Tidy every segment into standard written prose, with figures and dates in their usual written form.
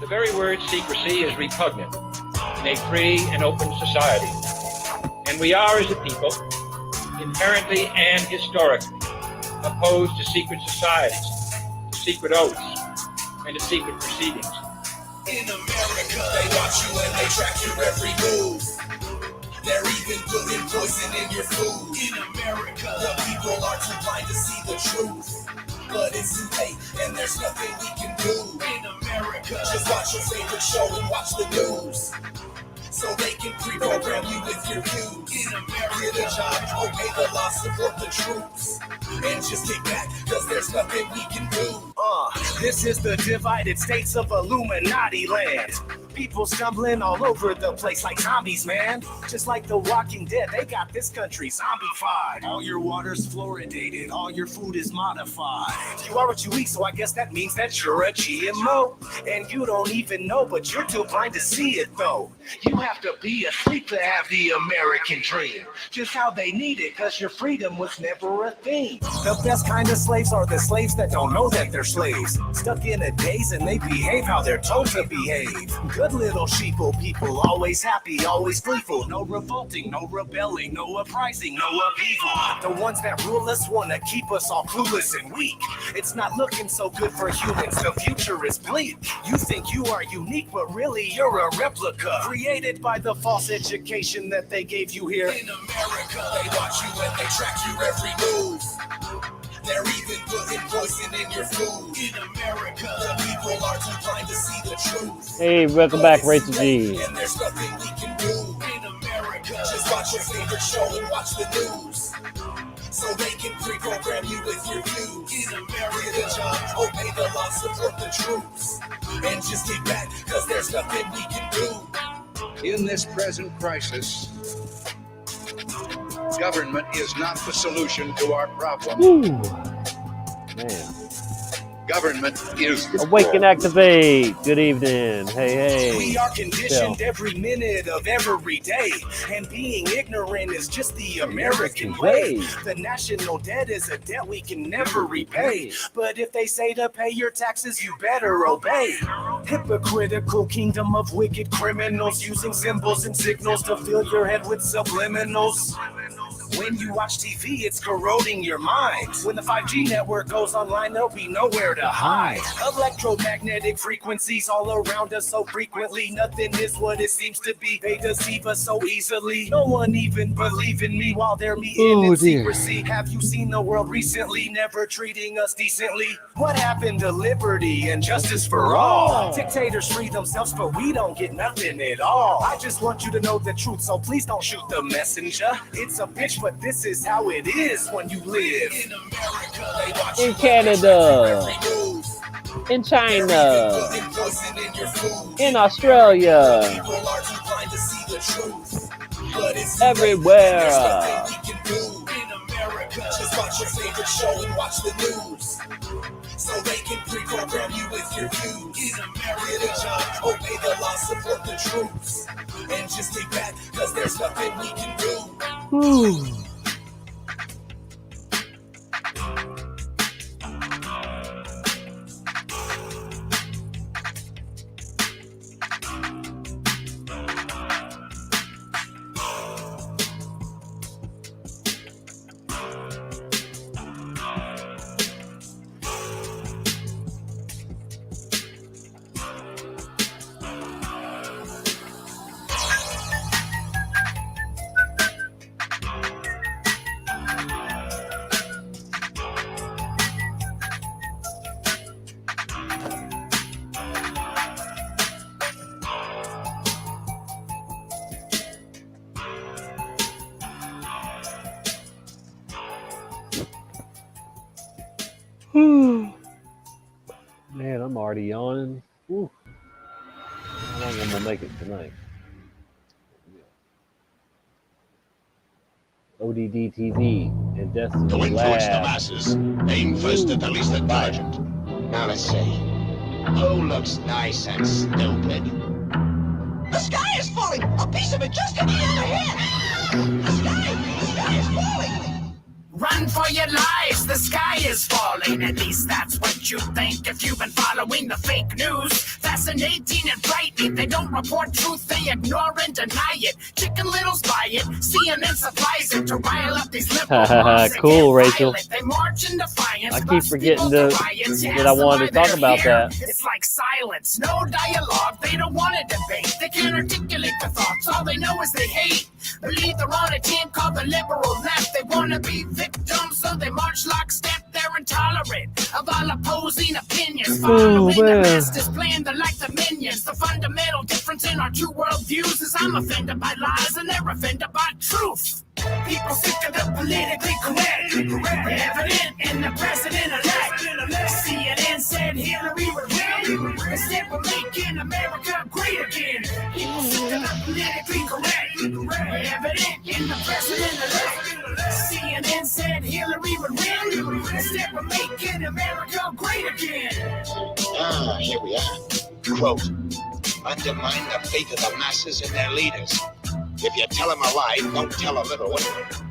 The very word secrecy is repugnant in a free and open society. And we are, as a people, inherently and historically opposed to secret societies, to secret oaths, and to secret proceedings. In America, they watch you and they track your every move. They're even putting poison in your food. In America, the people are too blind to see the truth. But it's too late, and there's nothing we can do. In America, just watch your favorite show and watch the news, so they can pre-program you with your views. In America, get a job, obey the law, support the troops, and just kick back, cause there's nothing we can do. This is the divided states of Illuminati land. People stumbling all over the place like zombies, man. Just like the Walking Dead, they got this country zombified. All your water's fluoridated, all your food is modified. You are what you eat, so I guess that means that you're a GMO. And you don't even know, but you're too blind to see it though. You have to be asleep to have the American dream. Just how they need it, cause your freedom was never a thing. The best kind of slaves are the slaves that don't know that they're slaves. Stuck in a daze and they behave how they're told to behave. Good little sheeple people, always happy, always gleeful. No revolting, no rebelling, no uprising, no upheaval. The ones that rule us wanna keep us all clueless and weak. It's not looking so good for humans, the future is bleak. You think you are unique, but really you're a replica, created by the false education that they gave you here. In America, they watch you and they track your every move. They're even putting poison in your food. In America, the people are too blind to see the truth. Hey, welcome back, Rachel G. And there's nothing we can do. In America, just watch your favorite show and watch the news, so they can pre-program you with your views. In America, get a job, obey the law, support the troops, and just kick back, cause there's nothing we can do. In this present crisis, government is not the solution to our problem. Ooh, man. Government is the Awaken, activate. Good evening. Hey. We are conditioned every minute of every day, and being ignorant is just the American way. The national debt is a debt we can never repay, but if they say to pay your taxes, you better obey. Hypocritical kingdom of wicked criminals, using symbols and signals to fill your head with subliminals. When you watch TV, it's corroding your mind. When the 5G network goes online, there'll be nowhere to hide. Electromagnetic frequencies all around us so frequently. Nothing is what it seems to be. They deceive us so easily. No one even believe in me while they're meeting in secrecy. Have you seen the world recently? Never treating us decently. What happened to liberty and justice for all? Dictators free themselves, but we don't get nothing at all. I just want you to know the truth, so please don't shoot the messenger. It's a bitch, but this is how it is when you live. In America, they watch In Canada, in China, in Australia, everywhere. Just watch your favorite show and watch the news, so they can pre-program you with your views. In America, get a job, obey the law, support the troops, and just kick back, cause there's nothing we can do. Man, I'm already yawning. Ooh. How long am I gonna make it tonight? ODD TV and Destiny To influence the Lab. masses, aim first at the least intelligent. Now let's see. Who looks nice and stupid? The sky is falling! A piece of it just hit the other hand! The sky is falling! Run for your lives, the sky is falling. At least that's what you think if you've been following the fake news. fascinating and frightening. They don't report truth, they ignore and deny it. Chicken Littles buy it, CNN supplies it to rile up these liberal moms. Cool, Rachel. They march in defiance. I keep forgetting that I wanted to talk about that. It's like silence, no dialogue. They don't want to debate. They can't articulate the thoughts. All they know is they hate. Believe they're on a team called the liberal left. They want to be victims, so they march lockstep. They're intolerant of all opposing opinions. Following the masters plan, they're like the minions. The fundamental difference in our two worldviews is I'm offended by lies and they're offended by truth. People sick of the politically correct. Evident in the president-elect. CNN said Hillary would win. Instead, we're making America great again. People sick of the politically correct. Evident in the president-elect. CNN said Hillary would win. Instead, we're making America great again. Here we are. Quote, undermine the faith of the masses in their leaders. If you tell them a lie, don't tell a little one.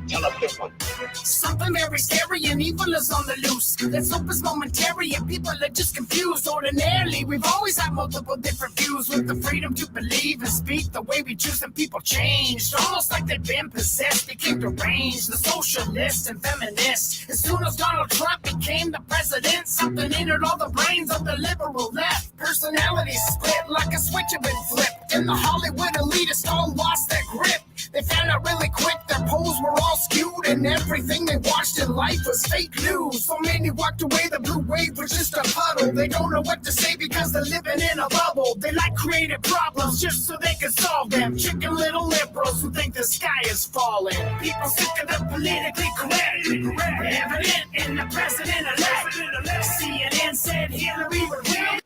Tell a big one. Something very scary and evil is on the loose. Let's hope it's momentary and people are just confused. Ordinarily, we've always had multiple different views with the freedom to believe and speak the way we choose, and people changed. Almost like they've been possessed, became deranged. The socialists and feminists. As soon as Donald Trump became the president, something entered all the brains of the liberal left. Personalities split like a switch had been flipped, and the Hollywood elitists all lost their grip. They found out really quick their polls were all skewed, and everything they watched in life was fake news. So many walked away, the blue wave was just a puddle. They don't know what to say because they're living in a bubble. They like creative problems just so they can solve them. Chicken little liberals who think the sky is falling. People sick of the politically correct. Evident in the president-elect. CNN said Hillary would win.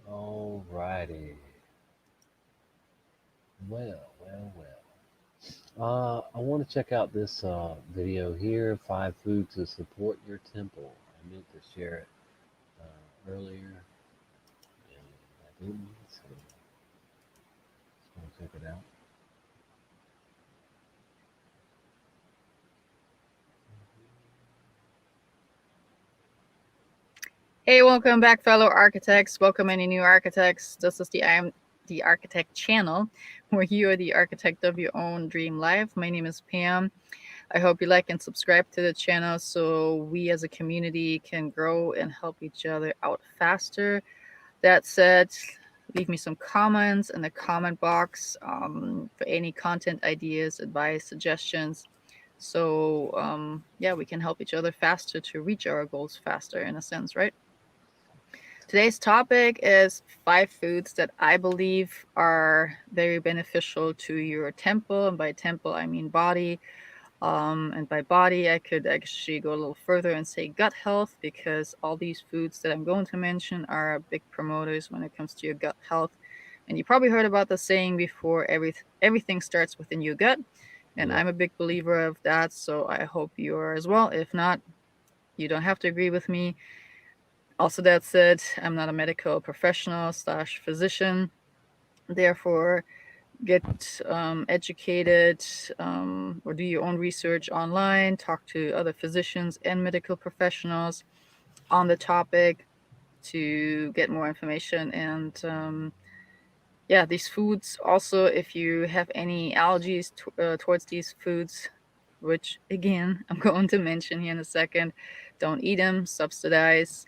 Alrighty. Well. I want to check out this video here, 5 foods to support your temple. I meant to share it earlier, and I didn't, so just want to check it out. Hey, welcome back, fellow architects. Welcome any new architects. This is the I Am the Architect channel, where you are the architect of your own dream life. My name is Pam. I hope you like and subscribe to the channel so we as a community can grow and help each other out faster. That said, leave me some comments in the comment box for any content ideas, advice, suggestions. So yeah, we can help each other faster to reach our goals faster, in a sense, right? Today's topic is 5 foods that I believe are very beneficial to your temple. And by temple, I mean body. And by body, I could actually go a little further and say gut health, because all these foods that I'm going to mention are big promoters when it comes to your gut health. And you probably heard about the saying before, everything starts within your gut. And I'm a big believer of that. So I hope you are as well. If not, you don't have to agree with me. Also, that said, I'm not a medical professional / physician. Therefore, get educated or do your own research online. Talk to other physicians and medical professionals on the topic to get more information. And yeah, these foods also, if you have any allergies towards these foods, which again, I'm going to mention here in a second, don't eat them, subsidize.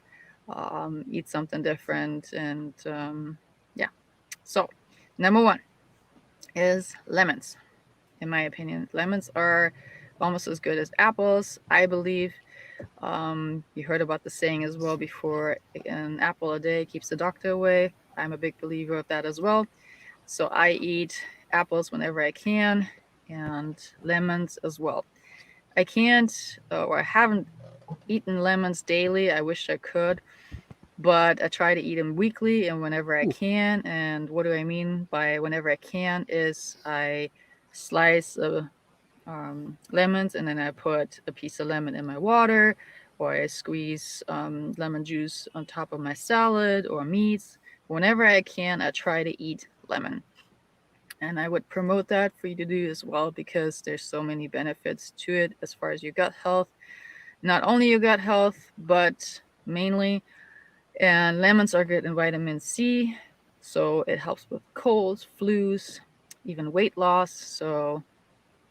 Eat something different. And yeah, so number 1 is lemons. In my opinion, lemons are almost as good as apples, I believe. You heard about the saying as well before, an apple a day keeps the doctor away. I'm a big believer of that as well. So I eat apples whenever I can, and lemons as well. I can't or I haven't eaten lemons daily. I wish I could. But I try to eat them weekly and whenever I can. And what do I mean by whenever I can is I slice lemons and then I put a piece of lemon in my water, or I squeeze lemon juice on top of my salad or meats. Whenever I can, I try to eat lemon. And I would promote that for you to do as well, because there's so many benefits to it as far as your gut health. Not only your gut health, but mainly. And lemons are good in vitamin C, So it helps with colds, flus, even weight loss. So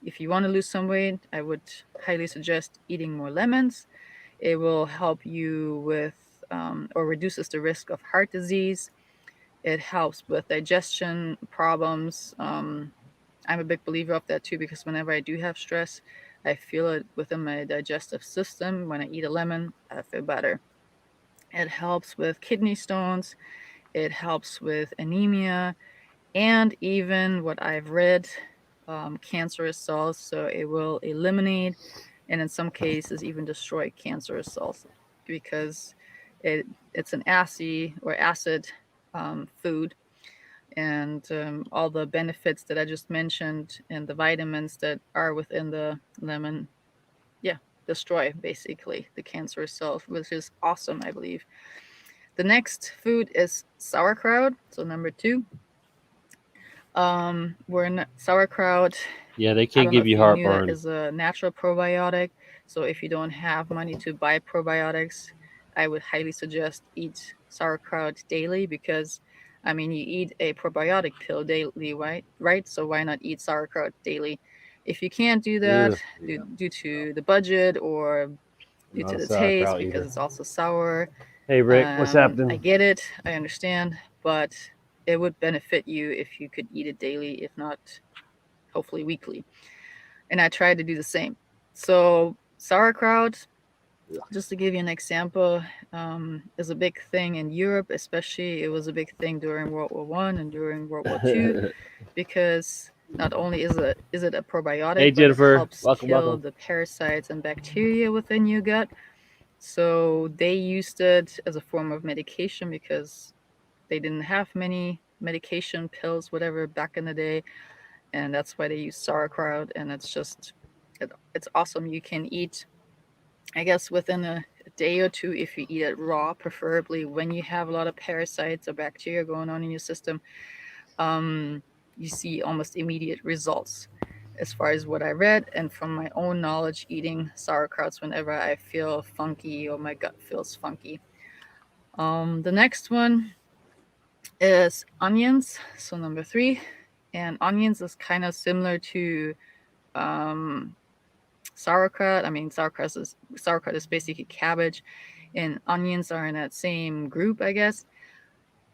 if you want to lose some weight, I would highly suggest eating more lemons. It will help you with or reduces the risk of heart disease. It helps with digestion problems. I'm a big believer of that too, because whenever I do have stress, I feel it within my digestive system. When I eat a lemon, I feel better. It helps with kidney stones. It helps with anemia, and even what I've read, cancerous cells. So it will eliminate, and in some cases even destroy cancerous cells, because it's an acid food, and all the benefits that I just mentioned and the vitamins that are within the lemon, yeah, destroy basically the cancerous cells, which is awesome, I believe. The next food is sauerkraut. So number 2, we're in sauerkraut. Yeah, they I can't don't know give if you you knew that heartburn. is a natural probiotic. So if you don't have money to buy probiotics, I would highly suggest eat sauerkraut daily, because I mean, you eat a probiotic pill daily, right? Right? So why not eat sauerkraut daily? If you can't do that Ugh, yeah. due to the budget or due Not to a the taste, sauerkraut because either. it's also sour, Hey Rick, what's I happening? get it, I understand, but it would benefit you if you could eat it daily, if not, hopefully weekly. And I try to do the same. So sauerkraut, just to give you an example, is a big thing in Europe, especially. It was a big thing during World War One and during World War Two, because not only is it a Hey probiotic, but it Jennifer, helps welcome, kill welcome. the parasites and bacteria within your gut. So they used it as a form of medication, because they didn't have many medication pills, whatever, back in the day, and that's why they use sauerkraut. And it's awesome. You can eat, I guess, within a day or two, if you eat it raw, preferably when you have a lot of parasites or bacteria going on in your system. um, you see almost immediate results, as far as what I read and from my own knowledge, eating sauerkrauts whenever I feel funky or my gut feels funky. The next one is onions. So number 3, and onions is kind of similar to um, sauerkraut. I mean, sauerkraut is basically cabbage, and onions are in that same group, I guess.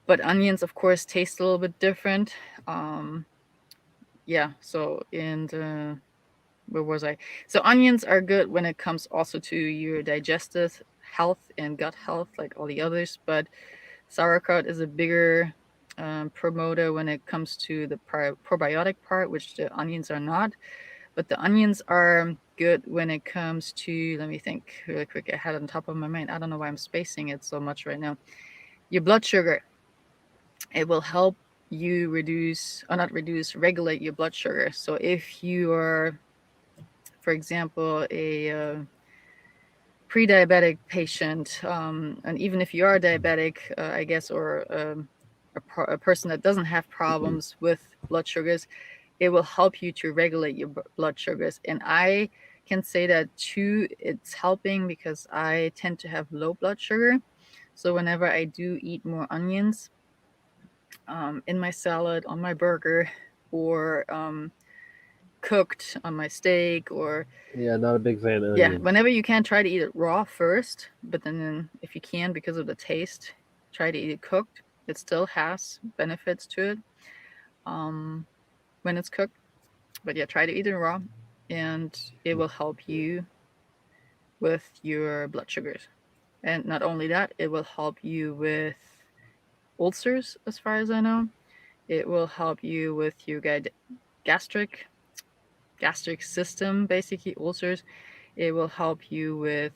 But onions, of course, taste a little bit different. Um, yeah. So, and where was I? So onions are good when it comes also to your digestive health and gut health, like all the others. But sauerkraut is a bigger promoter when it comes to the probiotic part, which the onions are not. But the onions are good when it comes to, let me think really quick. I had it on top of my mind. I don't know why I'm spacing it so much right now. Your blood sugar. It will help you reduce, or not reduce, regulate your blood sugar. So if you are, for example, a pre-diabetic patient, and even if you are diabetic, I guess, or a person that doesn't have problems with blood sugars, it will help you to regulate your blood sugars. And I can say that too, it's helping, because I tend to have low blood sugar. So whenever I do eat more onions in my salad, on my burger, or cooked on my steak, or Yeah, not a big fan of yeah, onions. whenever you can, try to eat it raw first, but then if you can, because of the taste, try to eat it cooked. It still has benefits to it um, when it's cooked. But yeah, try to eat it raw, and it will help you with your blood sugars. And not only that, it will help you with ulcers, as far as I know. It will help you with your gastric gastric system, basically ulcers. It will help you with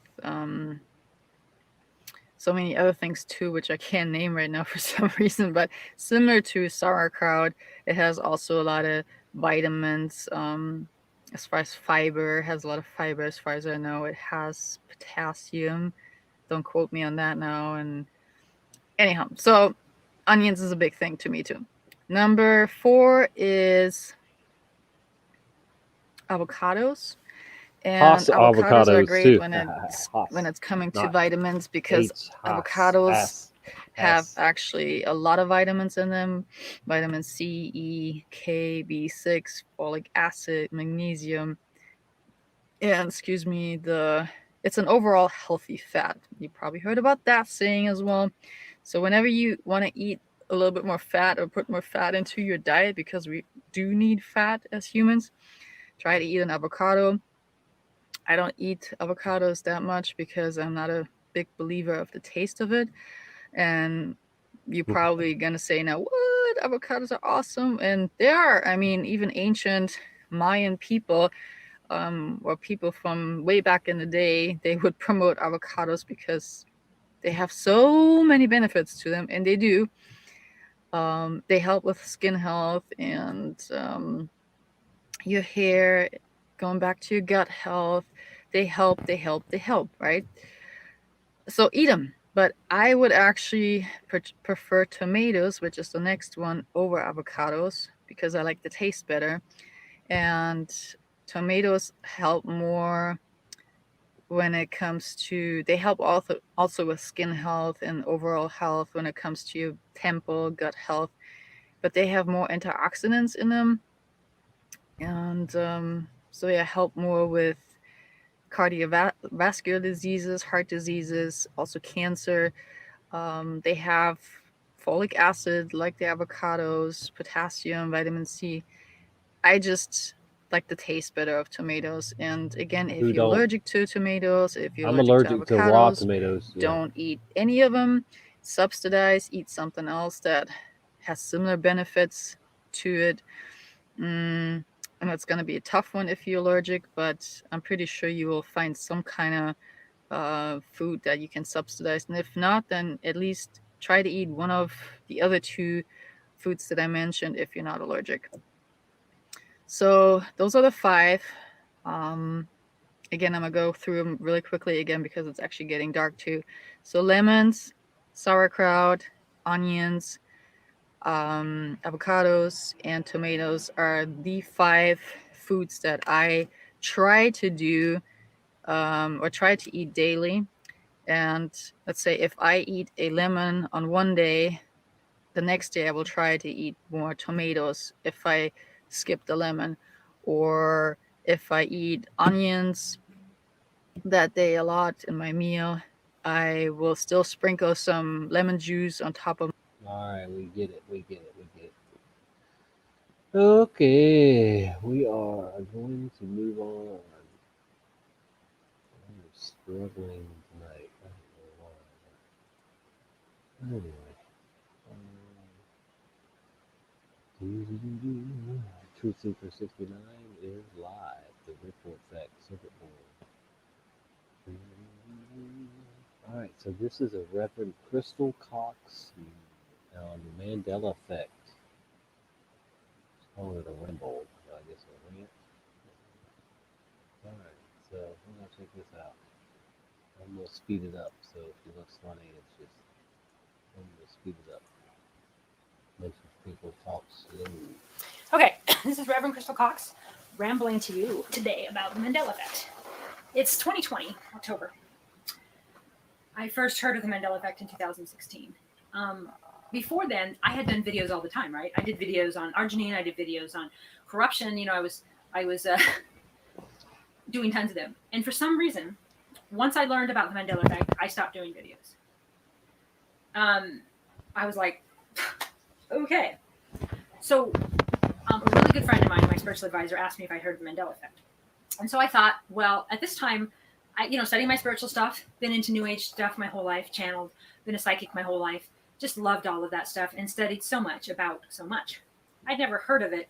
so many other things too, which I can't name right now for some reason. But similar to sauerkraut, it has also a lot of vitamins. As far as fiber, it has a lot of fiber. As far as I know, it has potassium. Don't quote me on that now. And anyhow, so onions is a big thing to me too. Number 4 is avocados. And Haas avocados are avocados great too. when Haas, it's coming to not vitamins, because H. Haas. avocados Haas. have S. actually a lot of vitamins in them: vitamin C, E, K, B6, folic acid, magnesium, and excuse me, it's an overall healthy fat. You probably heard about that saying as well. So whenever you want to eat a little bit more fat or put more fat into your diet, because we do need fat as humans, try to eat an avocado. I don't eat avocados that much because I'm not a big believer of the taste of it. And you're probably gonna say now, what? Avocados are awesome, and they are. I mean, even ancient Mayan people, or people from way back in the day, they would promote avocados because they have so many benefits to them, and they do. They help with skin health and your hair, going back to your gut health. They help, they help, they help, right? So eat them. But I would actually prefer tomatoes, which is the next one, over avocados because I like the taste better. And tomatoes help more when it comes to, they help also with skin health and overall health when it comes to your temple, gut health. But they have more antioxidants in them, and so yeah, help more with cardiovascular diseases, heart diseases, also cancer. They have folic acid like the avocados, potassium, vitamin C. I just like the taste better of tomatoes. And again, if Who you're don't? allergic to tomatoes, if you're I'm allergic to allergic to raw avocados, tomatoes. Yeah. don't eat any of them. Subsidize, eat something else that has similar benefits to it. And it's going to be a tough one if you're allergic, but I'm pretty sure you will find some kind of food that you can subsidize. And if not, then at least try to eat one of the other two foods that I mentioned if you're not allergic. So those are the 5. Again, I'm going to go through them really quickly again because it's actually getting dark too. So lemons, sauerkraut, onions, avocados, and tomatoes are the 5 foods that I try to do, or try to eat daily. And let's say if I eat a lemon on one day, the next day I will try to eat more tomatoes if I skip the lemon. Or if I eat onions that day a lot in my meal, I will still sprinkle some lemon juice on top of. All right, we get it. We get it. We get it. Okay, we are going to move on. I'm struggling tonight. I don't know why. Anyway. Truth Seeker 69 is live. The ripple effect circuit board. Alright, so this is a Reverend Crystal Cox on the Mandela effect. Let's call it a ramble, I guess a rant. Alright, so we're going to check this out. I'm going to speed it up, so if it looks funny, it's just, I'm going to speed it up. Makes people talk slow. Okay, this is Reverend Crystal Cox rambling to you today about the Mandela effect. It's 2020, October. I first heard of the Mandela effect in 2016. Before then, I had done videos all the time, right? I did videos on Arginine, I did videos on corruption. You know, I was doing tons of them. And for some reason, once I learned about the Mandela effect, I stopped doing videos. I was like, okay. So a really good friend of mine, my spiritual advisor, asked me if I heard of the Mandela effect. And so I thought, well, at this time, studying my spiritual stuff, been into New Age stuff my whole life, channeled, been a psychic my whole life, just loved all of that stuff and studied so much about so much. I'd never heard of it.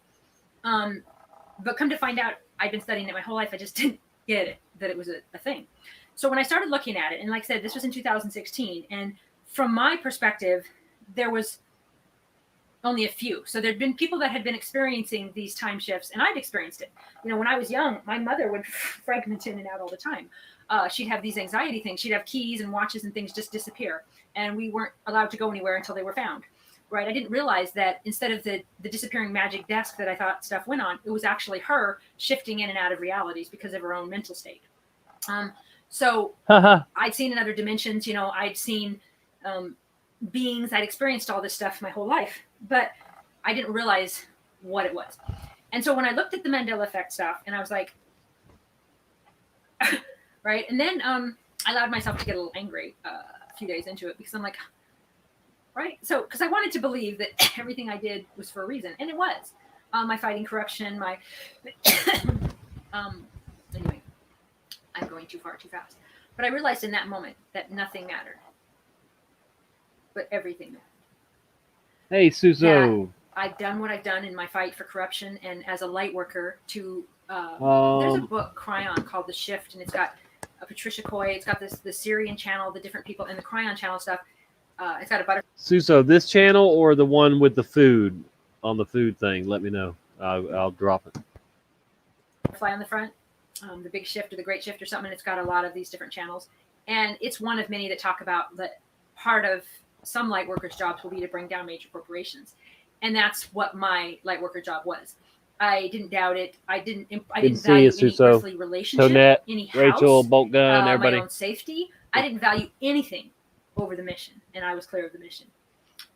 But come to find out, I'd been studying it my whole life. I just didn't get it, that it was a thing. So when I started looking at it, and like I said, this was in 2016, and from my perspective, there was only a few. So there'd been people that had been experiencing these time shifts, and I'd experienced it. You know, when I was young, my mother would fragment in and out all the time. She'd have these anxiety things. She'd have keys and watches and things just disappear, and we weren't allowed to go anywhere until they were found. Right? I didn't realize that instead of the disappearing magic desk that I thought stuff went on, it was actually her shifting in and out of realities because of her own mental state. So I'd seen in other dimensions, I'd seen beings. I'd experienced all this stuff my whole life, but I didn't realize what it was. And so when I looked at the Mandela effect stuff, and I was like, right. And then I allowed myself to get a little angry a few days into it, because I'm like, right. So, because I wanted to believe that everything I did was for a reason. And it was. My fighting corruption, my, anyway, I'm going too far, too fast. But I realized in that moment that nothing mattered, but everything mattered. Hey, Suso. I've done what I've done in my fight for corruption and as a light worker to, there's a book, Cryon, called The Shift, and it's got Patricia Coy, it's got the Syrian channel, the different people, and the Cryon channel stuff. It's got a butterfly Suso, this channel or the one with the food on the food thing? Let me know. I'll drop it. on the front, the Big Shift or the Great Shift or something. And it's got a lot of these different channels. And it's one of many that talk about that part of some light workers' jobs will be to bring down major corporations. And that's what my light worker job was. I didn't doubt it. I didn't value any earthly relationship, Tonette, any house, Rachel, Bolt Gun, everybody. my own safety. I didn't value anything over the mission, and I was clear of the mission.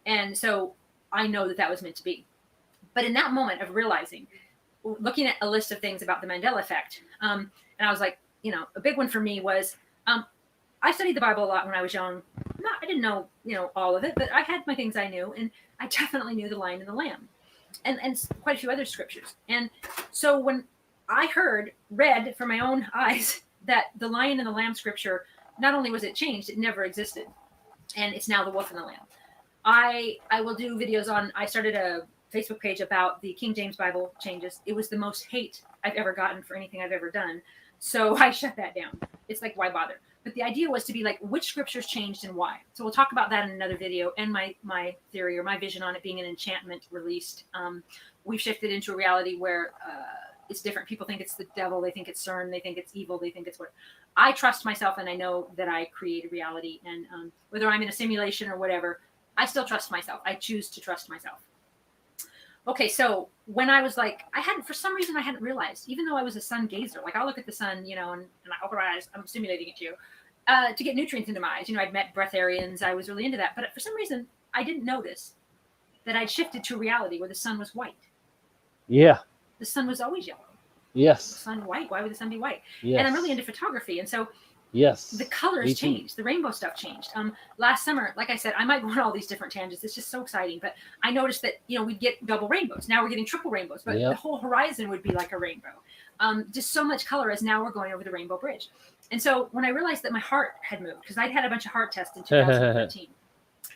And so I know that was meant to be. But in that moment of realizing, looking at a list of things about the Mandela effect, and I was like, a big one for me was, I studied the Bible a lot when I was young. I didn't know, all of it, but I had my things I knew, and I definitely knew the Lion and the Lamb, and quite a few other scriptures. And so when I read from my own eyes that the Lion and the Lamb scripture, not only was it changed, it never existed, and it's now the Wolf and the Lamb. I will do videos on. I started a Facebook page about the King James Bible changes. It was the most hate I've ever gotten for anything I've ever done, so I shut that down. It's like, why bother? But the idea was to be like, which scriptures changed and why. So we'll talk about that in another video, and my theory or my vision on it being an enchantment released. We've shifted into a reality where it's different. People think it's the devil. They think it's CERN. They think it's evil. They think it's what. I trust myself, and I know that I create a reality. And whether I'm in a simulation or whatever, I still trust myself. I choose to trust myself. Okay, so when I was like, for some reason I hadn't realized, even though I was a sun gazer, like I'll look at the sun, and I open my eyes, I'm stimulating it to get nutrients into my eyes. I'd met breatharians, I was really into that. But for some reason, I didn't notice that I'd shifted to a reality where the sun was white. Yeah. The sun was always yellow. Yes. The sun white. Why would the sun be white? Yes. And I'm really into photography. And so yes, the colors changed. The rainbow stuff changed. Last summer, like I said, I might go on all these different tangents. It's just so exciting. But I noticed that, we'd get double rainbows. Now we're getting triple rainbows. But the whole horizon would be like a rainbow. Just so much color as now we're going over the Rainbow Bridge. And so when I realized that my heart had moved, because I'd had a bunch of heart tests in 2013.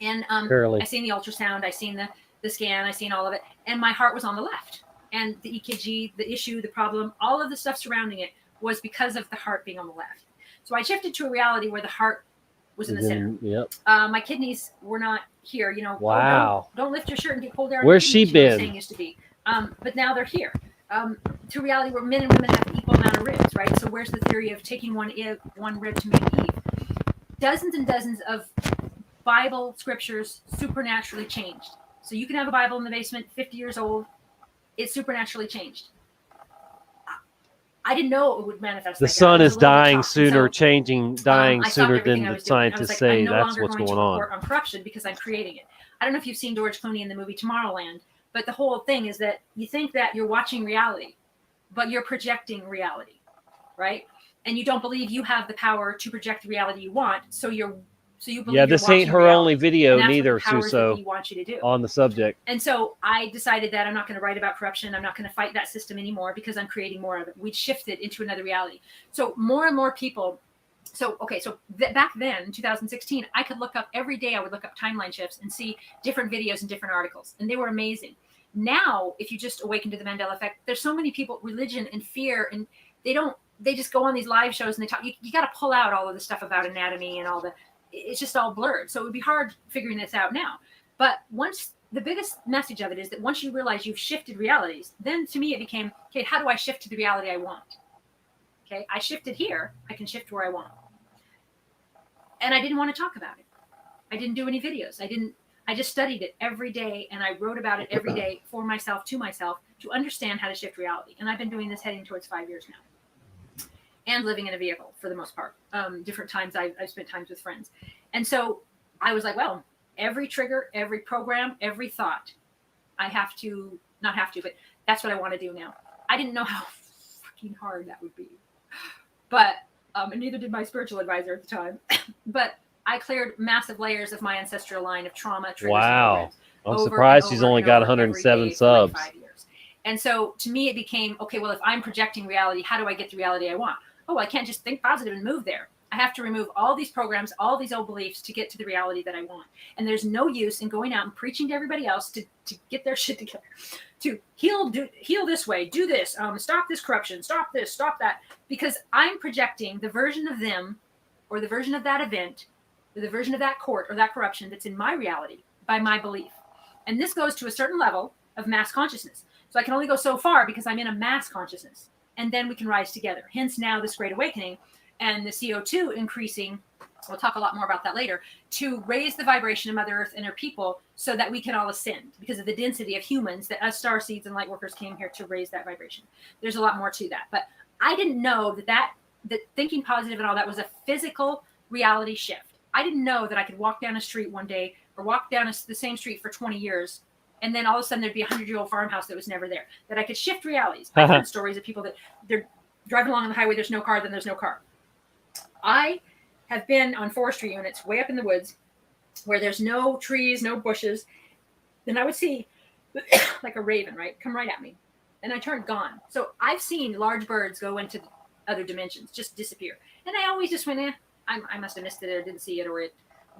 And I seen the ultrasound, I seen the scan, I seen all of it. And my heart was on the left. And the EKG, the issue, the problem, all of the stuff surrounding it was because of the heart being on the left. So I shifted to a reality where the heart was in the center. Yep. My kidneys were not here. Wow. Don't lift your shirt and get cold air. Where's she been? Saying used to be. But now they're here. To a reality where men and women have equal amount of ribs, right? So where's the theory of taking one rib to make Eve? Dozens and dozens of Bible scriptures supernaturally changed. So you can have a Bible in the basement, 50 years old. It's supernaturally changed. I didn't know it would manifest. The sun is dying sooner, dying sooner than the scientists say. That's what's going on. On corruption because I'm creating it. I don't know if you've seen George Clooney in the movie Tomorrowland, but the whole thing is that you think that you're watching reality, but you're projecting reality, right? And you don't believe you have the power to project the reality you want, so you believe. Yeah, this ain't her only video neither, Suso, want you to do on the subject. And so I decided that I'm not going to write about corruption. I'm not going to fight that system anymore because I'm creating more of it. We'd shifted into another reality. So more and more people. So back then in 2016, I could look up every day. I would look up timeline shifts and see different videos and different articles, and they were amazing. Now, if you just awaken to the Mandela effect, there's so many people, religion and fear, and they just go on these live shows and they talk. You got to pull out all of the stuff about anatomy and all the. It's just all blurred. So it would be hard figuring this out now. But the biggest message of it is that once you realize you've shifted realities, then to me it became, okay, how do I shift to the reality I want? Okay, I shifted here. I can shift where I want. And I didn't want to talk about it. I didn't do any videos. I just studied it every day, and I wrote about it every day for myself, to understand how to shift reality. And I've been doing this heading towards 5 years now. And living in a vehicle for the most part. Different times I've spent times with friends. And so I was like, well, every trigger, every program, every thought. I have to, not have to, but that's what I want to do now. I didn't know how fucking hard that would be. But, and neither did my spiritual advisor at the time. But I cleared massive layers of my ancestral line of trauma, triggers, and Wow. programs I'm over surprised and she's over only and got over every 107 day for like subs. 5 years. And so to me, it became, okay, well, if I'm projecting reality, how do I get the reality I want? Oh, I can't just think positive and move there. I have to remove all these programs, all these old beliefs to get to the reality that I want. And there's no use in going out and preaching to everybody else to get their shit together, to heal this way, do this, stop this corruption, stop this, stop that, because I'm projecting the version of them or the version of that event or the version of that court or that corruption that's in my reality by my belief. And this goes to a certain level of mass consciousness. So I can only go so far because I'm in a mass consciousness. And then we can rise together. Hence now this great awakening and the CO2 increasing. We'll talk a lot more about that later, to raise the vibration of Mother Earth and her people so that we can all ascend because of the density of humans that us star seeds and light workers came here to raise that vibration. There's a lot more to that. But I didn't know that thinking positive and all that was a physical reality shift. I didn't know that I could walk down a street one day or walk down the same street for 20 years and then all of a sudden there'd be a 100-year-old farmhouse that was never there, that I could shift realities. I've heard stories of people that they're driving along on the highway, there's no car, then there's no car. I have been on forestry units way up in the woods where there's no trees, no bushes. Then I would see like a raven, right, come right at me. And I turned gone. So I've seen large birds go into other dimensions, just disappear. And I always just went, I must have missed it or didn't see it, or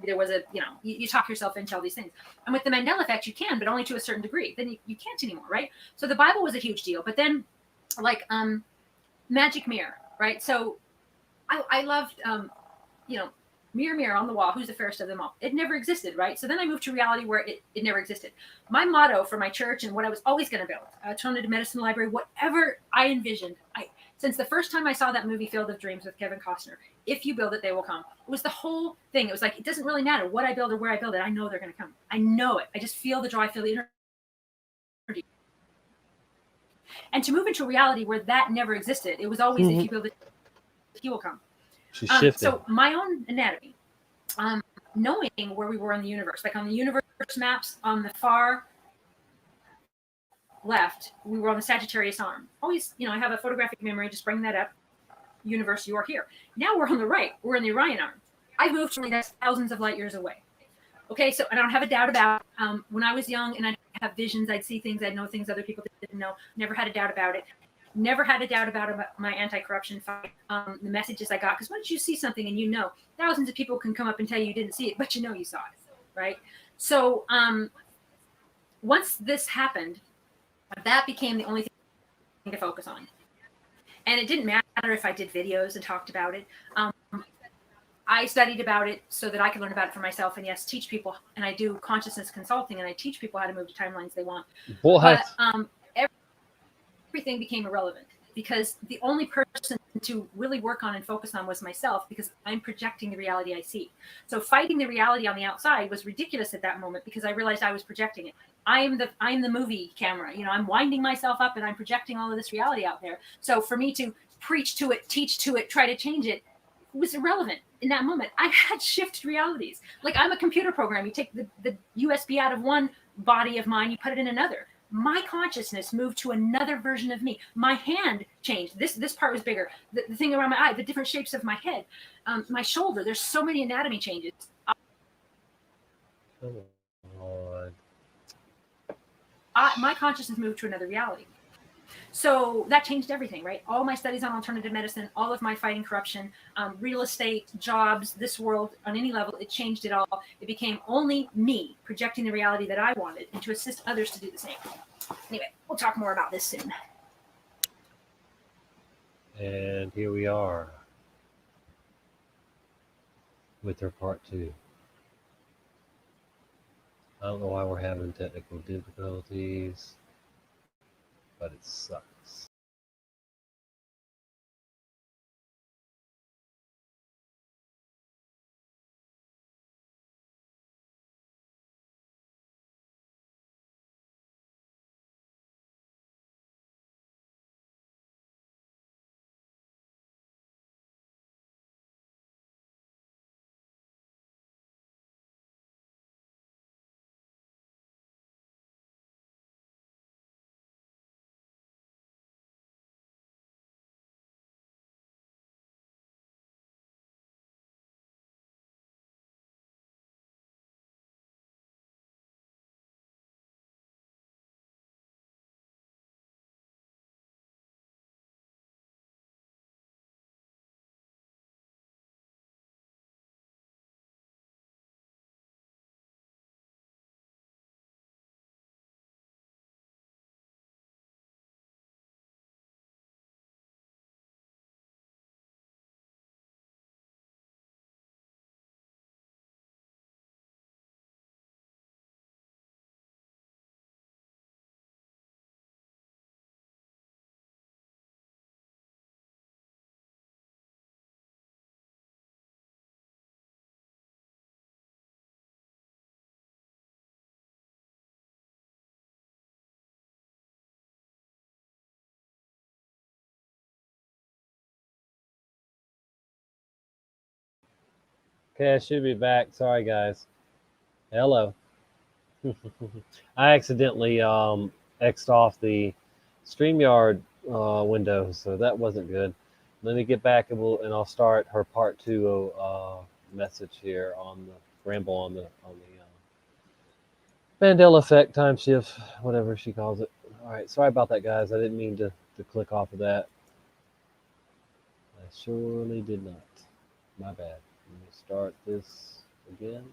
there was a, you talk yourself into all these things. And with the Mandela effect, you can, but only to a certain degree. Then you can't anymore, right? So the Bible was a huge deal. But then like magic mirror, right? So I loved, mirror, mirror on the wall, who's the fairest of them all? It never existed, right? So then I moved to reality where it never existed. My motto for my church and what I was always going to build, alternative medicine library, whatever I envisioned, since the first time I saw that movie Field of Dreams with Kevin Costner, if you build it, they will come. It was the whole thing. It was like, it doesn't really matter what I build or where I build it. I know they're going to come. I know it. I just feel the draw. I feel the energy. And to move into a reality where that never existed, it was always if you build it, he will come. She's shifting. So my own anatomy, knowing where we were in the universe, like on the universe maps on the far left, we were on the Sagittarius arm. Always, I have a photographic memory, just bring that up. Universe, you are here. Now we're on the right. We're in the Orion arm. I moved from that's thousands of light years away. Okay, so I don't have a doubt about when I was young and I'd have visions, I'd see things, I'd know things other people didn't know. Never had a doubt about it. Never had a doubt about my anti-corruption fight, the messages I got. Because once you see something and thousands of people can come up and tell you didn't see it, but you saw it, right? So once this happened, that became the only thing to focus on. And it didn't matter if I did videos and talked about it. I studied about it so that I could learn about it for myself and, yes, teach people. And I do consciousness consulting, and I teach people how to move to timelines they want. What? But everything became irrelevant because the only person to really work on and focus on was myself, because I'm projecting the reality I see. So fighting the reality on the outside was ridiculous at that moment because I realized I was projecting it. I'm the movie camera. I'm winding myself up and I'm projecting all of this reality out there. So for me to preach to it, teach to it, try to change it was irrelevant in that moment. I had shifted realities. Like I'm a computer program. You take the USB out of one body of mine, you put it in another. My consciousness moved to another version of me. My hand changed. This part was bigger. The thing around my eye, the different shapes of my head, my shoulder. There's so many anatomy changes. Come on. My consciousness moved to another reality. So that changed everything, right? All my studies on alternative medicine, all of my fighting corruption, real estate, jobs, this world, on any level, it changed it all. It became only me projecting the reality that I wanted and to assist others to do the same. Anyway, we'll talk more about this soon. And here we are with her part 2. I don't know why we're having technical difficulties, but it sucks. Okay, I should be back. Sorry, guys. Hello. I accidentally X'd off the StreamYard window, so that wasn't good. Let me get back and I'll start her part 2 message here on the ramble on the Mandela effect time shift, whatever she calls it. All right, sorry about that, guys. I didn't mean to click off of that. I surely did not. My bad. Let me start this again.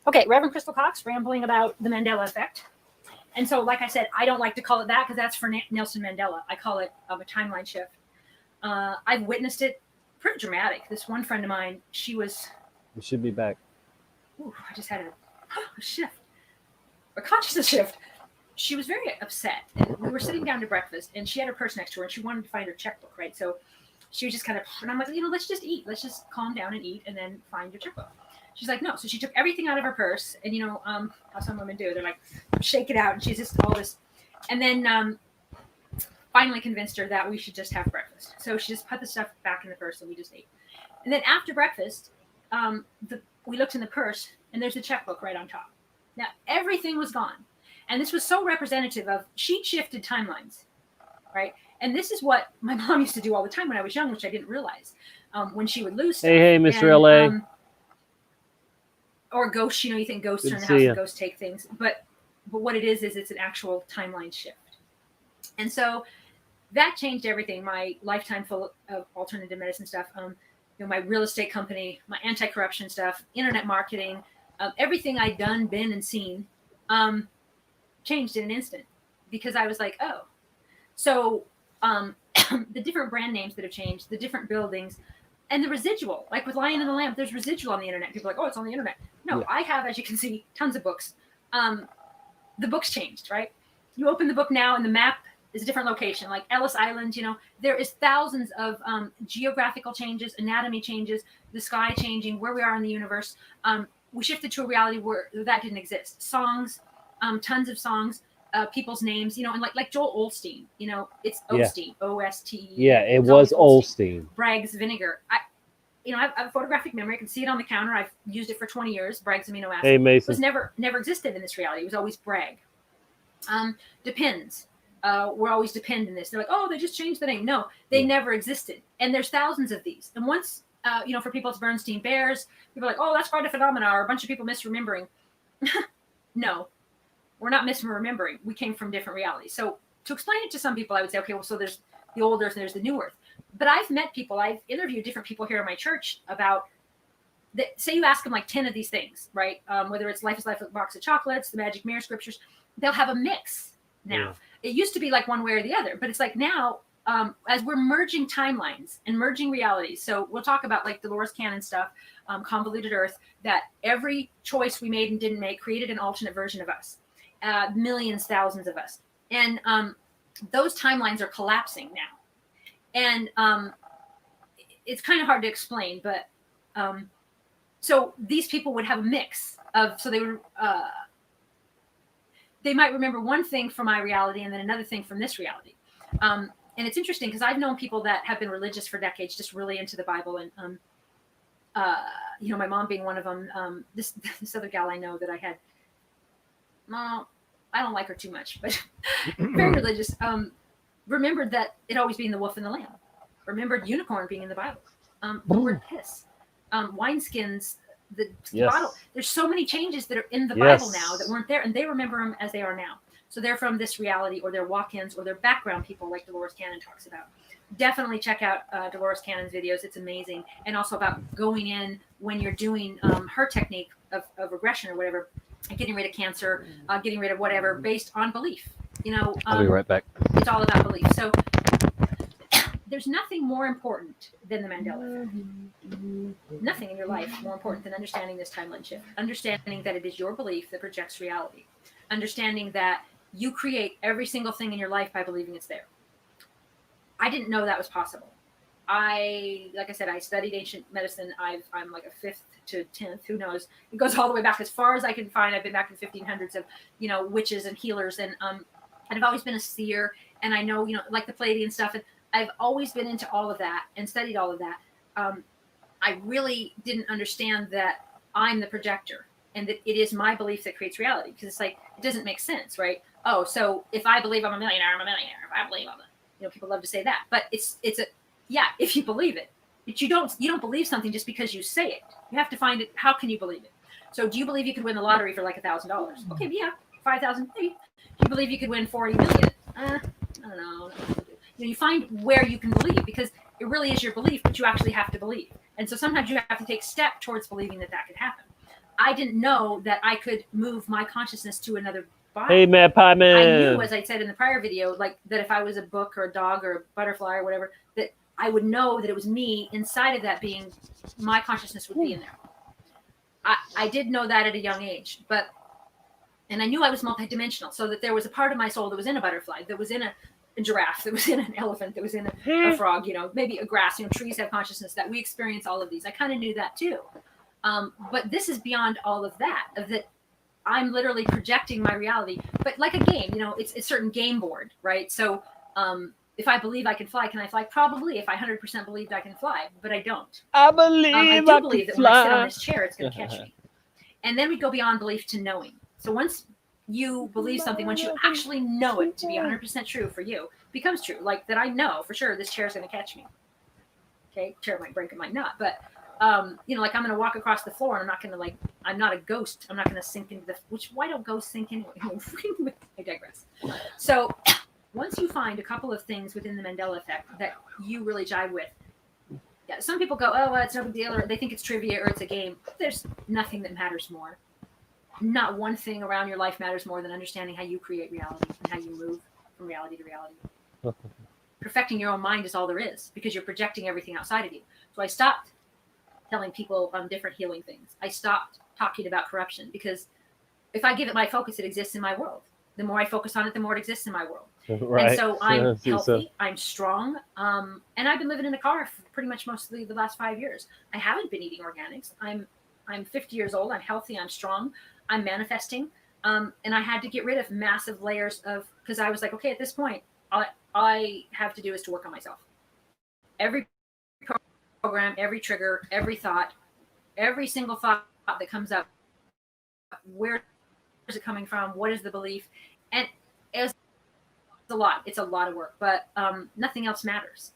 Okay, Reverend Crystal Cox rambling about the Mandela effect. And so, like I said, I don't like to call it that because that's for Nelson Mandela. I call it a timeline shift. I've witnessed it. Pretty dramatic. This one friend of mine, she was. We should be back. Ooh, I just had a shift, a consciousness shift. She was very upset. And we were sitting down to breakfast, and she had her purse next to her, and she wanted to find her checkbook, right? So she was just kind of, and I'm like, let's just eat. Let's just calm down and eat, and then find your checkbook. She's like, no. So she took everything out of her purse, and how some women do. They're like, shake it out, and she's just all this. And then finally convinced her that we should just have breakfast. So she just put the stuff back in the purse, and we just ate. And then after breakfast, we looked in the purse, and there's the checkbook right on top. Now, everything was gone. And this was so representative of she'd shifted timelines, right? And this is what my mom used to do all the time when I was young, which I didn't realize. When she would lose stuff. Hey, Mr. LA. Or ghosts, you think ghosts Good are in the to house see and ya. ghosts take things. But what it is it's an actual timeline shift. And so that changed everything. My lifetime full of alternative medicine stuff, my real estate company, my anti-corruption stuff, internet marketing, everything I'd done, been, and seen changed in an instant because I was like, oh. So the different brand names that have changed, the different buildings, and the residual, like with Lion and the Lamb, there's residual on the internet. People are like, oh, it's on the internet. No, Yeah. I have, as you can see, tons of books. The book's changed, right? You open the book now and the map is a different location, like Ellis Island, there is thousands of geographical changes, anatomy changes, the sky changing, where we are in the universe. We shifted to a reality where that didn't exist. Songs, tons of songs, people's names, and like Joel Osteen, it's Osteen, O-S-T-E. Yeah, it It's was always Olstein. Bragg's vinegar. I have a photographic memory. I can see it on the counter. I've used it for 20 years. Bragg's amino acid. Hey, Mason. Was never existed in this reality. It was always Bragg. Depends. We're always depend in this. They're like, oh, they just changed the name. No, they never existed. And there's thousands of these. And once, for people, it's Bernstein Bears. People are like, oh, that's quite a phenomenon, or a bunch of people misremembering. No, we're not misremembering. We came from different realities. So to explain it to some people, I would say, okay, well, so there's the old earth and there's the new earth. But I've met people, I've interviewed different people here in my church about, say you ask them like 10 of these things, right? Whether it's Life is Life, a box of chocolates, the Magic Mirror scriptures, they'll have a mix now. Yeah. It used to be like one way or the other, but it's like now, as we're merging timelines and merging realities. So we'll talk about like Dolores Cannon stuff, convoluted earth, that every choice we made and didn't make created an alternate version of us, millions, thousands of us. And those timelines are collapsing now. And it's kind of hard to explain, but so these people would have a mix of, so they might remember one thing from my reality and then another thing from this reality. And it's interesting because I've known people that have been religious for decades, just really into the Bible. And, my mom being one of them, this other gal I know that I had, well, I don't like her too much, but very religious, remembered that it always being the wolf and the lamb, remembered unicorn being in the Bible, the word piss, wineskins, the bottle. There's so many changes that are in the Bible now that weren't there, and they remember them as they are now. So they're from this reality, or they're walk-ins, or they're background people like Dolores Cannon talks about. Definitely check out Dolores Cannon's videos. It's amazing. And also about going in when you're doing her technique of regression or whatever, and getting rid of cancer, getting rid of whatever, based on belief. I'll be right back. It's all about belief. So there's nothing more important than the Mandela effect. Nothing in your life more important than understanding this timeline shift. Understanding that it is your belief that projects reality. Understanding that you create every single thing in your life by believing it's there. I didn't know that was possible. Like I said, I studied ancient medicine. I'm like a 5th to 10th, who knows? It goes all the way back as far as I can find. I've been back in the 1500s of, witches and healers. And I've always been a seer. And I know, like the Pleiadian stuff. And I've always been into all of that and studied all of that. I really didn't understand that I'm the projector and that it is my belief that creates reality. Because it's like, it doesn't make sense, right? Oh, so if I believe I'm a millionaire, I'm a millionaire. If I believe I'm a, people love to say that, but it's a, yeah, if you believe it, but you don't believe something just because you say it. You have to find it. How can you believe it? So do you believe you could win the lottery for like $1,000? Okay, yeah, 5,000, maybe. Do you believe you could win 40 million? I don't know. You find where you can believe, because it really is your belief, but you actually have to believe. And so sometimes you have to take a step towards believing that could happen. I didn't know that I could move my consciousness to another body. Hey, Matt Pie Man. I knew, as I said in the prior video, like that if I was a book or a dog or a butterfly or whatever, that I would know that it was me inside of that being. My consciousness would be in there. I did know that at a young age, and I knew I was multidimensional, so that there was a part of my soul that was in a butterfly, that was in a giraffe, that was in an elephant, that was in a frog, maybe a grass. Trees have consciousness, that we experience all of these. I kind of knew that too. But this is beyond all of that, I'm literally projecting my reality, but like a game, it's a certain game board, right? So if I believe I can fly, can I fly? Probably, if I 100% believed I can fly, but I don't. I believe I do believe that when I sit on this chair, it's going to catch me. And then we go beyond belief to knowing. So once you believe something, once you actually know it to be 100% true for you, becomes true. Like that I know for sure this chair is going to catch me. Okay, chair might break, it might not, but like I'm going to walk across the floor and I'm not going to I'm not a ghost. I'm not going to sink into why don't ghosts sink anyway? I digress. So once you find a couple of things within the Mandela effect that you really jive with, yeah, some people go, oh, well, it's no big deal, or they think it's trivia or it's a game. There's nothing that matters more. Not one thing around your life matters more than understanding how you create reality and how you move from reality to reality. Perfecting your own mind is all there is, because you're projecting everything outside of you. So I stopped telling people different healing things. I stopped talking about corruption, because if I give it my focus, it exists in my world. The more I focus on it, the more it exists in my world. Right. And so I'm healthy, I'm strong, and I've been living in a car for pretty much mostly the last 5 years. I haven't been eating organics. I'm 50 years old. I'm healthy. I'm strong. I'm manifesting. And I had to get rid of massive layers because I was like, okay, at this point, all I have to do is to work on myself. Every program, every trigger, every thought, every single thought that comes up, where is it coming from? What is the belief? And it's a lot of work, but nothing else matters.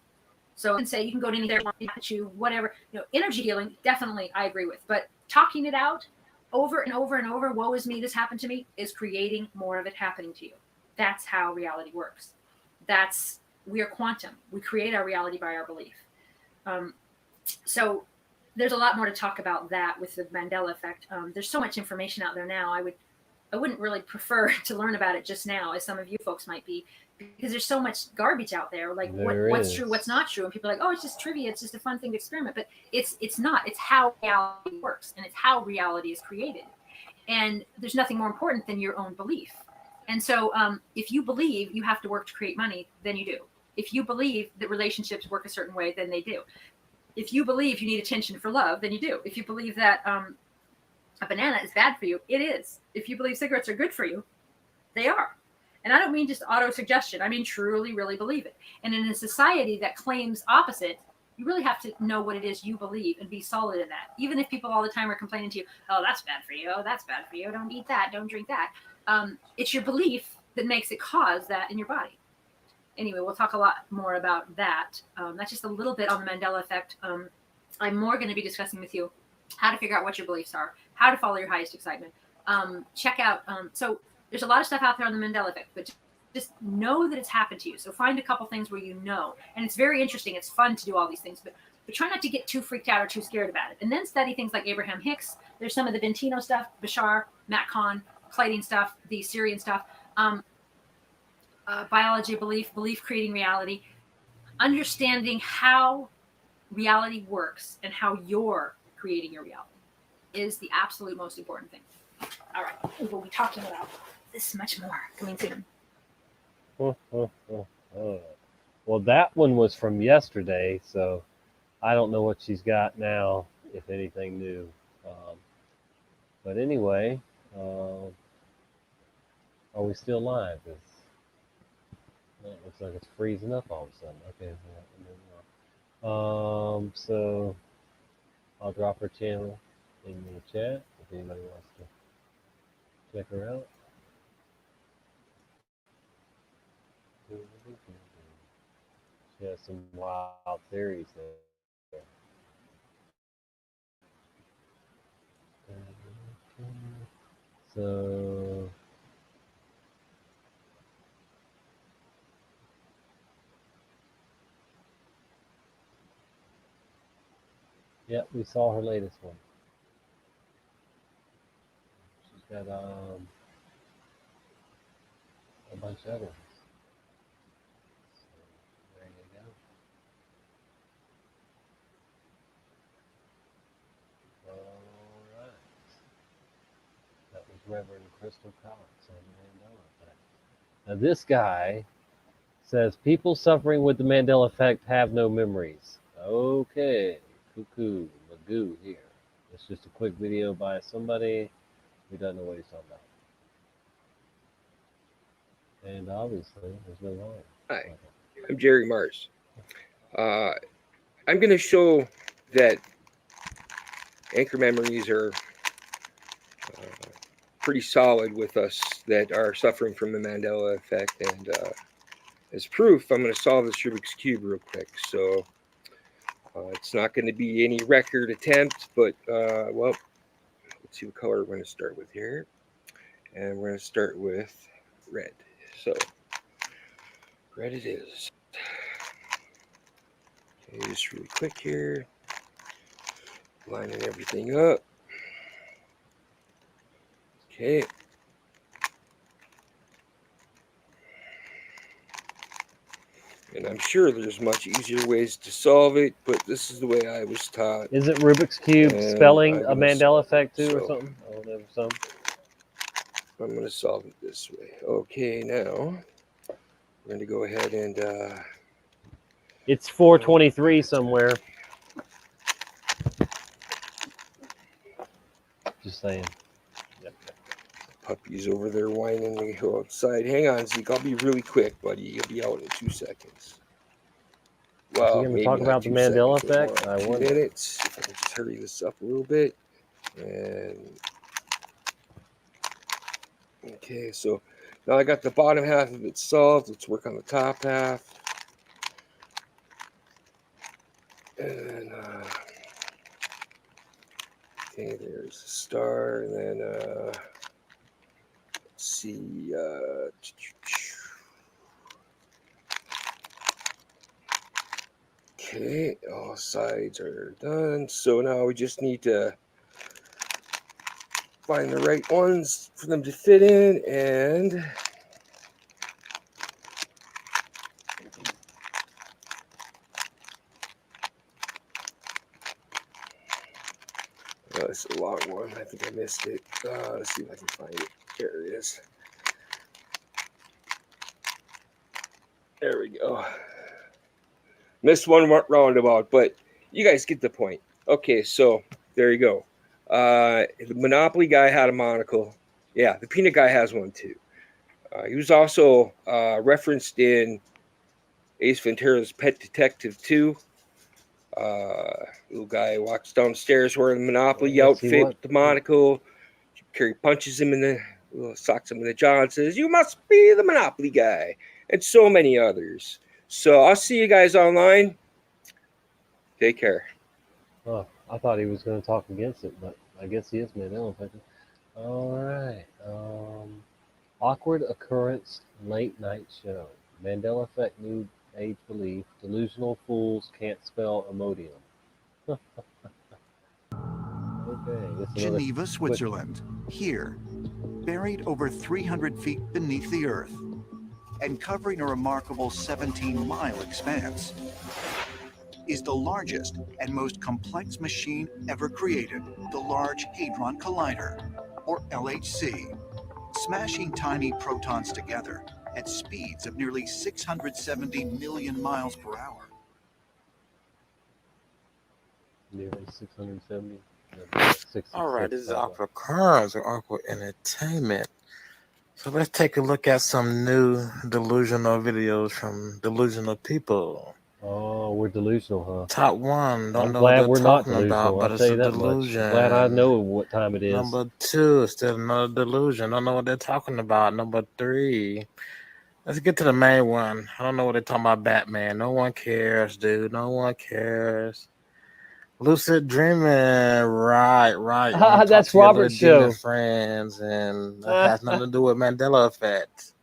So you can say, you can go to any therapy, whatever, energy healing, definitely I agree with, but talking it out over and over and over, woe is me, this happened to me, is creating more of it happening to you. That's how reality works. We are quantum. We create our reality by our belief. So there's a lot more to talk about that with the Mandela effect. There's so much information out there now. I wouldn't really prefer to learn about it just now, as some of you folks might be, because there's so much garbage out there. Like what's true, what's not true, and people are like, oh, it's just trivia, it's just a fun thing to experiment. But it's not. It's how reality works, and it's how reality is created. And there's nothing more important than your own belief. And so, if you believe you have to work to create money, then you do. If you believe that relationships work a certain way, then they do. If you believe you need attention for love, then you do. If you believe that a banana is bad for you, it is. If you believe cigarettes are good for you, they are. And I don't mean just auto-suggestion. I mean truly, really believe it. And in a society that claims opposite, you really have to know what it is you believe and be solid in that. Even if people all the time are complaining to you, oh, that's bad for you. Oh, that's bad for you. Don't eat that. Don't drink that. It's your belief that makes it cause that in your body. Anyway, we'll talk a lot more about that. That's just a little bit on the Mandela effect. I'm more going to be discussing with you how to figure out what your beliefs are, how to follow your highest excitement. Check out, so there's a lot of stuff out there on the Mandela effect, but just know that it's happened to you. So find a couple things where you know, and it's very interesting. It's fun to do all these things, but try not to get too freaked out or too scared about it. And then study things like Abraham Hicks. There's some of the Bentino stuff, Bashar, Matt Kahn, Clayding stuff, the Syrian stuff, biology of belief creating reality, understanding how reality works and how you're creating your reality is the absolute most important thing. All right, we'll be talking about this much more coming soon. Well, that one was from yesterday, so I don't know what she's got now, if anything new. But anyway, are we still live? It looks like it's freezing up all of a sudden. Okay. So I'll drop her channel in the chat if anybody wants to check her out. She has some wild theories there. So yeah, we saw her latest one. She's got a bunch of others. So, there you go. All right. That was Reverend Crystal Cox on the Mandela Effect. Now this guy says people suffering with the Mandela Effect have no memories. Okay, cuckoo, magoo here. It's just a quick video by somebody who doesn't know what he's talking about. And obviously, there's no line. Hi, I'm Jerry Mars. I'm going to show that anchor memories are pretty solid with us that are suffering from the Mandela effect. And as proof, I'm going to solve this Rubik's Cube real quick. So it's not going to be any record attempt, but well, let's see what color we're going to start with here. And we're going to start with red. So red it is. Okay, just really quick here. Lining everything up. Okay. And I'm sure there's much easier ways to solve it, but this is the way I was taught. Is it Rubik's Cube And spelling I'm a gonna Mandela Effect too, or so- something? I don't know, some. I'm going to solve it this way. Okay, now we're going to go ahead and It's 423 somewhere. Just saying. Yep. Puppy's over there whining to go outside. Hang on, Zeke. I'll be really quick, buddy. You'll be out in 2 seconds. Well, Is he going to maybe talk not about the 2 Mandela seconds, but Effect? more I 2 wonder. minutes. If I can just hurry this up a little bit. And okay, so now I got the bottom half of it solved. Let's work on the top half. And okay, there's a star, and then let's see. Okay, all sides are done. So now we just need to find the right ones for them to fit in, and oh, it's a long one. I think I missed it. Let's see if I can find it. There it is. There we go. Missed one roundabout, but you guys get the point. Okay, so there you go. The Monopoly guy had a monocle. Yeah, the Peanut guy has one too. He was also referenced in Ace Ventura's Pet Detective 2. Little guy walks downstairs wearing the Monopoly outfit with the monocle. Carrie punches him in the, socks him in the jaw and says, "You must be the Monopoly guy," and so many others. So I'll see you guys online. Take care. Oh, I thought he was going to talk against it, but I guess he is Mandela Effect. All right. Awkward occurrence late night show. Mandela Effect new age belief. Delusional fools can't spell Imodium. Okay. This is Geneva, Switzerland. Here, buried over 300 feet beneath the earth and covering a remarkable 17-mile expanse, is the largest and most complex machine ever created, the Large Hadron Collider, or LHC, smashing tiny protons together at speeds of nearly 670 million miles per hour. nearly 670. All right, this is Awkward Cars or Awkward Entertainment. So let's take a look at some new delusional videos from delusional people. Oh, we're delusional, huh? Top one, don't I'm know what glad they're we're not talking about, delusional. but I'll it's tell a you that much. delusion. I'm glad I know what time it is. Number 2 is still another delusion. Don't know what they're talking about. Number 3. Let's get to the main one. I don't know what they're talking about. Batman. No one cares, dude. No one cares. Lucid dreaming, right. You want to talk That's to your Robert's little demon show. friends, and that has nothing to do with Mandela effect.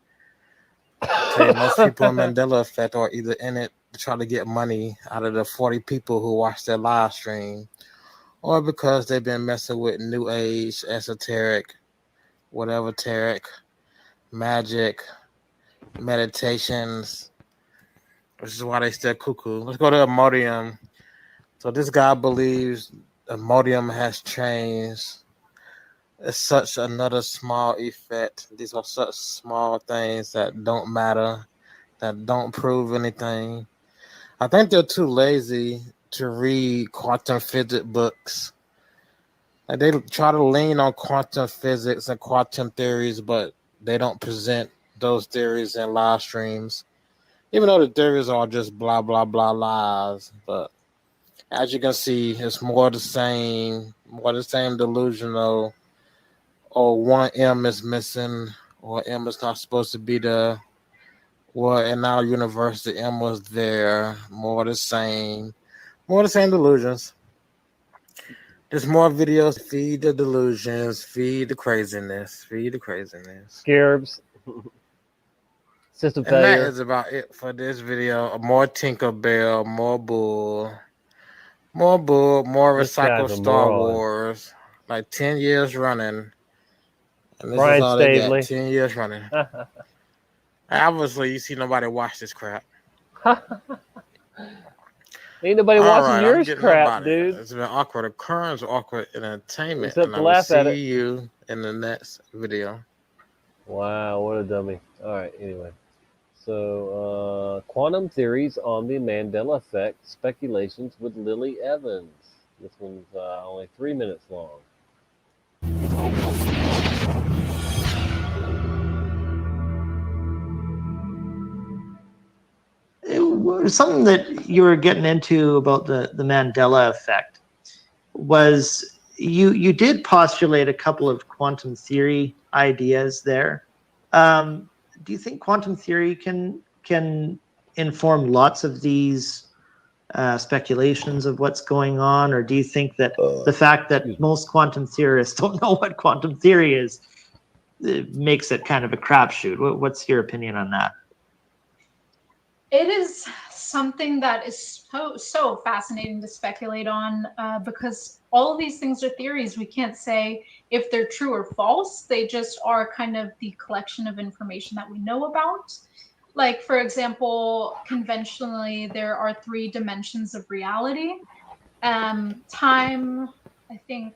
I tell you, most people in Mandela effect are either in it to try to get money out of the 40 people who watch their live stream, or because they've been messing with new age, esoteric, whatever teric, magic, meditations, which is why they still cuckoo. Let's go to Imodium. So this guy believes Imodium has changed. It's such another small effect. These are such small things that don't matter, that don't prove anything. I think they're too lazy to read quantum physics books. Like they try to lean on quantum physics and quantum theories, but they don't present those theories in live streams. Even though the theories are just blah blah blah lies, but as you can see, it's more the same delusional. Or one M is missing, or M is not supposed to be there. Well, in our universe, the M was there. More the same delusions. There's more videos. Feed the delusions. Feed the craziness. Scarabs. System And that failure. is about it for this video. More Tinkerbell, more bull, more This guy's recycled a Star moron. Wars, like 10 years running. And this is Brian all they got, Staveley. 10 years running. Obviously, you see nobody watch this crap. Ain't nobody All watching right, yours, I'm getting crap, nobody. dude. It's been awkward occurrence, awkward entertainment, Except and to I will laugh at see it. you in the next video. Wow, what a dummy. All right, anyway. So, quantum theories on the Mandela effect, speculations with Lily Evans. This one's only 3 minutes long. Something that you were getting into about the Mandela effect was you did postulate a couple of quantum theory ideas there. Do you think quantum theory can inform lots of these speculations of what's going on, or do you think that the fact that most quantum theorists don't know what quantum theory is makes it kind of a crapshoot? What's your opinion on that? It is something that is so fascinating to speculate on because all of these things are theories. We can't say if they're true or false. They just are kind of the collection of information that we know about. Like, for example, conventionally, there are 3 dimensions of reality. Time, I think,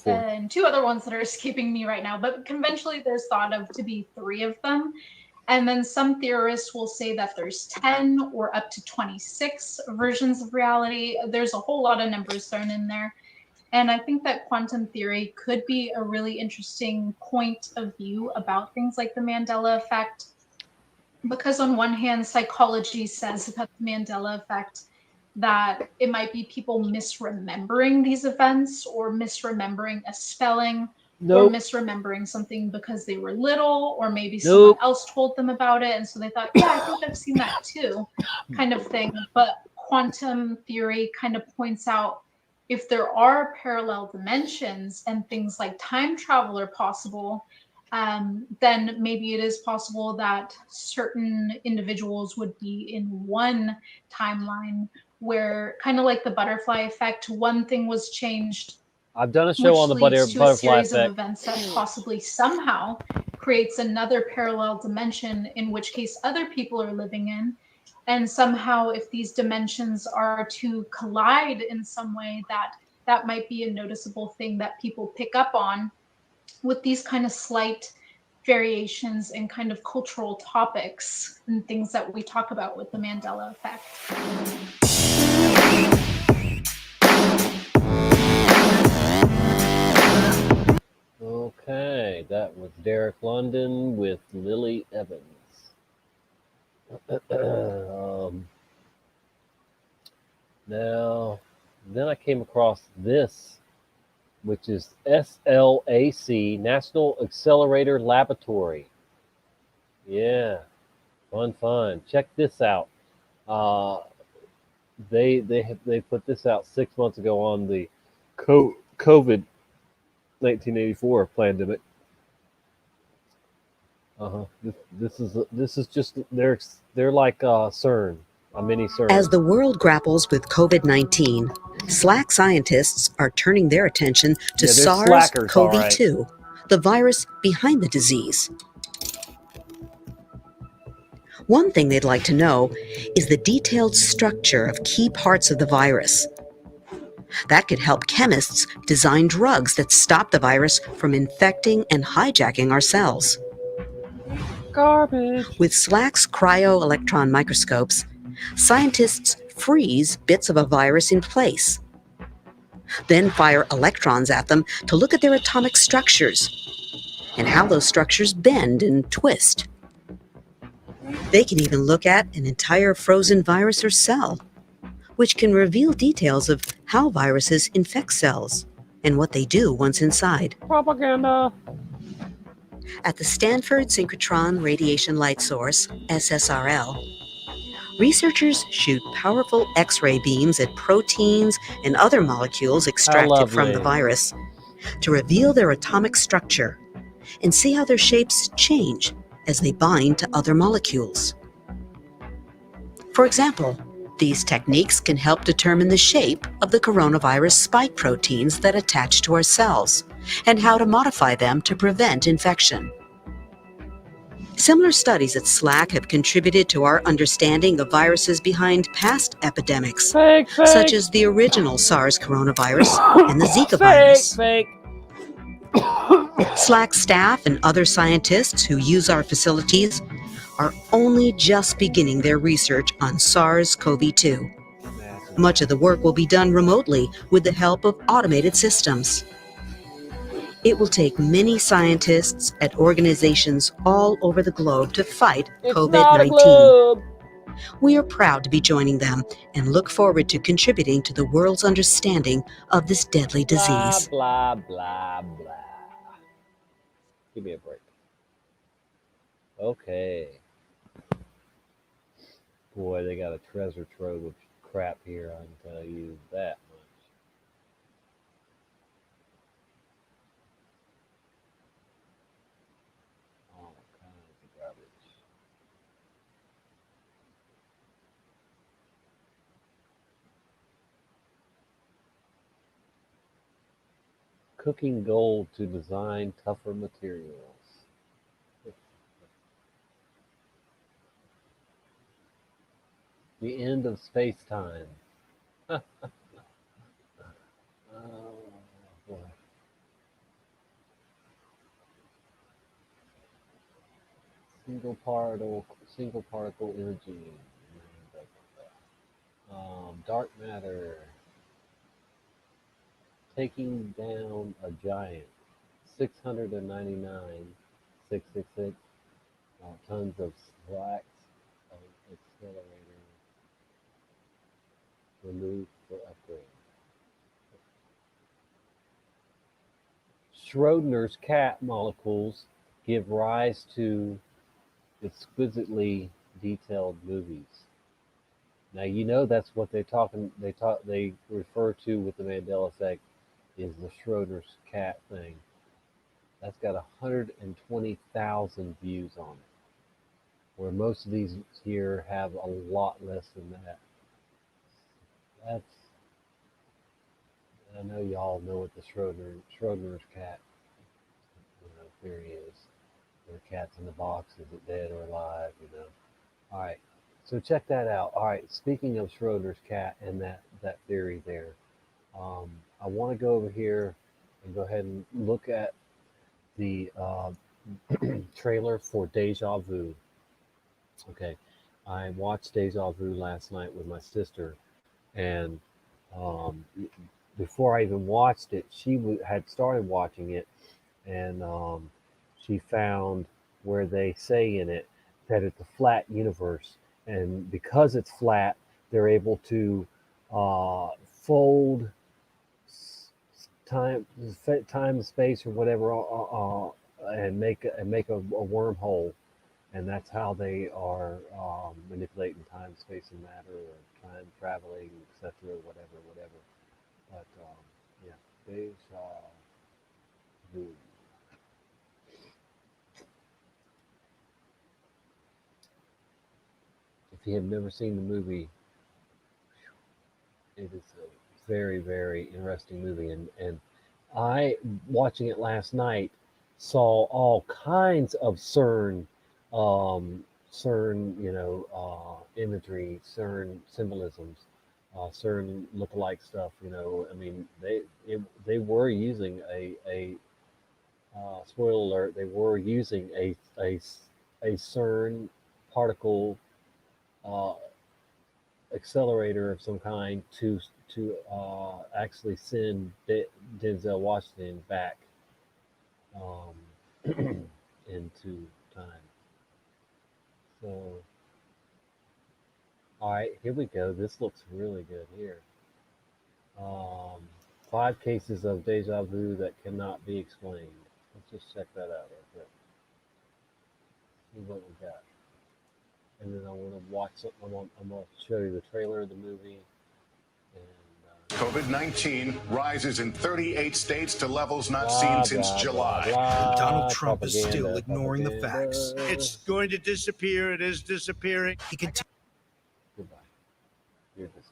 and 2 other ones that are escaping me right now. But conventionally, there's thought of to be 3 of them. And then some theorists will say that there's 10 or up to 26 versions of reality. There's a whole lot of numbers thrown in there. And I think that quantum theory could be a really interesting point of view about things like the Mandela effect. Because on one hand, psychology says about the Mandela effect that it might be people misremembering these events or misremembering a spelling or misremembering something because they were little, or maybe someone else told them about it. And so they thought, yeah, I think I've seen that too, kind of thing. But quantum theory kind of points out if there are parallel dimensions and things like time travel are possible, then maybe it is possible that certain individuals would be in one timeline where, kind of like the butterfly effect, one thing was changed. I've done a show on the butterfly a series effect. of events that possibly somehow creates another parallel dimension, in which case other people are living in. And somehow, if these dimensions are to collide in some way, that might be a noticeable thing that people pick up on with these kind of slight variations in kind of cultural topics and things that we talk about with the Mandela effect. Okay, that was Derek London with Lily Evans. Now, then I came across this, which is SLAC, National Accelerator Laboratory. Yeah, fun. Check this out. Uh, they put this out 6 months ago on the COVID 1984 pandemic. This is just they're like CERN, a mini CERN. As the world grapples with COVID-19, Slack scientists are turning their attention to SARS-CoV-2, the virus behind the disease. One thing they'd like to know is the detailed structure of key parts of the virus. That could help chemists design drugs that stop the virus from infecting and hijacking our cells. Garbage. With Slack's cryo-electron microscopes, scientists freeze bits of a virus in place, then fire electrons at them to look at their atomic structures and how those structures bend and twist. They can even look at an entire frozen virus or cell, which can reveal details of how viruses infect cells and what they do once inside. Propaganda. At the Stanford Synchrotron Radiation Light Source, SSRL, researchers shoot powerful X-ray beams at proteins and other molecules extracted from the virus to reveal their atomic structure and see how their shapes change as they bind to other molecules. For example, these techniques can help determine the shape of the coronavirus spike proteins that attach to our cells and how to modify them to prevent infection. Similar studies at SLAC have contributed to our understanding of viruses behind past epidemics, such as the original SARS coronavirus and the Zika virus. SLAC staff and other scientists who use our facilities are only just beginning their research on SARS-CoV-2. Much of the work will be done remotely with the help of automated systems. It will take many scientists at organizations all over the globe to fight COVID-19. We are proud to be joining them and look forward to contributing to the world's understanding of this deadly disease. Blah, blah, blah. Give me a break. Okay. Boy, they got a treasure trove of crap here, I can tell you that much. All kinds of garbage. Cooking gold to design tougher materials. The end of space-time. Oh, boy. Single particle energy. Dark matter. Taking down a giant. 699,666 tons of slacks of accelerator removed for upgrade. Schrodinger's cat molecules give rise to exquisitely detailed movies. Now you know that's what they refer to with the Mandela effect is the Schrodinger's cat thing. That's got 120,000 views on it, where most of these here have a lot less than that. I know y'all know what the Schrodinger's cat theory is. There are cats in the box, is it dead or alive, All right, so check that out. All right, speaking of Schrodinger's cat and that theory there, I want to go over here and go ahead and look at the trailer for Deja Vu. Okay, I watched Deja Vu last night with my sister, and before I even watched it, she had started watching it, and she found where they say in it that it's a flat universe, and because it's flat, they're able to fold time, space, or whatever, and make a wormhole, and that's how they are manipulating time, space, and matter, or time traveling, etc., whatever. But yeah, deja vu. If you have never seen the movie, it is a very, very interesting movie, and I, watching it last night, saw all kinds of CERN, imagery, CERN symbolisms, CERN lookalike stuff. I mean, they were using a spoiler alert. They were using a CERN particle uh, accelerator of some kind to actually send Denzel Washington back into time. So, all right, here we go. This looks really good here. 5 cases of deja vu that cannot be explained. Let's just check that out real quick. See what we got. And then I want to watch something. I'm going to show you the trailer of the movie. COVID-19 rises in 38 states to levels not seen since July. Donald Trump is still ignoring the facts. It's going to disappear. It is disappearing. He can Goodbye. You're disappearing.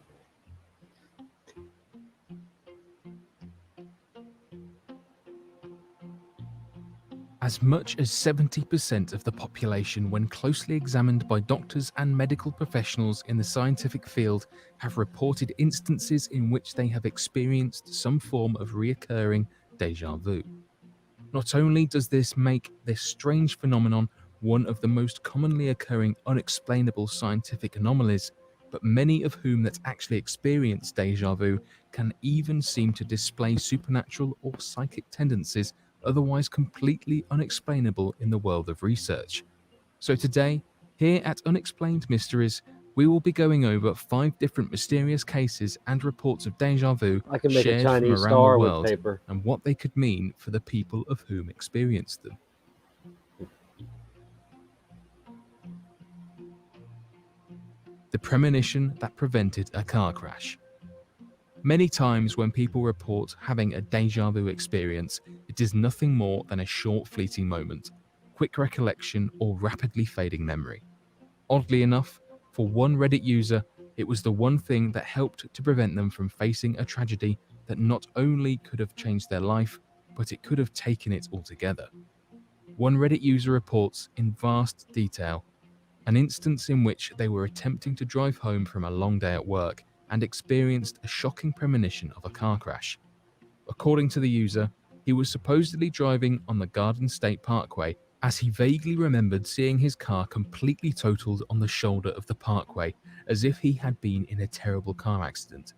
As much as 70% of the population, when closely examined by doctors and medical professionals in the scientific field, have reported instances in which they have experienced some form of reoccurring deja vu. Not only does this make this strange phenomenon one of the most commonly occurring unexplainable scientific anomalies, but many of whom that actually experience deja vu can even seem to display supernatural or psychic tendencies otherwise completely unexplainable in the world of research. So today, here at Unexplained Mysteries, we will be going over 5 different mysterious cases and reports of deja vu I can make a shared from Chinese around star the with world paper. and what they could mean for the people of whom experienced them. The premonition that prevented a car crash. Many times when people report having a deja vu experience, it is nothing more than a short fleeting moment, quick recollection, or rapidly fading memory. Oddly enough, for one Reddit user, it was the one thing that helped to prevent them from facing a tragedy that not only could have changed their life, but it could have taken it altogether. One Reddit user reports in vast detail an instance in which they were attempting to drive home from a long day at work and experienced a shocking premonition of a car crash. According to the user, he was supposedly driving on the Garden State Parkway as he vaguely remembered seeing his car completely totaled on the shoulder of the parkway as if he had been in a terrible car accident.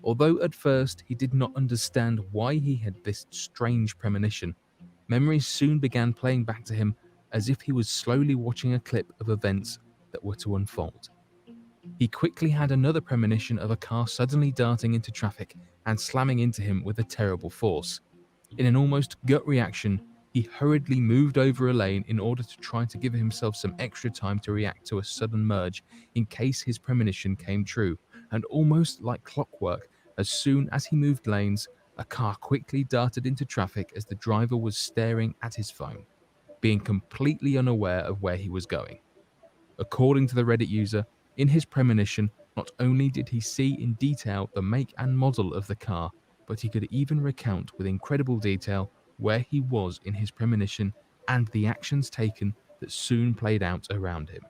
Although at first he did not understand why he had this strange premonition, memories soon began playing back to him as if he was slowly watching a clip of events that were to unfold. He quickly had another premonition of a car suddenly darting into traffic and slamming into him with a terrible force. In an almost gut reaction, he hurriedly moved over a lane in order to try to give himself some extra time to react to a sudden merge in case his premonition came true, and almost like clockwork, as soon as he moved lanes, a car quickly darted into traffic as the driver was staring at his phone, being completely unaware of where he was going. According to the Reddit user, in his premonition, not only did he see in detail the make and model of the car, but he could even recount with incredible detail where he was in his premonition and the actions taken that soon played out around him.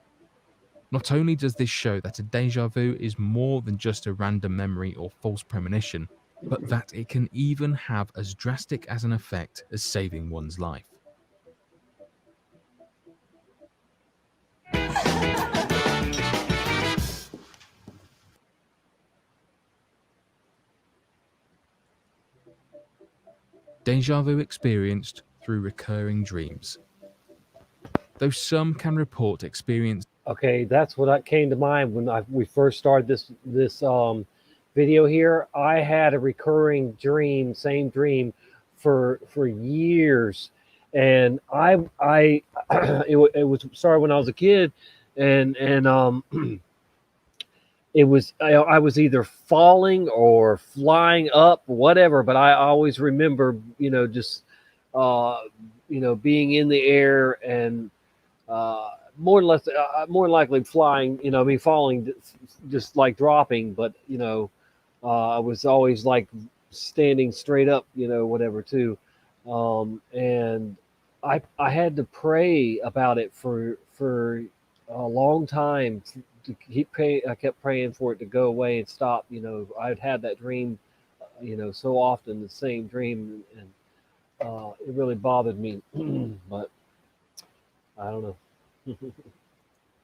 Not only does this show that a deja vu is more than just a random memory or false premonition, but that it can even have as drastic as an effect as saving one's life. Deja vu experienced through recurring dreams. Though some can report experience. Okay, that's what came to mind when we first started this video here, I had a recurring dream, same dream, for years, and it was started when I was a kid, and it was I was either falling or flying up, whatever. But I always remember, just being in the air and more than likely flying. I mean, falling, just like dropping. But I was always like standing straight up, whatever too. And I had to pray about it for a long time to keep praying. I kept praying for it to go away and stop. I'd had that dream, so often, the same dream, and it really bothered me. But I don't know.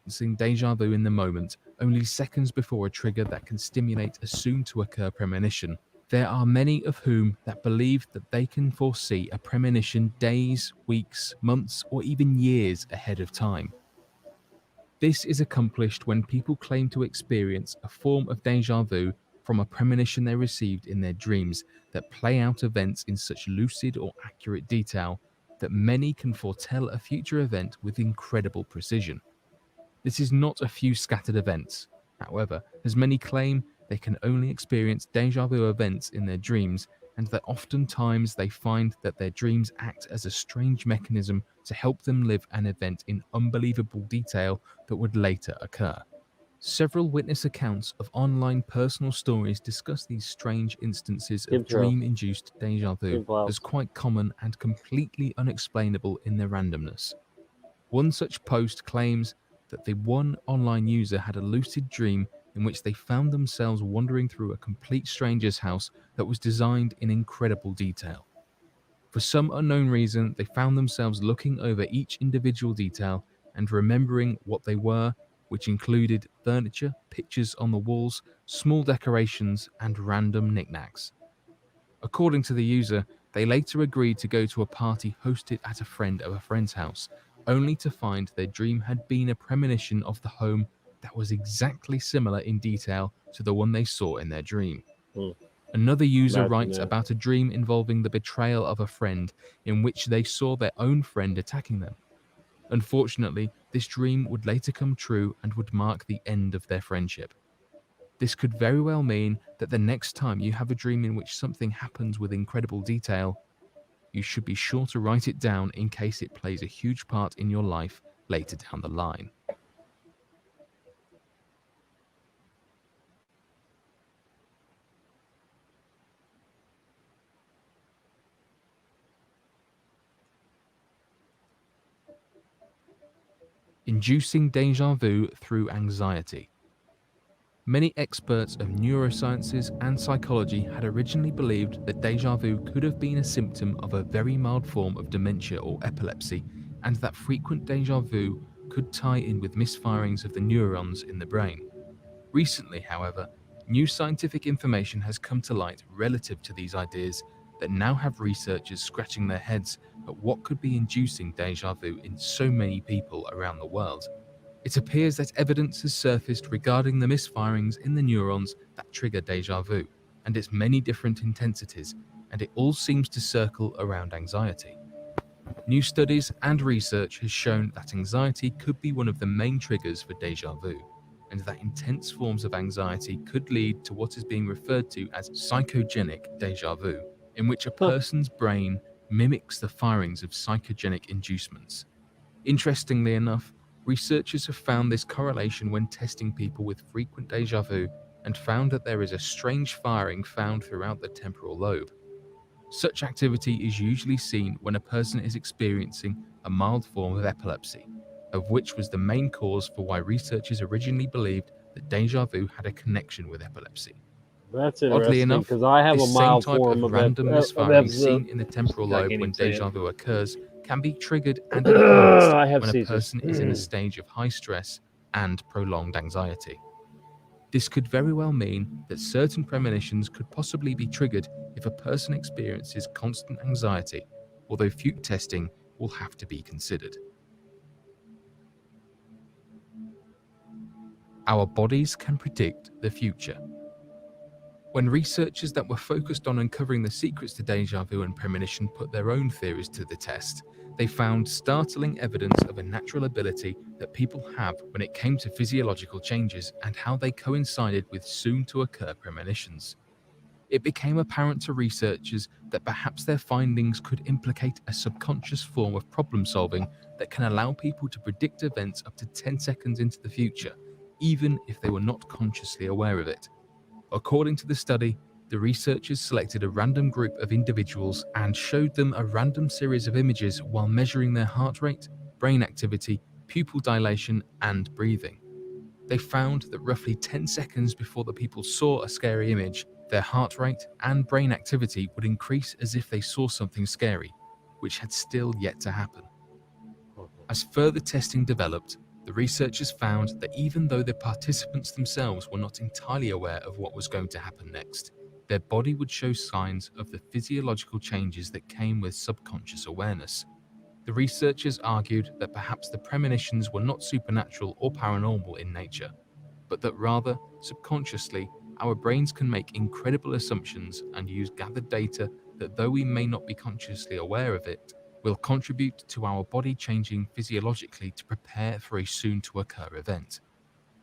Seeing deja vu in the moment, only seconds before a trigger that can stimulate a soon-to-occur premonition. There are many of whom that believe that they can foresee a premonition days, weeks, months, or even years ahead of time. This is accomplished when people claim to experience a form of deja vu from a premonition they received in their dreams that play out events in such lucid or accurate detail that many can foretell a future event with incredible precision. This is not a few scattered events, however, as many claim they can only experience deja vu events in their dreams, and that oftentimes they find that their dreams act as a strange mechanism to help them live an event in unbelievable detail that would later occur. Several witness accounts of online personal stories discuss these strange instances of dream-induced deja vu as quite common and completely unexplainable in their randomness. One such post claims that the one online user had a lucid dream in which they found themselves wandering through a complete stranger's house that was designed in incredible detail. For some unknown reason, they found themselves looking over each individual detail and remembering what they were, which included furniture, pictures on the walls, small decorations, and random knickknacks. According to the user, they later agreed to go to a party hosted at a friend of a friend's house, only to find their dream had been a premonition of the home that was exactly similar in detail to the one they saw in their dream. Another user writes about a dream involving the betrayal of a friend in which they saw their own friend attacking them. Unfortunately, this dream would later come true and would mark the end of their friendship. This could very well mean that the next time you have a dream in which something happens with incredible detail, you should be sure to write it down in case it plays a huge part in your life later down the line. Inducing deja vu through anxiety. Many experts of neurosciences and psychology had originally believed that deja vu could have been a symptom of a very mild form of dementia or epilepsy, and that frequent deja vu could tie in with misfirings of the neurons in the brain. Recently, however, new scientific information has come to light relative to these ideas that now have researchers scratching their heads at what could be inducing deja vu in so many people around the world. It appears that evidence has surfaced regarding the misfirings in the neurons that trigger deja vu, and its many different intensities, and it all seems to circle around anxiety. New studies and research has shown that anxiety could be one of the main triggers for deja vu, and that intense forms of anxiety could lead to what is being referred to as psychogenic deja vu, in which a person's brain mimics the firings of psychogenic inducements. Interestingly enough, researchers have found this correlation when testing people with frequent deja vu and found that there is a strange firing found throughout the temporal lobe. Such activity is usually seen when a person is experiencing a mild form of epilepsy, of which was the main cause for why researchers originally believed that deja vu had a connection with epilepsy. That's Oddly interesting enough, because I have a this same mild type form of of random misfiring seen in the temporal I lobe can't when even say deja it. vu occurs can be triggered and enhanced I have when a seizures. person is in a stage of high stress and prolonged anxiety. This could very well mean that certain premonitions could possibly be triggered if a person experiences constant anxiety, although future testing will have to be considered. Our bodies can predict the future. When researchers that were focused on uncovering the secrets to deja vu and premonition put their own theories to the test, they found startling evidence of a natural ability that people have when it came to physiological changes and how they coincided with soon-to-occur premonitions. It became apparent to researchers that perhaps their findings could implicate a subconscious form of problem-solving that can allow people to predict events up to 10 seconds into the future, even if they were not consciously aware of it. According to the study, the researchers selected a random group of individuals and showed them a random series of images while measuring their heart rate, brain activity, pupil dilation, and breathing. They found that roughly 10 seconds before the people saw a scary image, their heart rate and brain activity would increase as if they saw something scary, which had still yet to happen. As further testing developed, the researchers found that even though the participants themselves were not entirely aware of what was going to happen next, their body would show signs of the physiological changes that came with subconscious awareness. The researchers argued that perhaps the premonitions were not supernatural or paranormal in nature, but that rather, subconsciously, our brains can make incredible assumptions and use gathered data that, though we may not be consciously aware of it, will contribute to our body changing physiologically to prepare for a soon-to-occur event.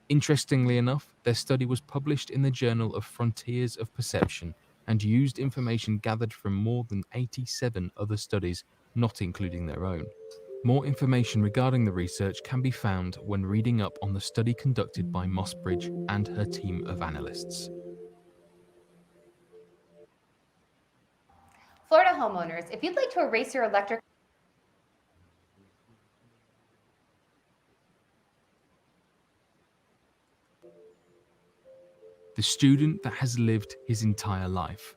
Interestingly enough, their study was published in the Journal of Frontiers of Perception and used information gathered from more than 87 other studies, not including their own. More information regarding the research can be found when reading up on the study conducted by Mossbridge and her team of analysts. Florida homeowners, if you'd like to erase your electric The student that has lived his entire life.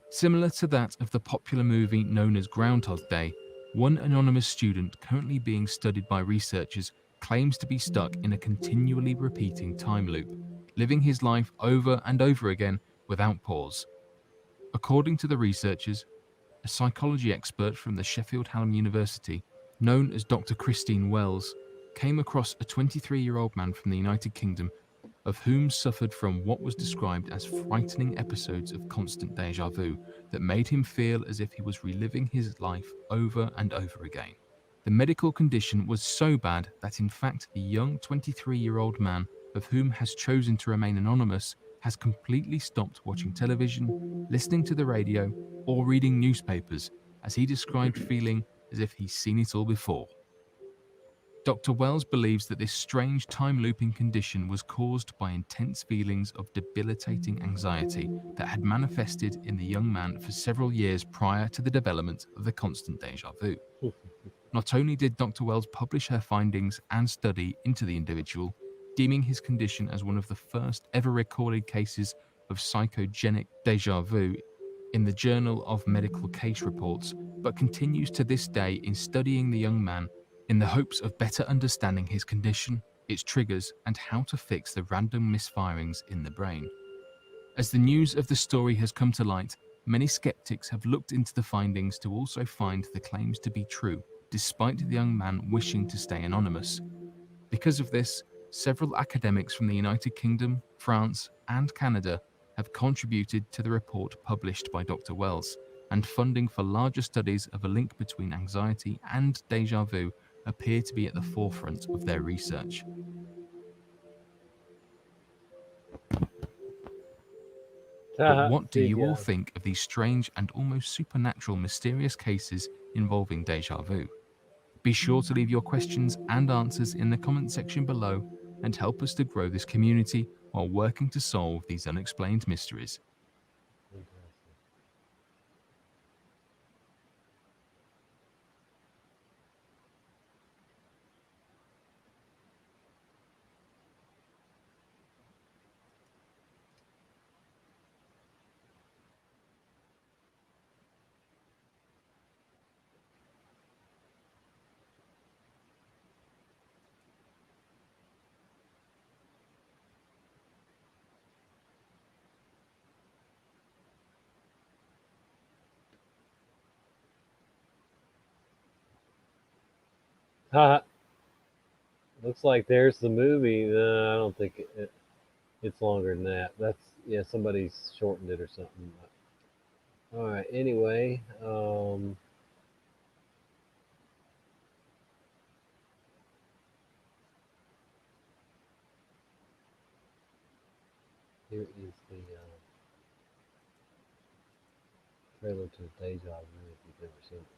Similar to that of the popular movie known as Groundhog Day, one anonymous student currently being studied by researchers claims to be stuck in a continually repeating time loop, living his life over and over again without pause. According to the researchers, a psychology expert from the Sheffield Hallam University, known as Dr. Christine Wells, came across a 23-year-old man from the United Kingdom of whom suffered from what was described as frightening episodes of constant deja vu that made him feel as if he was reliving his life over and over again. The medical condition was so bad that in fact the young 23-year-old man, of whom has chosen to remain anonymous, has completely stopped watching television, listening to the radio, or reading newspapers, as he described feeling as if he's seen it all before. Dr. Wells believes that this strange time-looping condition was caused by intense feelings of debilitating anxiety that had manifested in the young man for several years prior to the development of the constant deja vu. Not only did Dr. Wells publish her findings and study into the individual, deeming his condition as one of the first ever recorded cases of psychogenic deja vu in the Journal of Medical Case Reports, but continues to this day in studying the young man in the hopes of better understanding his condition, its triggers, and how to fix the random misfirings in the brain. As the news of the story has come to light, many skeptics have looked into the findings to also find the claims to be true, despite the young man wishing to stay anonymous. Because of this, several academics from the United Kingdom, France, and Canada have contributed to the report published by Dr. Wells, and funding for larger studies of a link between anxiety and deja vu appear to be at the forefront of their research. But what do you all think of these strange and almost supernatural mysterious cases involving deja vu? Be sure to leave your questions and answers in the comment section below and help us to grow this community while working to solve these unexplained mysteries. Looks like there's the movie. No, I don't think it. It's longer than that. That's yeah. Somebody's shortened it or something. All right. Anyway, here is the trailer to Deja Vu if you've never seen it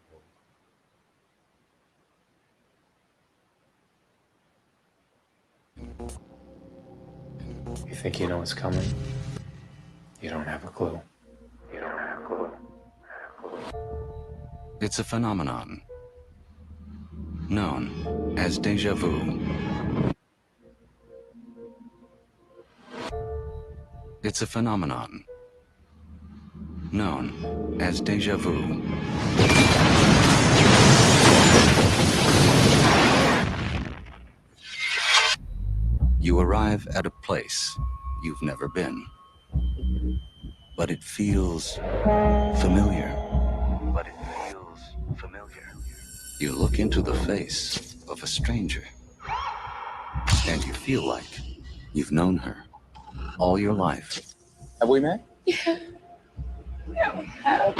before. You think you know what's coming? You don't have a clue. It's a phenomenon known as deja vu. It's a phenomenon known as deja vu. You arrive at a place you've never been, but it feels familiar. You look into the face of a stranger, and you feel like you've known her all your life. Have we met? Yeah. Yeah, we have.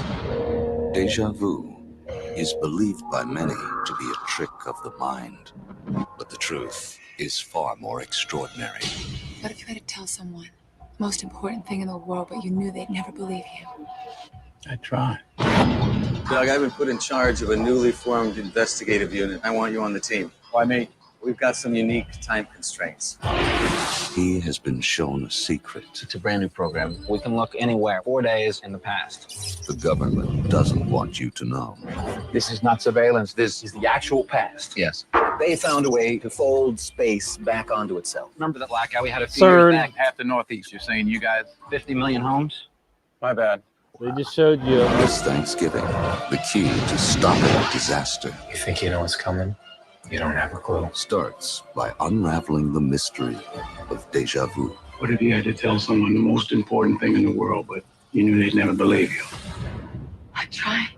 Deja vu is believed by many to be a trick of the mind, but the truth is far more extraordinary. What if you had to tell someone most important thing in the world, but you knew they'd never believe you? I tried. Doug, I've been put in charge of a newly formed investigative unit. I want you on the team. Why me? We've got some unique time constraints. He has been shown a secret. It's a brand new program. We can look anywhere 4 days in the past. The government doesn't want you to know. This is not surveillance. This is the actual past. Yes. They found a way to fold space back onto itself. Remember the blackout we had a few Sir. years back? Half the Northeast, you're saying you guys? 50 million homes? My bad. They just showed you. This Thanksgiving, the key to stopping disaster. You think you know what's coming? You don't have a clue. Starts by unraveling the mystery of deja vu. What if you had to tell someone the most important thing in the world, but you knew they'd never believe you? I tried.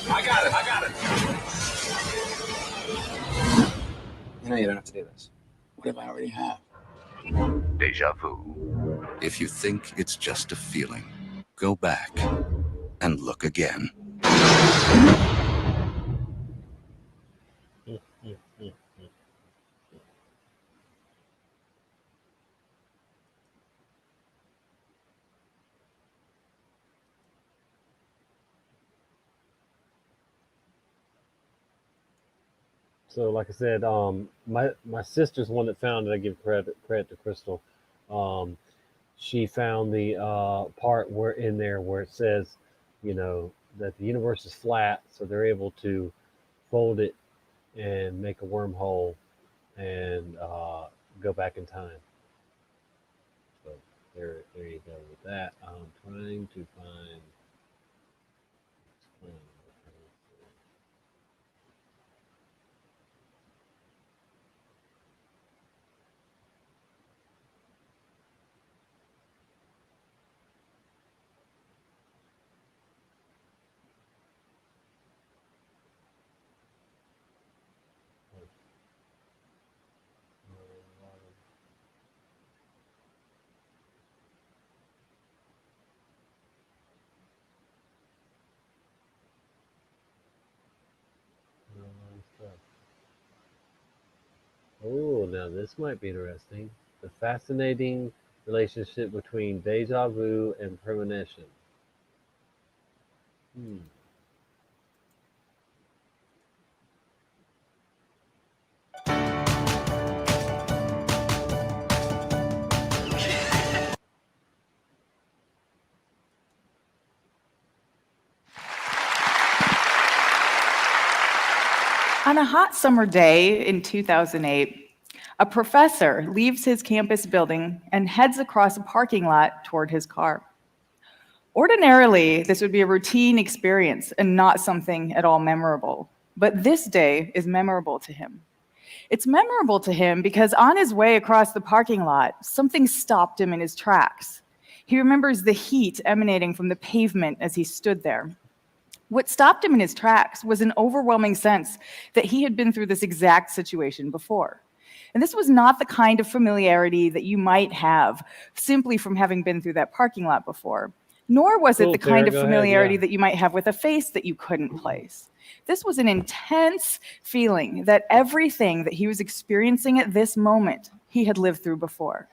I got it. You know you don't have to do this. What if I already have? Deja vu. If you think it's just a feeling, go back and look again. So, like I said, my sister's the one that found it. I give credit to Crystal. She found the part where it says, that the universe is flat, so they're able to fold it and make a wormhole and go back in time. So there you go with that. I'm trying to find. Oh, now this might be interesting. The fascinating relationship between deja vu and premonition. On a hot summer day in 2008, a professor leaves his campus building and heads across a parking lot toward his car. Ordinarily, this would be a routine experience and not something at all memorable, but this day is memorable to him. It's memorable to him because on his way across the parking lot, something stopped him in his tracks. He remembers the heat emanating from the pavement as he stood there. What stopped him in his tracks was an overwhelming sense that he had been through this exact situation before. And this was not the kind of familiarity that you might have simply from having been through that parking lot before, nor was it Cool, the kind Tara, of go ahead, familiarity yeah. that you might have with a face that you couldn't place. This was an intense feeling that everything that he was experiencing at this moment he had lived through before.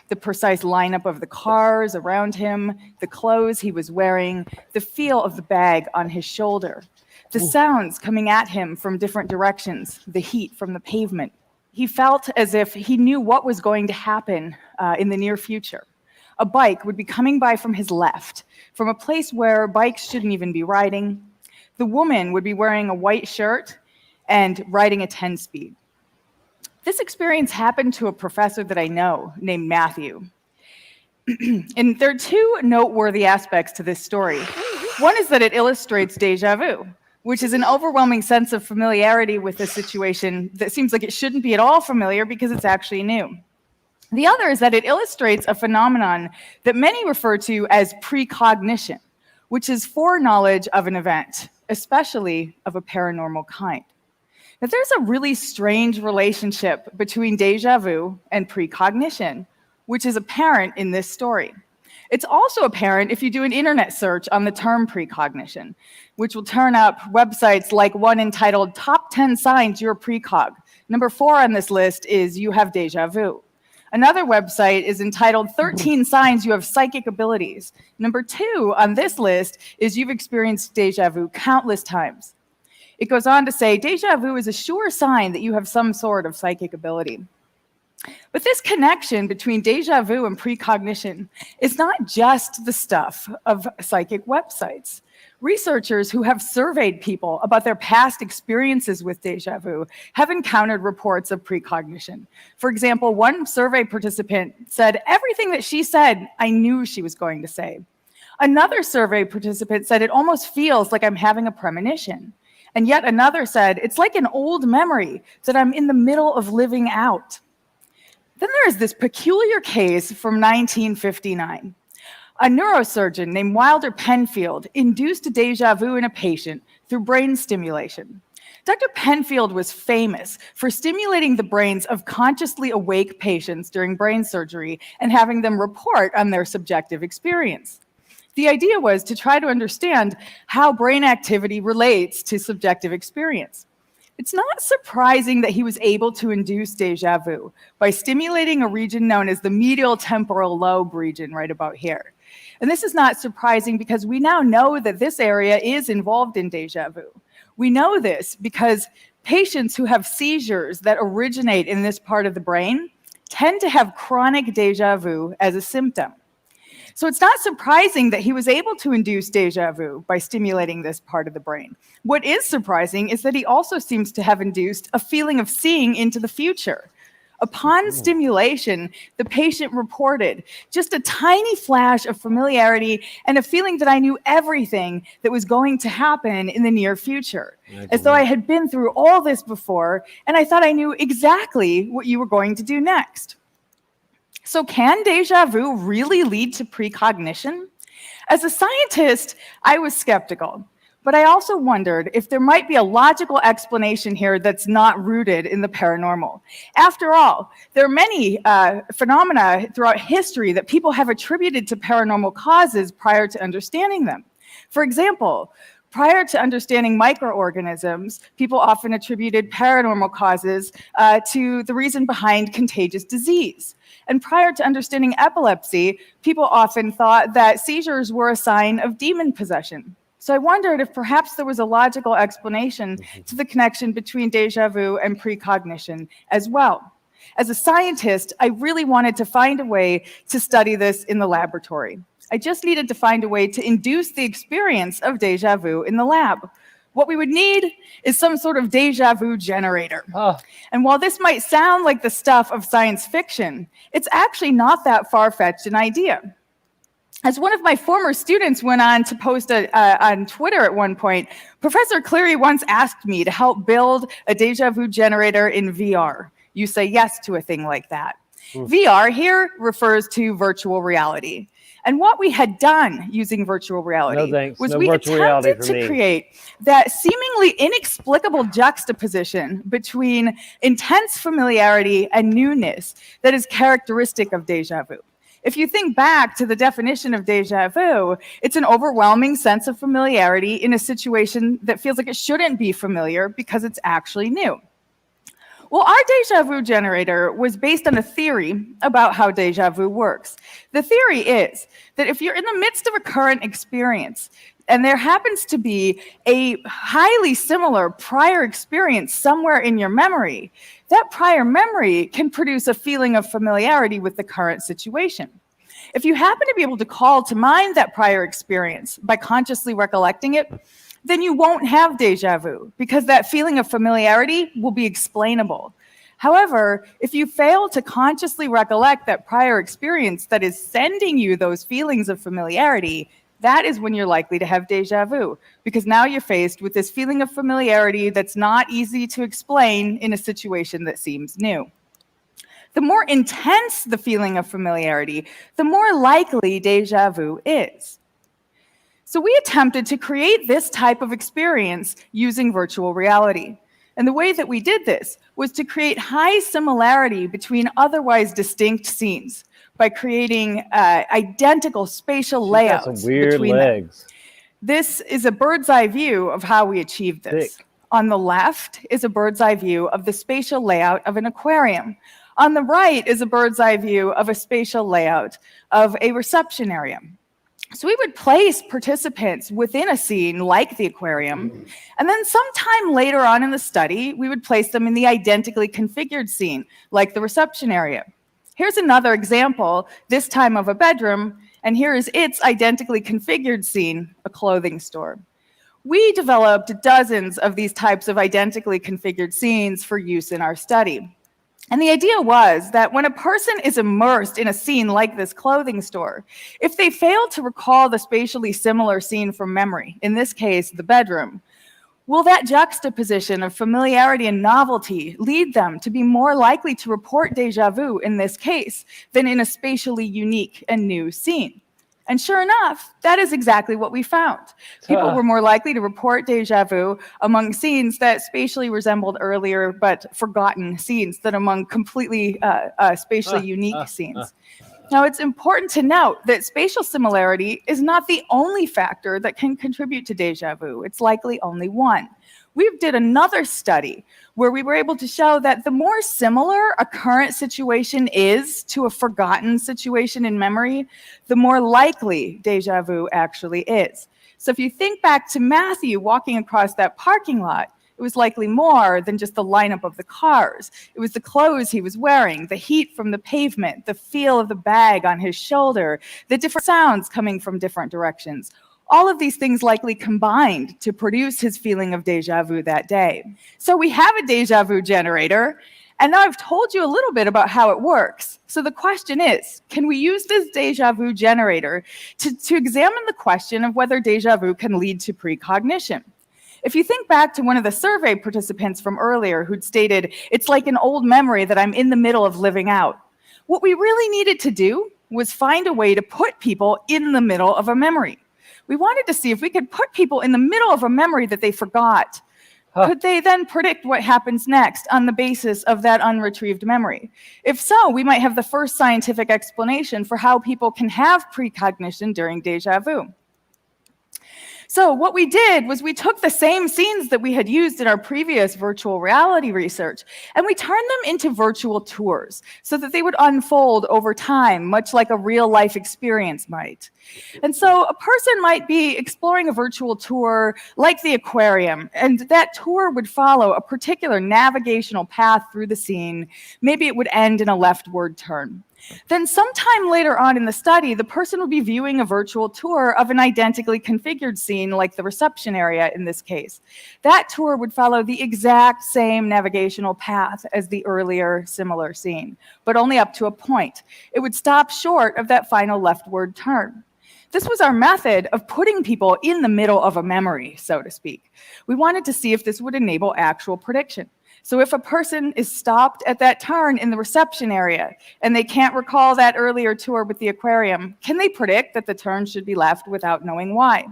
The precise lineup of the cars around him, the clothes he was wearing, the feel of the bag on his shoulder, the sounds coming at him from different directions, the heat from the pavement. He felt as if he knew what was going to happen in the near future. A bike would be coming by from his left, from a place where bikes shouldn't even be riding. The woman would be wearing a white shirt and riding a 10-speed. This experience happened to a professor that I know named Matthew. And there are two noteworthy aspects to this story. One is that it illustrates déjà vu, which is an overwhelming sense of familiarity with a situation that seems like it shouldn't be at all familiar because it's actually new. The other is that it illustrates a phenomenon that many refer to as precognition, which is foreknowledge of an event, especially of a paranormal kind. Now, there's a really strange relationship between déjà vu and precognition, which is apparent in this story. It's also apparent if you do an internet search on the term precognition, which will turn up websites like one entitled Top 10 Signs You're Precog. Number 4 on this list is You Have Déjà Vu. Another website is entitled 13 Signs You Have Psychic Abilities. Number 2 on this list is You've Experienced Déjà Vu Countless Times. It goes on to say, déjà vu is a sure sign that you have some sort of psychic ability. But this connection between déjà vu and precognition is not just the stuff of psychic websites. Researchers who have surveyed people about their past experiences with déjà vu have encountered reports of precognition. For example, one survey participant said, "Everything that she said, I knew she was going to say." Another survey participant said, "It almost feels like I'm having a premonition." And yet another said, "It's like an old memory that I'm in the middle of living out." Then there is this peculiar case from 1959. A neurosurgeon named Wilder Penfield induced déjà vu in a patient through brain stimulation. Dr. Penfield was famous for stimulating the brains of consciously awake patients during brain surgery and having them report on their subjective experience. The idea was to try to understand how brain activity relates to subjective experience. It's not surprising that he was able to induce déjà vu by stimulating a region known as the medial temporal lobe region right about here. And this is not surprising because we now know that this area is involved in déjà vu. We know this because patients who have seizures that originate in this part of the brain tend to have chronic déjà vu as a symptom. So it's not surprising that he was able to induce déjà vu by stimulating this part of the brain. What is surprising is that he also seems to have induced a feeling of seeing into the future. Upon stimulation, the patient reported just a tiny flash of familiarity and a feeling that I knew everything that was going to happen in the near future, as though I had been through all this before, and I thought I knew exactly what you were going to do next. So can déjà vu really lead to precognition? As a scientist, I was skeptical, but I also wondered if there might be a logical explanation here that's not rooted in the paranormal. After all, there are many phenomena throughout history that people have attributed to paranormal causes prior to understanding them. For example, prior to understanding microorganisms, people often attributed paranormal causes to the reason behind contagious disease. And prior to understanding epilepsy, people often thought that seizures were a sign of demon possession. So I wondered if perhaps there was a logical explanation to the connection between déjà vu and precognition as well. As a scientist, I really wanted to find a way to study this in the laboratory. I just needed to find a way to induce the experience of déjà vu in the lab. What we would need is some sort of déjà vu generator. And while this might sound like the stuff of science fiction, it's actually not that far-fetched an idea. As one of my former students went on to post on Twitter at one point, Professor Cleary once asked me to help build a déjà vu generator in VR. You say yes to a thing like that. VR here refers to virtual reality. And what we had done using virtual reality thanks. was No we virtual reality attempted for to me. create that seemingly inexplicable juxtaposition between intense familiarity and newness that is characteristic of déjà vu. If you think back to the definition of déjà vu, it's an overwhelming sense of familiarity in a situation that feels like it shouldn't be familiar because it's actually new. Well, our déjà vu generator was based on a theory about how déjà vu works. The theory is that if you're in the midst of a current experience and there happens to be a highly similar prior experience somewhere in your memory, that prior memory can produce a feeling of familiarity with the current situation. If you happen to be able to call to mind that prior experience by consciously recollecting it, then you won't have déjà vu because that feeling of familiarity will be explainable. However, if you fail to consciously recollect that prior experience that is sending you those feelings of familiarity, that is when you're likely to have déjà vu, because now you're faced with this feeling of familiarity that's not easy to explain in a situation that seems new. The more intense the feeling of familiarity, the more likely déjà vu is. So we attempted to create this type of experience using virtual reality. And the way that we did this was to create high similarity between otherwise distinct scenes by creating identical spatial layouts Got some weird between legs. them. This is a bird's eye view of how we achieved this. Thick. On the left is a bird's eye view of the spatial layout of an aquarium. On the right is a bird's eye view of a spatial layout of a reception area. So we would place participants within a scene like the aquarium, and then sometime later on in the study, we would place them in the identically configured scene, like the reception area. Here's another example, this time of a bedroom, and here is its identically configured scene, a clothing store. We developed dozens of these types of identically configured scenes for use in our study. And the idea was that when a person is immersed in a scene like this clothing store, if they fail to recall the spatially similar scene from memory, in this case, the bedroom, will that juxtaposition of familiarity and novelty lead them to be more likely to report déjà vu in this case than in a spatially unique and new scene? And sure enough, that is exactly what we found. People were more likely to report déjà vu among scenes that spatially resembled earlier but forgotten scenes than among completely spatially unique scenes. Now, it's important to note that spatial similarity is not the only factor that can contribute to déjà vu. It's likely only one. We did another study where we were able to show that the more similar a current situation is to a forgotten situation in memory, the more likely déjà vu actually is. So if you think back to Matthew walking across that parking lot, it was likely more than just the lineup of the cars. It was the clothes he was wearing, the heat from the pavement, the feel of the bag on his shoulder, the different sounds coming from different directions. All of these things likely combined to produce his feeling of déjà vu that day. So we have a déjà vu generator, and now I've told you a little bit about how it works. So the question is, can we use this déjà vu generator to examine the question of whether déjà vu can lead to precognition? If you think back to one of the survey participants from earlier who'd stated, it's like an old memory that I'm in the middle of living out. What we really needed to do was find a way to put people in the middle of a memory. We wanted to see if we could put people in the middle of a memory that they forgot. Could they then predict what happens next on the basis of that unretrieved memory? If so, we might have the first scientific explanation for how people can have precognition during déjà vu. So what we did was we took the same scenes that we had used in our previous virtual reality research, and we turned them into virtual tours so that they would unfold over time, much like a real-life experience might. And so a person might be exploring a virtual tour like the aquarium, and that tour would follow a particular navigational path through the scene. Maybe it would end in a leftward turn. Then sometime later on in the study, the person would be viewing a virtual tour of an identically configured scene like the reception area in this case. That tour would follow the exact same navigational path as the earlier similar scene, but only up to a point. It would stop short of that final leftward turn. This was our method of putting people in the middle of a memory, so to speak. We wanted to see if this would enable actual prediction. So if a person is stopped at that turn in the reception area and they can't recall that earlier tour with the aquarium, can they predict that the turn should be left without knowing why?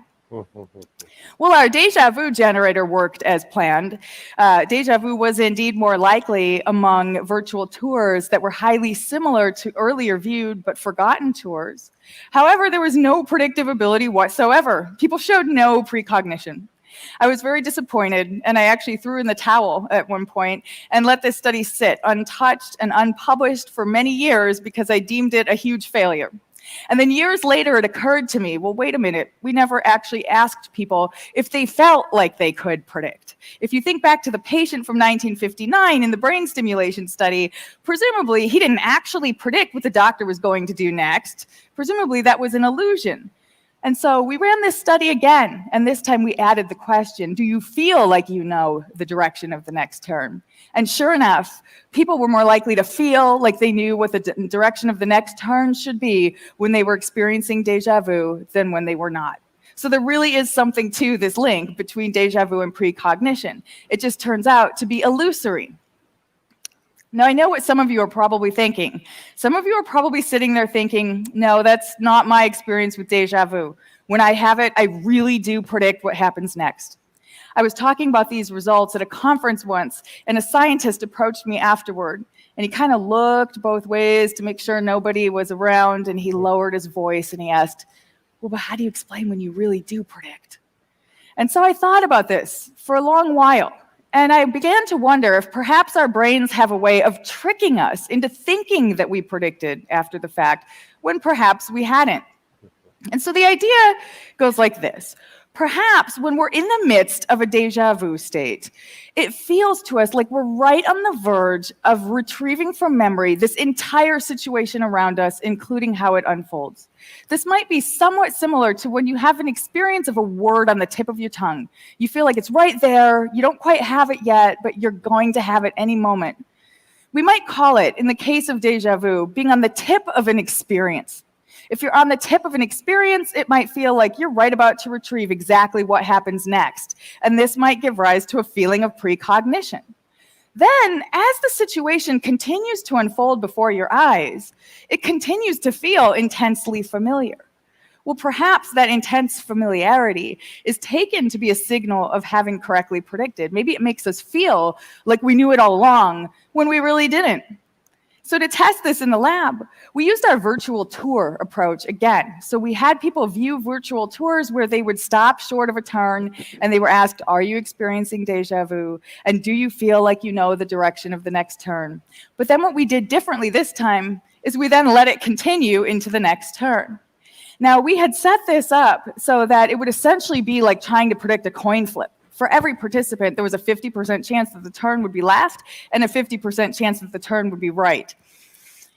Well, our deja vu generator worked as planned. Deja vu was indeed more likely among virtual tours that were highly similar to earlier viewed but forgotten tours. However, there was no predictive ability whatsoever. People showed no precognition. I was very disappointed, and I actually threw in the towel at one point and let this study sit untouched and unpublished for many years because I deemed it a huge failure. And then years later, it occurred to me, well, wait a minute, we never actually asked people if they felt like they could predict. If you think back to the patient from 1959 in the brain stimulation study, presumably he didn't actually predict what the doctor was going to do next. Presumably that was an illusion. And so we ran this study again, and this time we added the question, do you feel like you know the direction of the next turn? And sure enough, people were more likely to feel like they knew what the direction of the next turn should be when they were experiencing deja vu than when they were not. So there really is something to this link between deja vu and precognition. It just turns out to be illusory. Now, I know what some of you are probably thinking. Some of you are probably sitting there thinking, no, that's not my experience with deja vu. When I have it, I really do predict what happens next. I was talking about these results at a conference once, and a scientist approached me afterward, and he kind of looked both ways to make sure nobody was around, and he lowered his voice, and he asked, well, but how do you explain when you really do predict? And so I thought about this for a long while. And I began to wonder if perhaps our brains have a way of tricking us into thinking that we predicted after the fact, when perhaps we hadn't. And so the idea goes like this. Perhaps when we're in the midst of a deja vu state, it feels to us like we're right on the verge of retrieving from memory this entire situation around us, including how it unfolds. This might be somewhat similar to when you have an experience of a word on the tip of your tongue. You feel like it's right there, you don't quite have it yet, but you're going to have it any moment. We might call it, in the case of deja vu, being on the tip of an experience. If you're on the tip of an experience, it might feel like you're right about to retrieve exactly what happens next, and this might give rise to a feeling of precognition. Then, as the situation continues to unfold before your eyes, it continues to feel intensely familiar. Well, perhaps that intense familiarity is taken to be a signal of having correctly predicted. Maybe it makes us feel like we knew it all along when we really didn't. So to test this in the lab, we used our virtual tour approach again. So we had people view virtual tours where they would stop short of a turn and they were asked, are you experiencing deja vu? And do you feel like you know the direction of the next turn? But then what we did differently this time is we then let it continue into the next turn. Now we had set this up so that it would essentially be like trying to predict a coin flip. For every participant, there was a 50% chance that the turn would be left and a 50% chance that the turn would be right.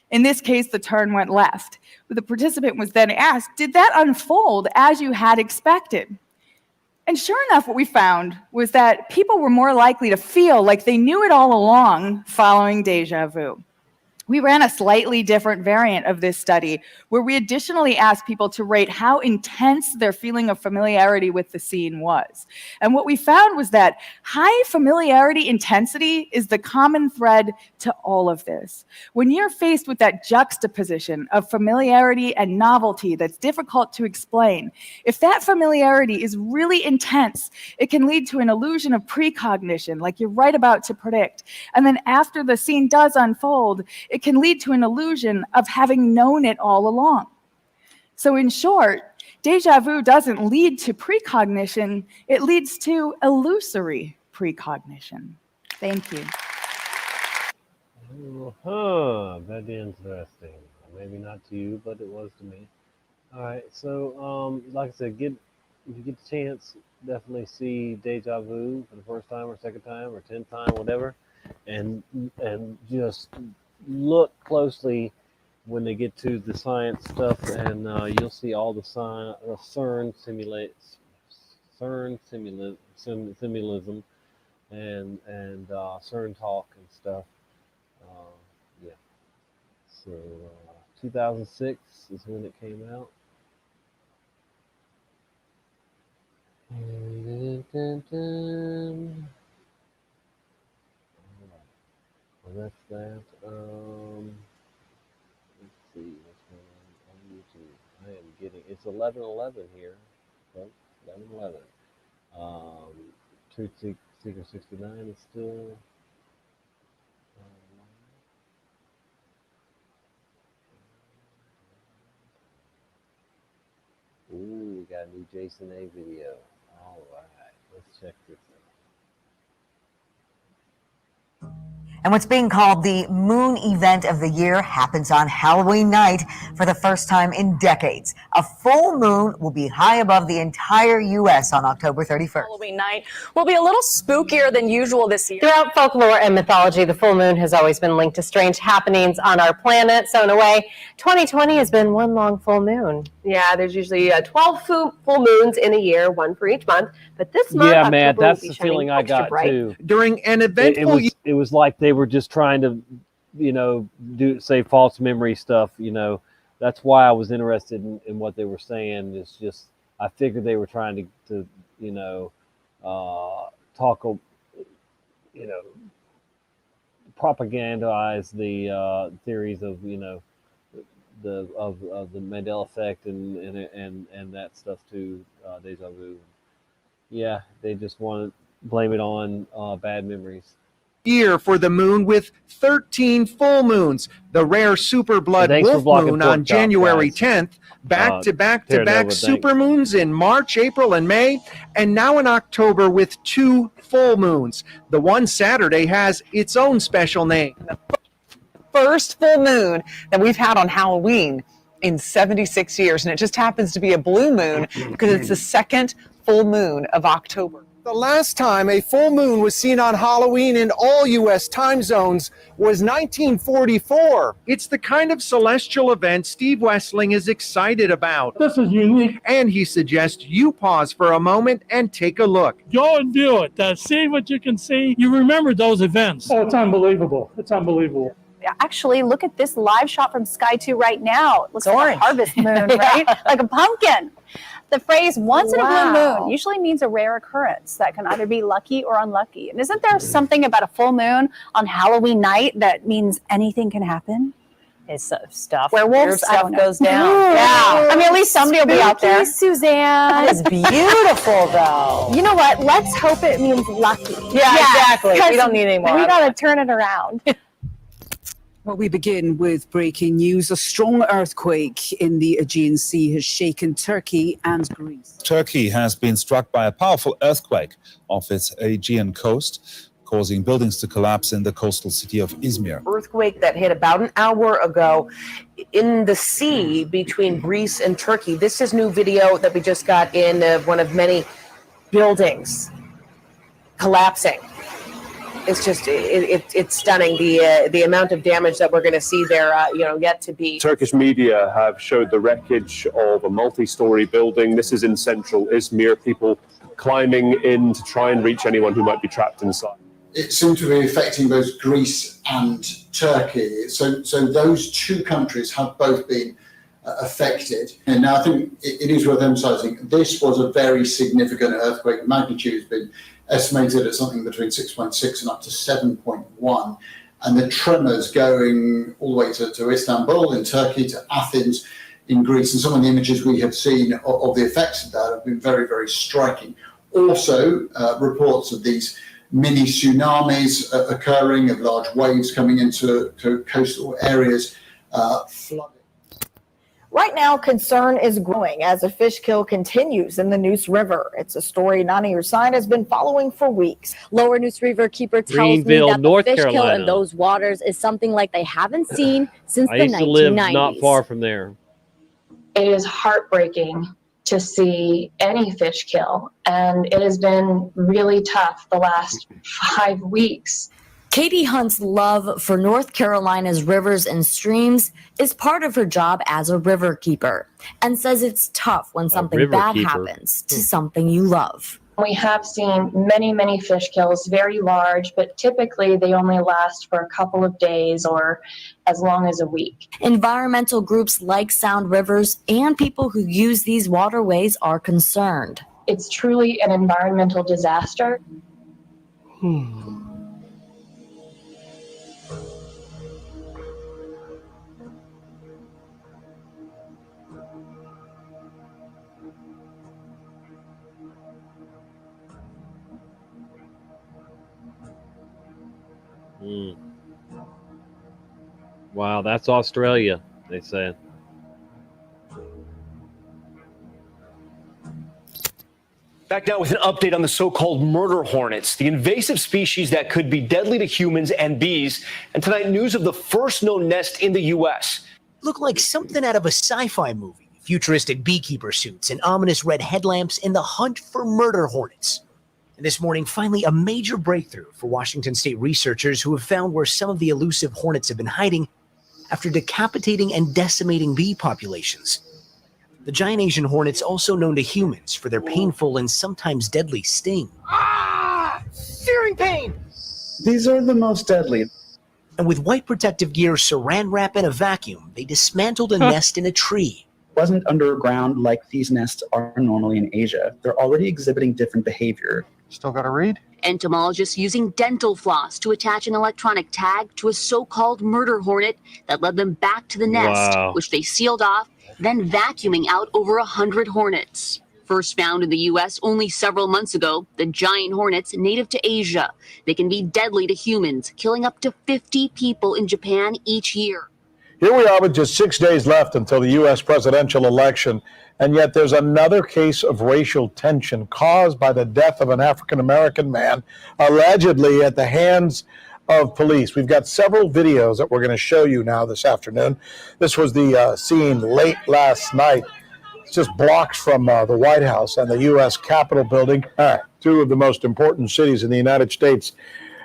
In this case, the turn went left. But the participant was then asked, did that unfold as you had expected? And sure enough, what we found was that people were more likely to feel like they knew it all along following deja vu. We ran a slightly different variant of this study where we additionally asked people to rate how intense their feeling of familiarity with the scene was. And what we found was that high familiarity intensity is the common thread to all of this. When you're faced with that juxtaposition of familiarity and novelty that's difficult to explain, if that familiarity is really intense, it can lead to an illusion of precognition, like you're right about to predict. And then after the scene does unfold, it can lead to an illusion of having known it all along. So in short, deja vu doesn't lead to precognition, it leads to illusory precognition. Thank you. Very interesting. Maybe not to you, but it was to me. All right, so like I said, if you get the chance, definitely see Deja Vu for the first time or second time or 10th time, whatever, and just look closely when they get to the science stuff, and you'll see all the CERN symbolism and CERN talk and stuff. Yeah. So 2006 is when it came out. Dun, dun, dun. that. Let's see what's going on YouTube. I am getting, it's 11:11 here, folks. 11:11. Truth Seeker 69 is still. Ooh, we got a new Jason A video. All right, let's check this out. And what's being called the moon event of the year happens on Halloween night for the first time in decades. A full moon will be high above the entire U.S. on October 31st. Halloween night will be a little spookier than usual this year. Throughout folklore and mythology, the full moon has always been linked to strange happenings on our planet. So in a way, 2020 has been one long full moon. Yeah, there's usually 12 full moons in a year, one for each month. But this month, Yeah, man, October will that's be the shining feeling I extra got bright. too. During an eventful It was like they were just trying to, say false memory stuff. That's why I was interested in what they were saying. It's just I figured they were trying to talk, propagandize the theories of the Mandela effect and that stuff too, deja vu. Yeah, they just want to blame it on bad memories. year for the moon with 13 full moons. The rare super blood Thanks for wolf blocking moon pork on chops, January guys. 10th, back to back tear to it back over, super moons in March, April, and May, and now in October with 2 full moons. The one Saturday has its own special name. First full moon that we've had on Halloween in 76 years, and it just happens to be a blue moon because it's the second full moon of October. The last time a full moon was seen on Halloween in all U.S. time zones was 1944. It's the kind of celestial event Steve Wessling is excited about. This is unique. And he suggests you pause for a moment and take a look. Go and view it. See what you can see. You remember those events. Oh, it's unbelievable. It's unbelievable. Actually, look at this live shot from Sky 2 right now. It looks like a harvest moon, right? Like a pumpkin. The phrase once in a blue moon usually means a rare occurrence that can either be lucky or unlucky. And isn't there something about a full moon on Halloween night that means anything can happen? It's stuff. Werewolves, Stuff goes down. Yeah. I mean, at least somebody will be out there. Suzanne. That is beautiful, though. You know what? Let's hope it means lucky. Yeah, exactly. We don't need any more. We got to turn it around. Well, we begin with breaking news. A strong earthquake in the Aegean Sea has shaken Turkey and Greece. Turkey has been struck by a powerful earthquake off its Aegean coast, causing buildings to collapse in the coastal city of Izmir. Earthquake that hit about an hour ago in the sea between Greece and Turkey. This is new video that we just got in of one of many buildings collapsing. It's just it's stunning the amount of damage that we're going to see there yet to be. Turkish media have showed the wreckage of a multi-story building. This is in central Izmir. People climbing in to try and reach anyone who might be trapped inside. It seemed to be affecting both Greece and Turkey. So those two countries have both been affected. And now I think it is worth emphasizing this was a very significant earthquake. The magnitude has been estimated at something between 6.6 and up to 7.1. And the tremors going all the way to Istanbul in Turkey, to Athens in Greece. And some of the images we have seen of the effects of that have been very, very striking. Also, reports of these mini tsunamis occurring, of large waves coming into coastal areas, flooding. Right now, concern is growing as a fish kill continues in the Neuse River. It's a story Nani Ursine has been following for weeks. Lower Neuse River keeper tells Greenville, me that North the fish kill Carolina. in those waters is something like they haven't seen since I the used to 1990s. live not far from there. It is heartbreaking to see any fish kill, and it has been really tough the last 5 weeks. Katie Hunt's love for North Carolina's rivers and streams is part of her job as a river keeper, and says it's tough when something river bad keeper. happens to something you love. We have seen many, many fish kills, very large, but typically they only last for a couple of days or as long as a week. Environmental groups like Sound Rivers and people who use these waterways are concerned. It's truly an environmental disaster. Wow, that's Australia, they said. Back now with an update on the so-called murder hornets, the invasive species that could be deadly to humans and bees. And tonight, news of the first known nest in the U.S. Look like something out of a sci-fi movie. Futuristic beekeeper suits and ominous red headlamps in the hunt for murder hornets. And this morning, finally, a major breakthrough for Washington state researchers who have found where some of the elusive hornets have been hiding after decapitating and decimating bee populations. The giant Asian hornet's also known to humans for their painful and sometimes deadly sting. Searing pain! These are the most deadly. And with white protective gear, saran wrap, and a vacuum, they dismantled a nest in a tree. It wasn't underground like these nests are normally in Asia. They're already exhibiting different behavior. Still gotta read? Entomologists using dental floss to attach an electronic tag to a so-called murder hornet that led them back to the nest, which they sealed off, then vacuuming out over 100 hornets. First found in the U.S. only several months ago, the giant hornets native to Asia. They can be deadly to humans, killing up to 50 people in Japan each year. Here we are with just 6 days left until the U.S. presidential election, and yet there's another case of racial tension caused by the death of an African-American man, allegedly at the hands of police. We've got several videos that we're going to show you now this afternoon. This was the scene late last night. It's just blocks from the White House and the U.S. Capitol building. Two of the most important cities in the United States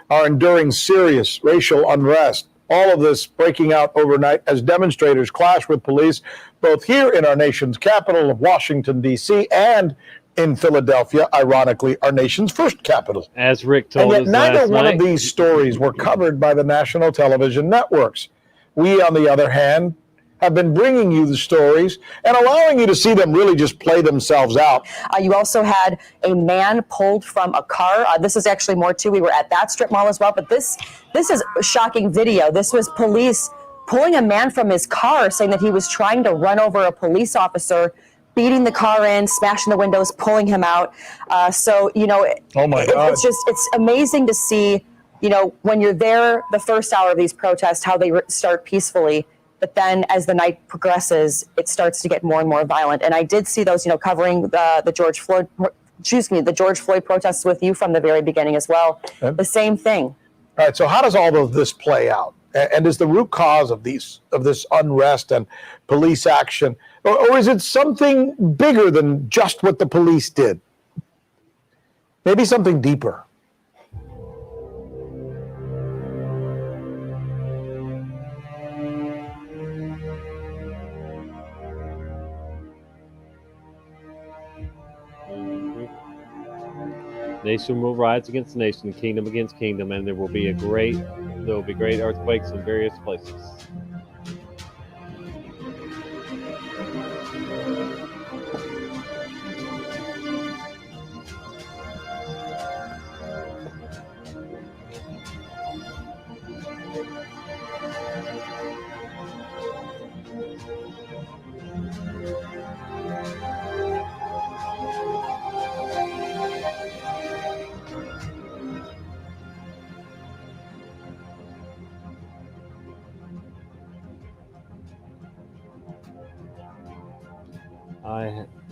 are enduring serious racial unrest. All of this breaking out overnight as demonstrators clash with police, both here in our nation's capital of Washington, D.C., and in Philadelphia, ironically, our nation's first capital. As Rick told us us neither last one night. of these stories were covered by the national television networks. We, on the other hand, have been bringing you the stories and allowing you to see them really just play themselves out. You also had a man pulled from a car. This is actually more too. We were at that strip mall as well, but this is a shocking video. This was police pulling a man from his car, saying that he was trying to run over a police officer, beating the car in, smashing the windows, pulling him out. So, you know, oh my God. It's amazing to see, you know, when you're there, the first hour of these protests, how they start peacefully. But then as the night progresses, it starts to get more and more violent. And I did see those, you know, covering the George Floyd protests with you from the very beginning as well. The same thing. All right. So how does all of this play out? And is the root cause of this unrest and police action, or is it something bigger than just what the police did? Maybe something deeper. Nation will rise against nation, kingdom against kingdom, and there will be great earthquakes in various places.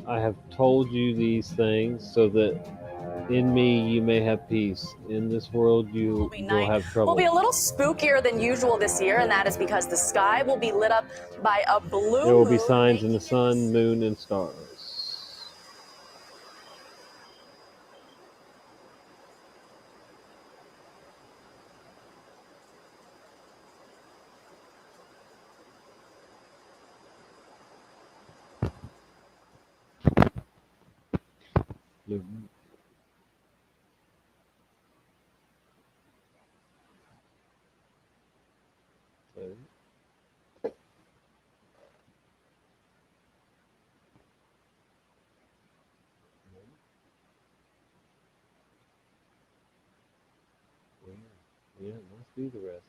I have told you these things so that in me you may have peace. In this world you will have trouble. Will be a little spookier than usual this year, and that is because the sky will be lit up by a blue There will be moon. signs in the sun, moon, and stars. Yeah, it must be the rest.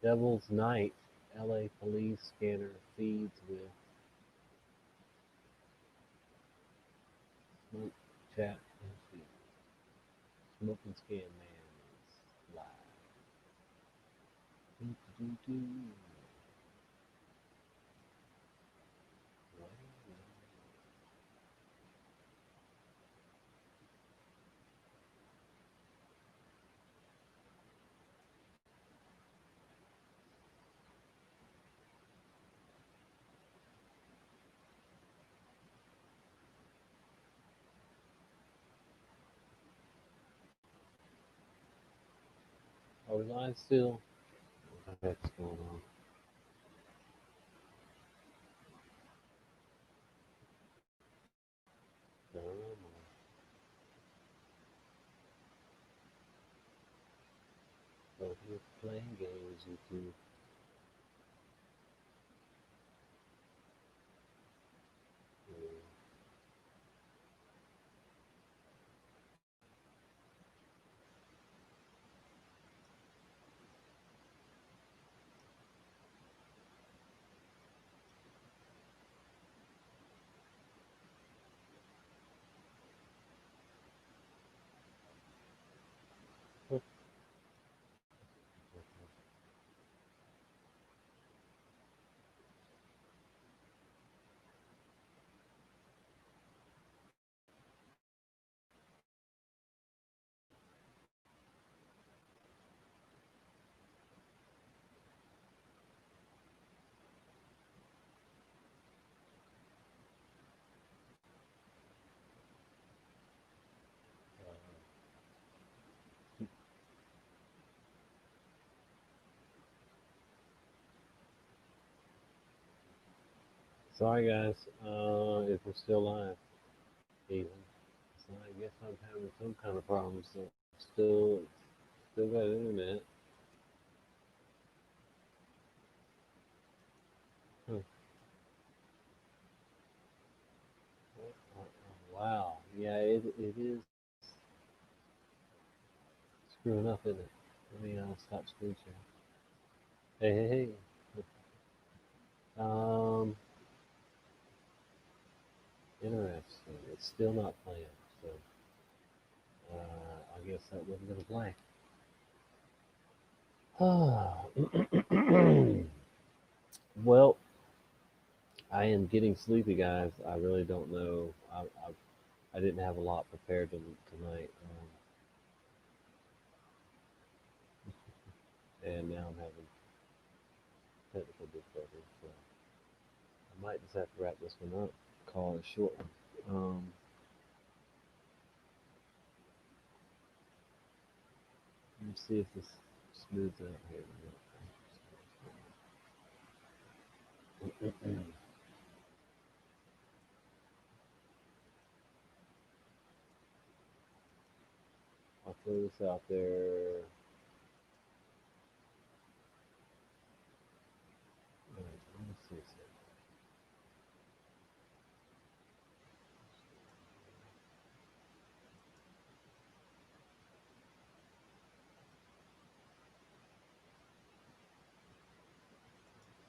Devil's Night, LA police scanner feeds with smoke, chat, and feed. Smoke and scan man is live. Do-do-do-do. Are we live still? What the heck's going on? No, so you're playing games, YouTube. Sorry guys, if we're still live, even. So I guess I'm having some kind of problems. So still got internet. Huh. Wow, yeah, it is screwing up, isn't it? Let me stop screen share. Hey. Interesting. It's still not playing, so I guess that wasn't gonna play. Well, I am getting sleepy, guys. I really don't know. I didn't have a lot prepared tonight, and now I'm having technical difficulties. So I might just have to wrap this one up. Call it a short one. Let me see if this smooths out here. I'll throw this out there. All right, let me see this.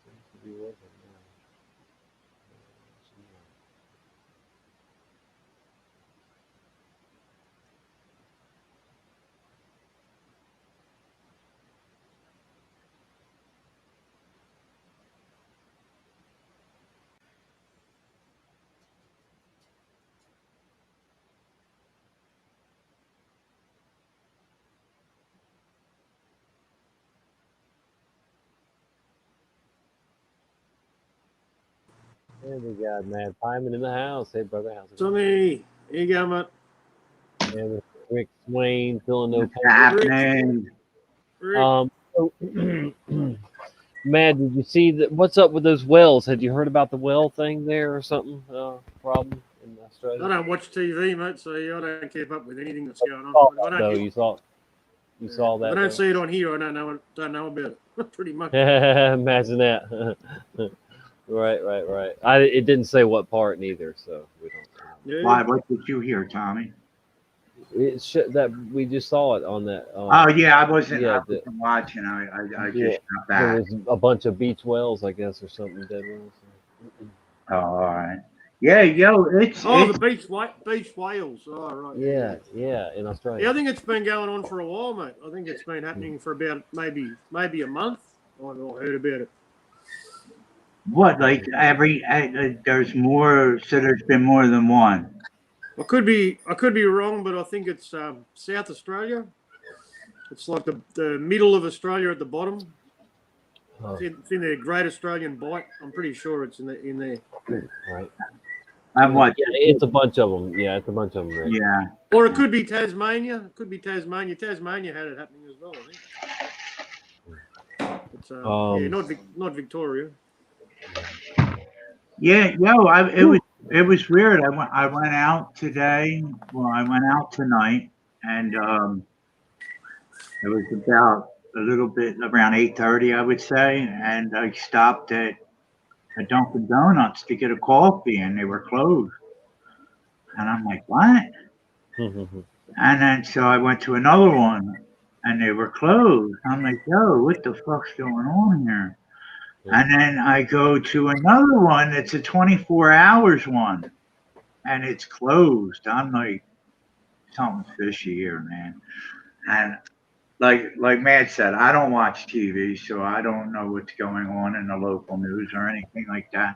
Seems to be working now. And we got Mad Pyman in the house. Hey, brother, how's it going? Tommy, you got my And with Rick Swain feeling no happening? pain. So, Mad, did you see that? What's up with those wells? Had you heard about the well thing there or something? Problem in Australia? I don't watch TV, mate, so I don't keep up with anything that's going on. You saw that. I don't see it on here. I don't know about it. Pretty much. Imagine that. Right. It didn't say what part neither, so we don't. Yeah. Why? What did you hear, Tommy? That we just saw it on that. Oh yeah, I wasn't the- watching. I yeah, just got there back. was a bunch of beach whales, I guess, or something. Dead whales. Oh, all right. Yeah, yo, it's Oh, the beach whales. Oh, right. Yeah, in Australia. Yeah, I think it's been going on for a while, mate. I think it's been happening for about maybe a month. I heard about it. what like every there's more. So there's been more than one. I could be wrong, but I think it's South Australia. It's like the middle of Australia at the bottom. Oh. It's in the Great Australian Bight. I'm pretty sure it's in there. Right. And what? Yeah, it's a bunch of them. Yeah, it's a bunch of them. Right? Yeah. Or it could be Tasmania. It could be Tasmania. Tasmania had it happening as well, I think. It's not Victoria. Yeah, yo, it was weird. I went out today. Well, I went out tonight, and it was about a little bit around 8:30, I would say, and I stopped at a Dunkin' Donuts to get a coffee, and they were closed. And I'm like, what? And then so I went to another one, and they were closed. I'm like, yo, what the fuck's going on here? And then I go to another one that's a 24 hours one, and it's closed. I'm like, something fishy here, man. And like Matt said, I don't watch TV, so I don't know what's going on in the local news or anything like that.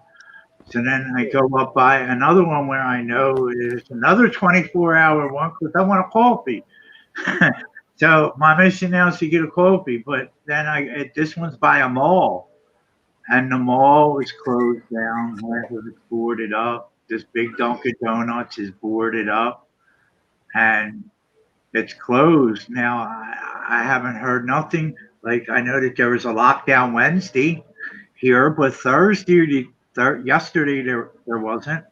So then I go up by another one where I know is another 24-hour one because I want a coffee. So my mission now is to get a coffee, but then this one's by a mall. And the mall is closed down. It's boarded up. This big Dunkin' Donuts is boarded up, and it's closed now. I haven't heard nothing. Like I know that there was a lockdown Wednesday here, but yesterday there wasn't.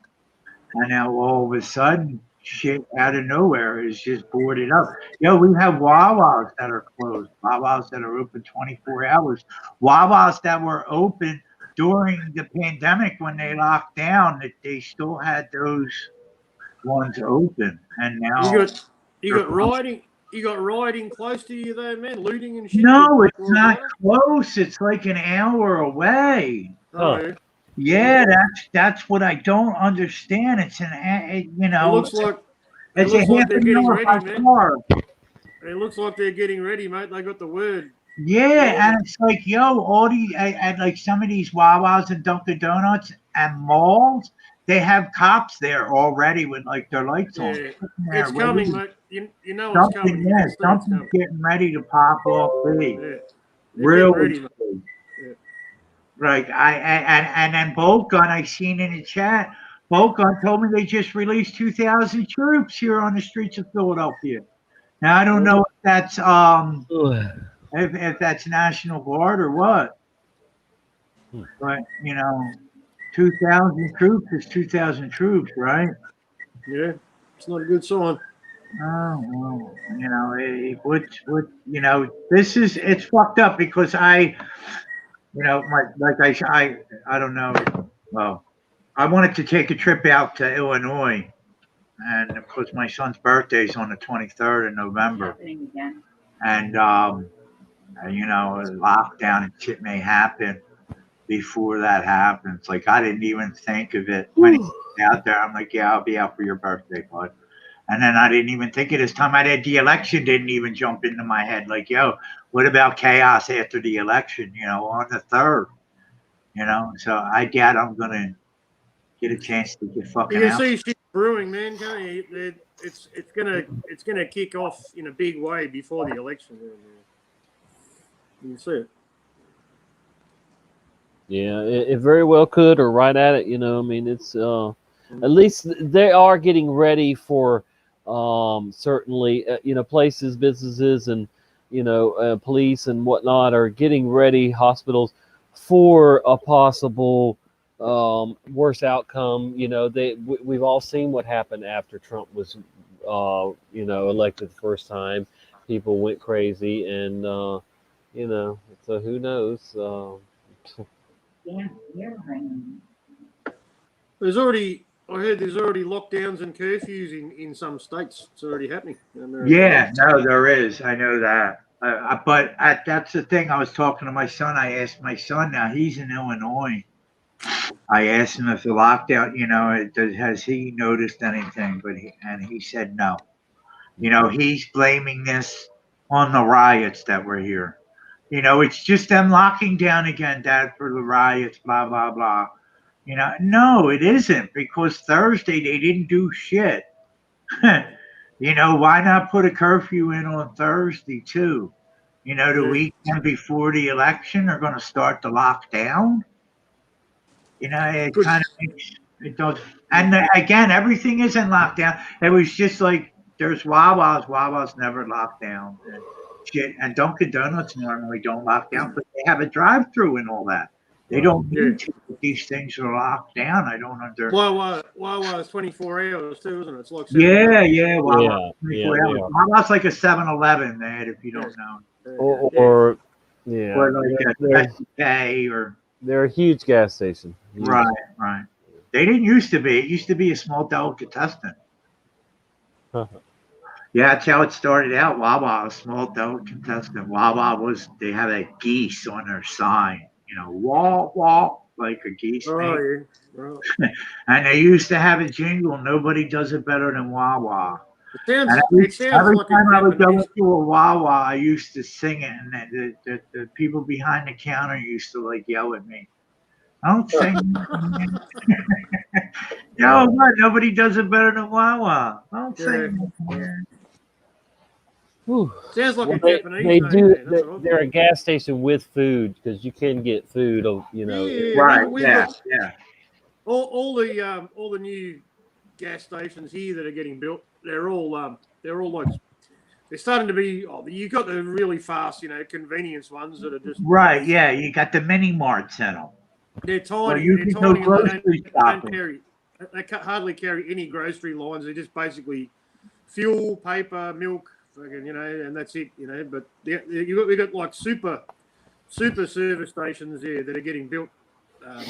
And now all of a sudden, shit out of nowhere is just boarded up. Yo, we have Wawas that are closed, Wawas that are open 24 hours, Wawas that were open during the pandemic when they locked down, that they still had those ones open. And now you got rioting close to you there, man, looting and shit. no, it's not close. It's like an hour away. Oh, yeah, that's what I don't understand. It's It looks like it's a half they're an getting hour ready, by man. car. It looks like they're getting ready, mate. They got the word. Yeah, and it's like, yo, all these at like some of these Wawas and Dunkin' Donuts and malls, they have cops there already with like their lights on. Yeah, There, it's coming, mate. You know it's coming. You can see it's something's coming. getting ready to pop off big. Yeah. Real Ready, mate. big. Yeah. Right. And then Bolt Gun, I seen in the chat. Bolt Gun told me they just released 2,000 troops here on the streets of Philadelphia. Now I don't know if that's if that's National Guard or what. But 2,000 troops is 2,000 troops, right? Yeah, it's not a good sign. Oh well, this is it's fucked up because I don't know. Well, I wanted to take a trip out to Illinois, and of course my son's birthday is on the 23rd of November, and lockdown and shit may happen before that happens. Like I didn't even think of it when he was out there. I'm like, yeah, I'll be out for your birthday, bud. And then I didn't even think of this time. I did the election didn't even jump into my head. Like, yo, what about chaos after the election? On the 3rd. So I doubt I'm gonna get a chance to get fucking You can out. see shit brewing, man. Can't you? It's gonna kick off in a big way before the election. You can see it. Yeah, it very well could, or right at it. I mean, it's at least they are getting ready for certainly places, businesses, and police and whatnot are getting ready, hospitals, for a possible worse outcome. We've all seen what happened after Trump was elected the first time. People went crazy, and so who knows. There's already I heard there's already lockdowns and curfews in some states. It's already happening in America. Yeah, no, there is. I know that. But that's the thing. I was talking to my son. I asked my son. Now he's in Illinois. I asked him if the lockdown, has he noticed anything? But he said no. He's blaming this on the riots that were here. It's just them locking down again, Dad, for the riots, blah blah blah. No, it isn't, because Thursday they didn't do shit. Why not put a curfew in on Thursday too? The weekend before the election, they're going to start the lockdown. It kind of makes it does. And again, everything is in lockdown. It was just like there's Wawa's. Wawa's never locked down and shit. And Dunkin' Donuts normally don't lock down, but they have a drive-through and all that. They don't need to. But these things are locked down. I don't understand. Wawa's 24 hours too, isn't it? It's like Wawa's 24 hours. Wawa's like a 7-Eleven, man, if you don't know. Or like a K or. They're a huge gas station. Huge. Right. They didn't used to be. It used to be a small delicatessen. Yeah, that's how it started out. Wawa, a small delicatessen. Wawa they had a geese on their sign. Wah, like a geese. Oh, yeah. And they used to have a jingle. Nobody does it better than Wawa. It sounds every like time I would go into a Wawa, I used to sing it, and the people behind the counter used to yell at me. Don't sing. Nobody does it better than Wawa. Don't sing. Sounds like a Japanese they name, do. They're a gas station with food, because you can get food. Yeah. All the new gas stations here that are getting built, they're all like, they're starting to be. You got the really fast, convenience ones that are just right. Yeah, you got the mini marts in them. They're tiny. You They're can tiny. go grocery shopping. They hardly carry any grocery lines. They're just basically fuel, paper, milk, fucking, and that's it. But we got like super service stations there that are getting built.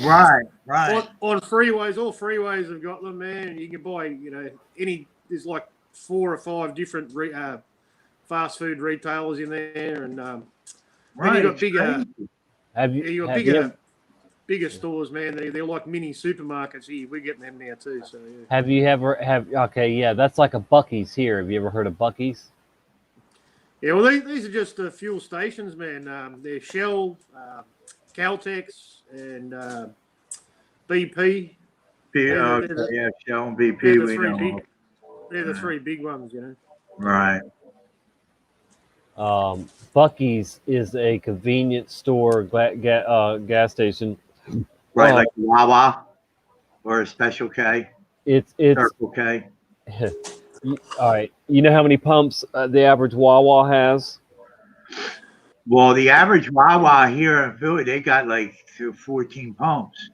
Right. On freeways, all freeways have got them, man. You can buy, there's like 4 or 5 different fast food retailers in there, and and you got bigger. Bigger stores, man. They're like mini supermarkets here. We're getting them now too. So yeah. Have you ever that's like a Buc-ee's here. Have you ever heard of Buc-ee's? Yeah, well, these are just fuel stations, man. They're Shell, Caltex, and BP. Shell and BP. They're the 3 big ones, Right. Buc-ee's is a convenience store gas station. Right, like Wawa or a Special K. It's Circle K. All right. You know how many pumps the average Wawa has? Well, the average Wawa here in Philly, they got like 14 pumps.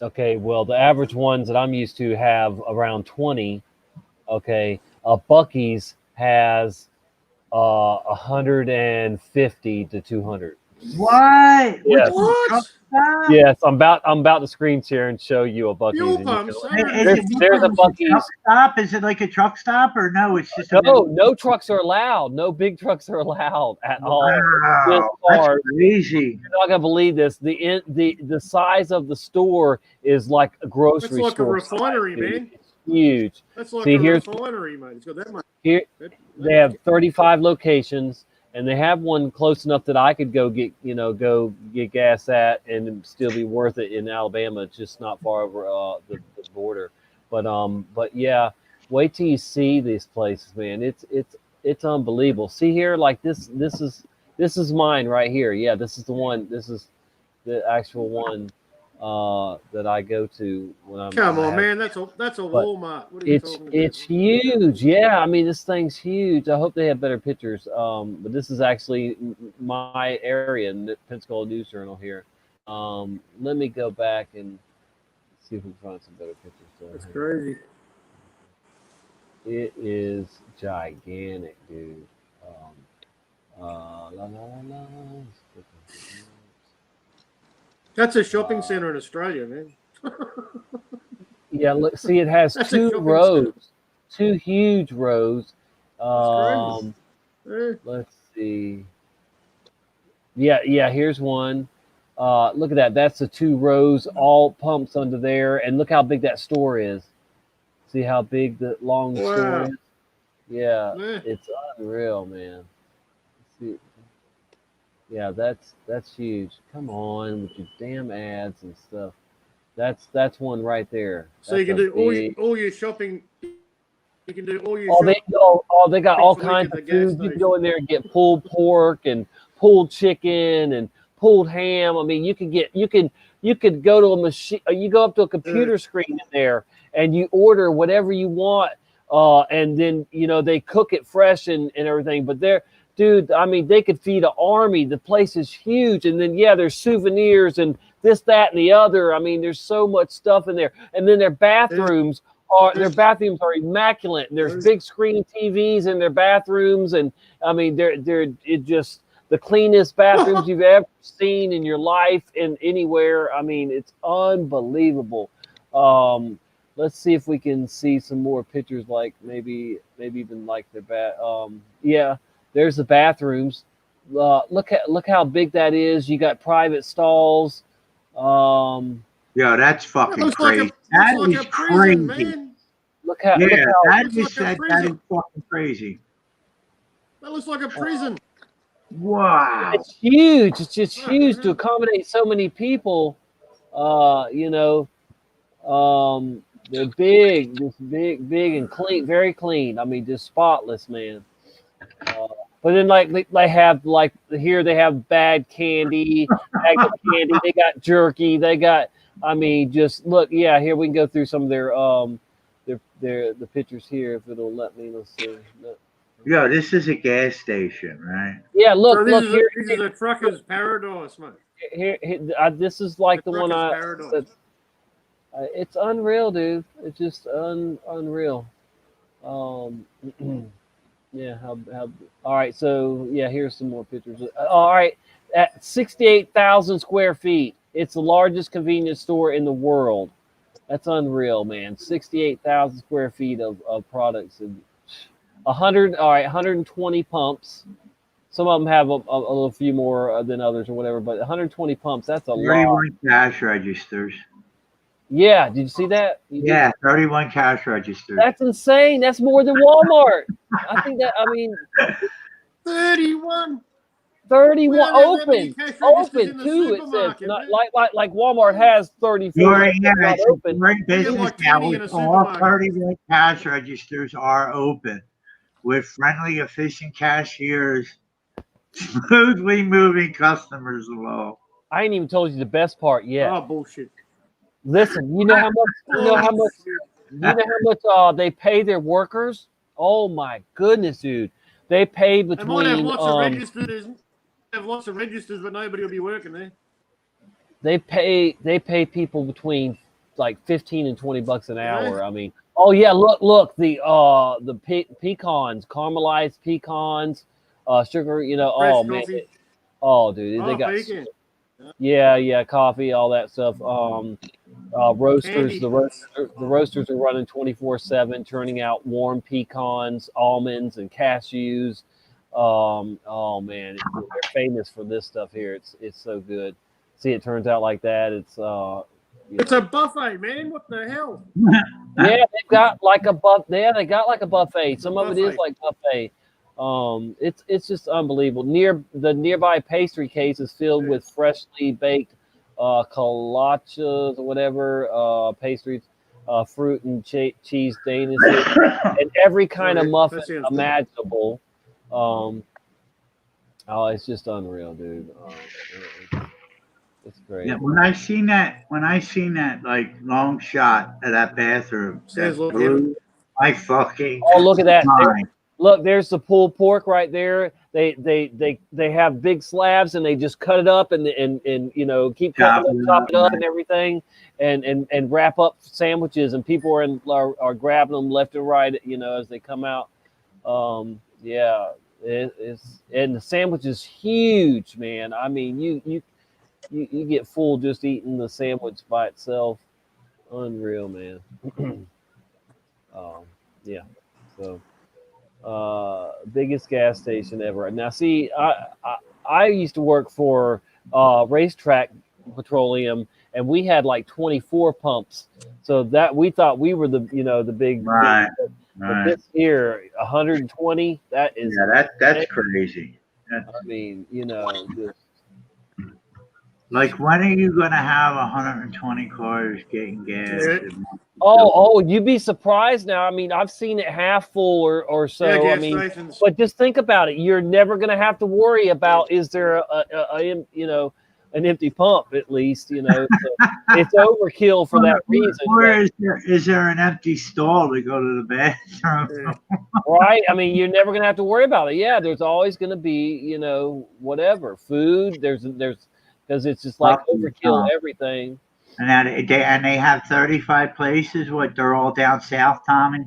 Okay, well, the average ones that I'm used to have around 20. Okay, a Buc-ee's has 150 to 200. What? Yes. What? Yes, I'm about to screen share and show you a Buc-ee's. Fuel pumps. There's a Buc-ee's. Stop? Is it like a truck stop or no? It's just no trucks are allowed. No big trucks are allowed at all. Wow, that's crazy. You're not gonna believe this. The size of the store is like a grocery That's like store. a refinery, man. It's huge. That's like a refinery, man. It's got that much. Here, they have 35 locations, and they have one close enough that I could go get gas at and still be worth it in Alabama. It's just not far over the border. But yeah, wait till you see these places, man. It's unbelievable. See here, like this is mine right here. Yeah, this is the one. This is the actual one that I go to when I'm. Come on, man. That's a Walmart. What are you talking about? It's huge. Yeah, I mean, this thing's huge. I hope they have better pictures. But this is actually my area in the Pensacola News Journal here. Let me go back and see if we can find some better pictures. That's crazy. It is gigantic, dude. That's a shopping center in Australia, man. Yeah, look, see, it has That's a two shopping rows, center. two huge rows. That's crazy. Let's see. Yeah, here's one. Look at that. That's the two rows, all pumps under there. And look how big that store is. See how big the long store Wow. is? Yeah, Yeah. it's unreal, man. See, yeah, that's huge. Come on with your damn ads and stuff. That's one right there. So you That's can a do big. all your shopping. You can do all your Oh, shopping they got all for the week kinds at the of gas food. You can station. go in there and get pulled pork and pulled chicken and pulled ham. I mean, you could go to a machine. You go up to a computer screen in there and you order whatever you want. And then they cook it fresh and everything. But dude, I mean, they could feed an army. The place is huge. And then there's souvenirs and this, that, and the other. I mean, there's so much stuff in there. And then their bathrooms are immaculate. There's big screen TVs in their bathrooms, and I mean they're just the cleanest bathrooms you've ever seen in your life and anywhere. I mean, it's unbelievable. Let's see if we can see some more pictures, like maybe even like their there's the bathrooms. Look how big that is. You got private stalls. Yeah, that's fucking crazy. That is a prison, crazy. man. Look how that looks is like a that is prison. fucking crazy. That looks like a prison. Wow. It's huge. It's just huge to accommodate so many people. They're big, just big and clean, very clean. I mean, just spotless, man. But then, like they have, like here, they have bad candy, bag of candy. They got jerky. They got. I mean, just look. Yeah, here we can go through some of the pictures here if it'll let me. Let's see. No. Yeah, this is a gas station, right? Yeah, look, So look here. This is a trucker's paradise, mate. Here, this is like the one I said. It's unreal, dude. It's just unreal. Yeah. How? All right. So here's some more pictures. All right. At 68,000 square feet, it's the largest convenience store in the world. That's unreal, man. 68,000 square feet of products and 120 pumps. Some of them have a little few more than others or whatever, but 120 pumps. That's a 31 lot. cash registers. Yeah, did you see that? Yeah, 31 cash registers. That's insane. That's more than Walmart. I think that. I mean, 31. 31 open too. It says not like Walmart has 34. Not open. Great business now. All 31 cash registers are open with friendly, efficient cashiers, smoothly moving customers along. I ain't even told you the best part yet. Oh, bullshit. Listen, you know how much they pay their workers? Oh my goodness, dude. They pay between They might have lots of registers. Have lots of registers, but nobody will be working there. They pay people between like 15 and 20 bucks an hour. I mean, oh yeah, look, the pecans, caramelized pecans, sugar, Fresh oh man. coffee. Oh dude, they got bacon. coffee, all that stuff. Roasters, Candy. the roasters are running 24/7, churning out warm pecans, almonds, and cashews. Oh man, they're famous for this stuff here. It's so good. See, it turns out like that. It's It's a buffet, man. What the hell? yeah, they've got like a buffet. Yeah, they got like a buffet. Some of it is like buffet. It's just unbelievable. The nearby pastry case is filled with freshly baked kolaches or whatever pastries, fruit and cheese danishes, and every kind of muffin imaginable. It's just unreal, dude. It's great. Yeah, when I seen that like long shot of that bathroom, I fucking. Oh, look at that! Look, there's the pulled pork right there. They have big slabs and they just cut it up and keep chop it up and everything, and wrap up sandwiches, and people are grabbing them left and right, as they come out. And the sandwich is huge, man. I mean, you get full just eating the sandwich by itself. Unreal, man. Yeah. So, biggest gas station ever. Now, see, I used to work for Racetrack Petroleum, and we had like 24 pumps. So that we thought we were the big. Right. But this here, 120. That is. Yeah, that's crazy. I mean, just. Like, when are you gonna have 120 cars getting gas? Oh, you'd be surprised now. I mean, I've seen it half full or so. Yeah, gas I mean, stations. but just think about it. You're never going to have to worry about is there an empty pump at least. So it's overkill for that reason. Or is there an empty stall to go to the bathroom? Right? I mean, you're never going to have to worry about it. Yeah, there's always going to be whatever food. There's because it's just like overkill everything. And they have 35 places. What, they're all down south, Tommy?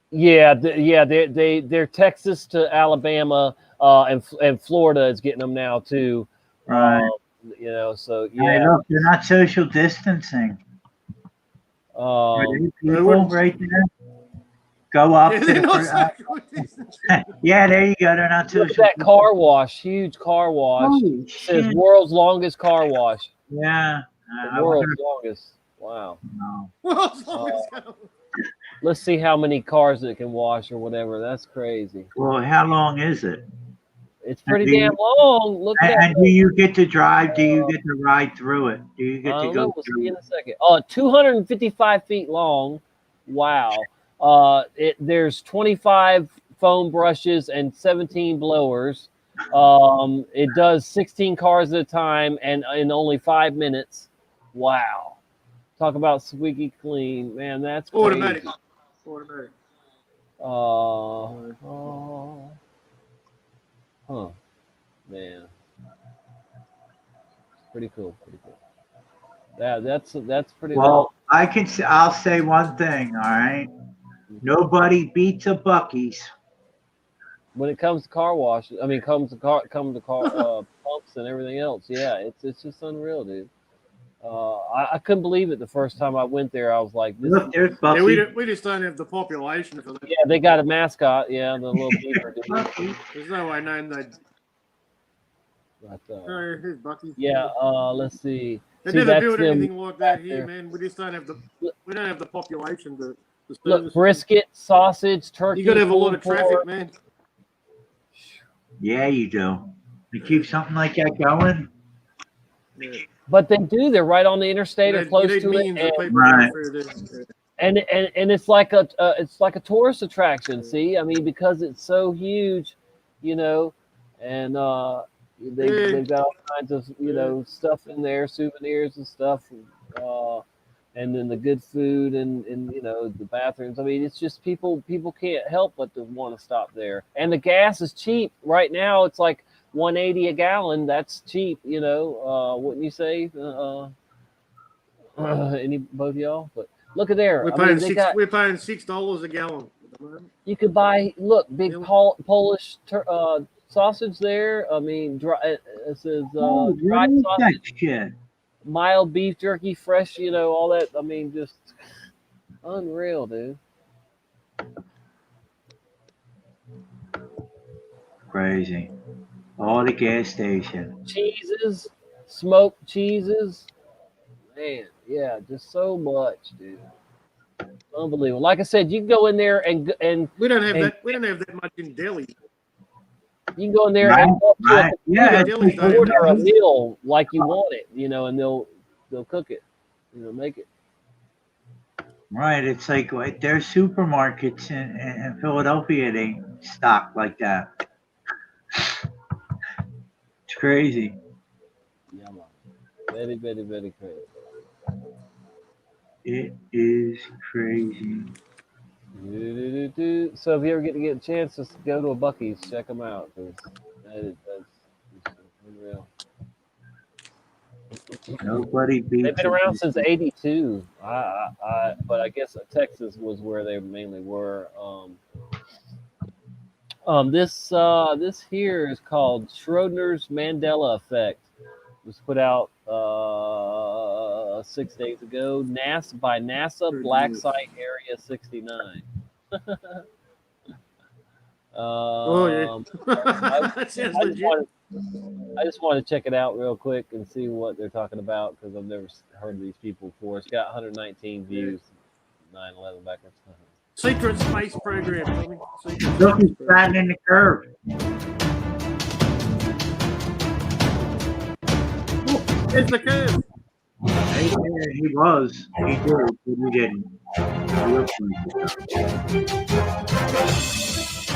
Yeah, they're Texas to Alabama, and Florida is getting them now too. Right. So Hey, yeah. look, they're not social distancing. Are they people right there? Go up to the yeah, there you go. They're not social. Look at that car wash, huge car wash. Holy It says shit. world's longest car wash. Yeah. The world's longest. Wow. No. Let's see how many cars it can wash or whatever. That's crazy. Well, how long is it? It's pretty damn long. Look at that. And do you get to drive? Do you get to ride through it? Do you get to go We'll through see in a second. 255 feet long. Wow. There's 25 foam brushes and 17 blowers. It does 16 cars at a time and in only 5 minutes. Wow. Talk about squeaky clean. Man, that's crazy. Automatic. Man. Pretty cool. That's pretty well. I'll say one thing. All right. Nobody beats a Buc-ee's. When it comes to car wash, I mean, comes to car pumps and everything else. Yeah, it's just unreal, dude. I couldn't believe it the first time I went there. I was like, look, there's Buc-ee. Yeah, we just don't have the population for that. Yeah, they got a mascot. Yeah, the little beaver. There's no way known that. Here's Bucky. Yeah, let's see. They never built anything like that here, man. We just don't have the population to look, brisket, sausage, turkey. You got to have a lot of traffic, man. Yeah, you do. To keep something like that going. Yeah. But they do. They're right on the interstate or close to it. And it's like a tourist attraction. See, I mean, because it's so huge, and they've got all kinds of stuff in there, souvenirs and stuff, and then the good food and the bathrooms. I mean, it's just people can't help but to want to stop there. And the gas is cheap right now. It's like $1.80 a gallon. That's cheap, wouldn't you say? Both y'all, but look at there. We're paying $6 a gallon. You could buy big Polish sausage there. I mean, it says dried sausage, mild beef jerky, fresh. All that. I mean, just unreal, dude. Crazy. All the gas station. Cheeses, smoked cheeses. Man, yeah, just so much, dude. Unbelievable. Like I said, you can go in there and we don't have that. We don't have that much in Delhi. You can go in there and order a meal like you want it, and they'll cook it, make it. Right. It's like there's supermarkets in Philadelphia. They stock like that. It's crazy. Yeah, man. Very, very, very crazy. It is crazy. So if you ever get a chance, just go to a Buc-ee's, check them out. That's unreal. Nobody beats. They've been around since '82. But I guess Texas was where they mainly were. This here is called Schrodinger's Mandela Effect. It was put out 6 days ago. NASA Black Site Area 69. Oh yeah, that sounds legit. I just want to check it out real quick and see what they're talking about because I've never heard of these people before. It's got 119 views. 9/11 back in time. Secret space program, Tommy. Look, he's flattening the curve. There's the curve. He was. He did, but he didn't.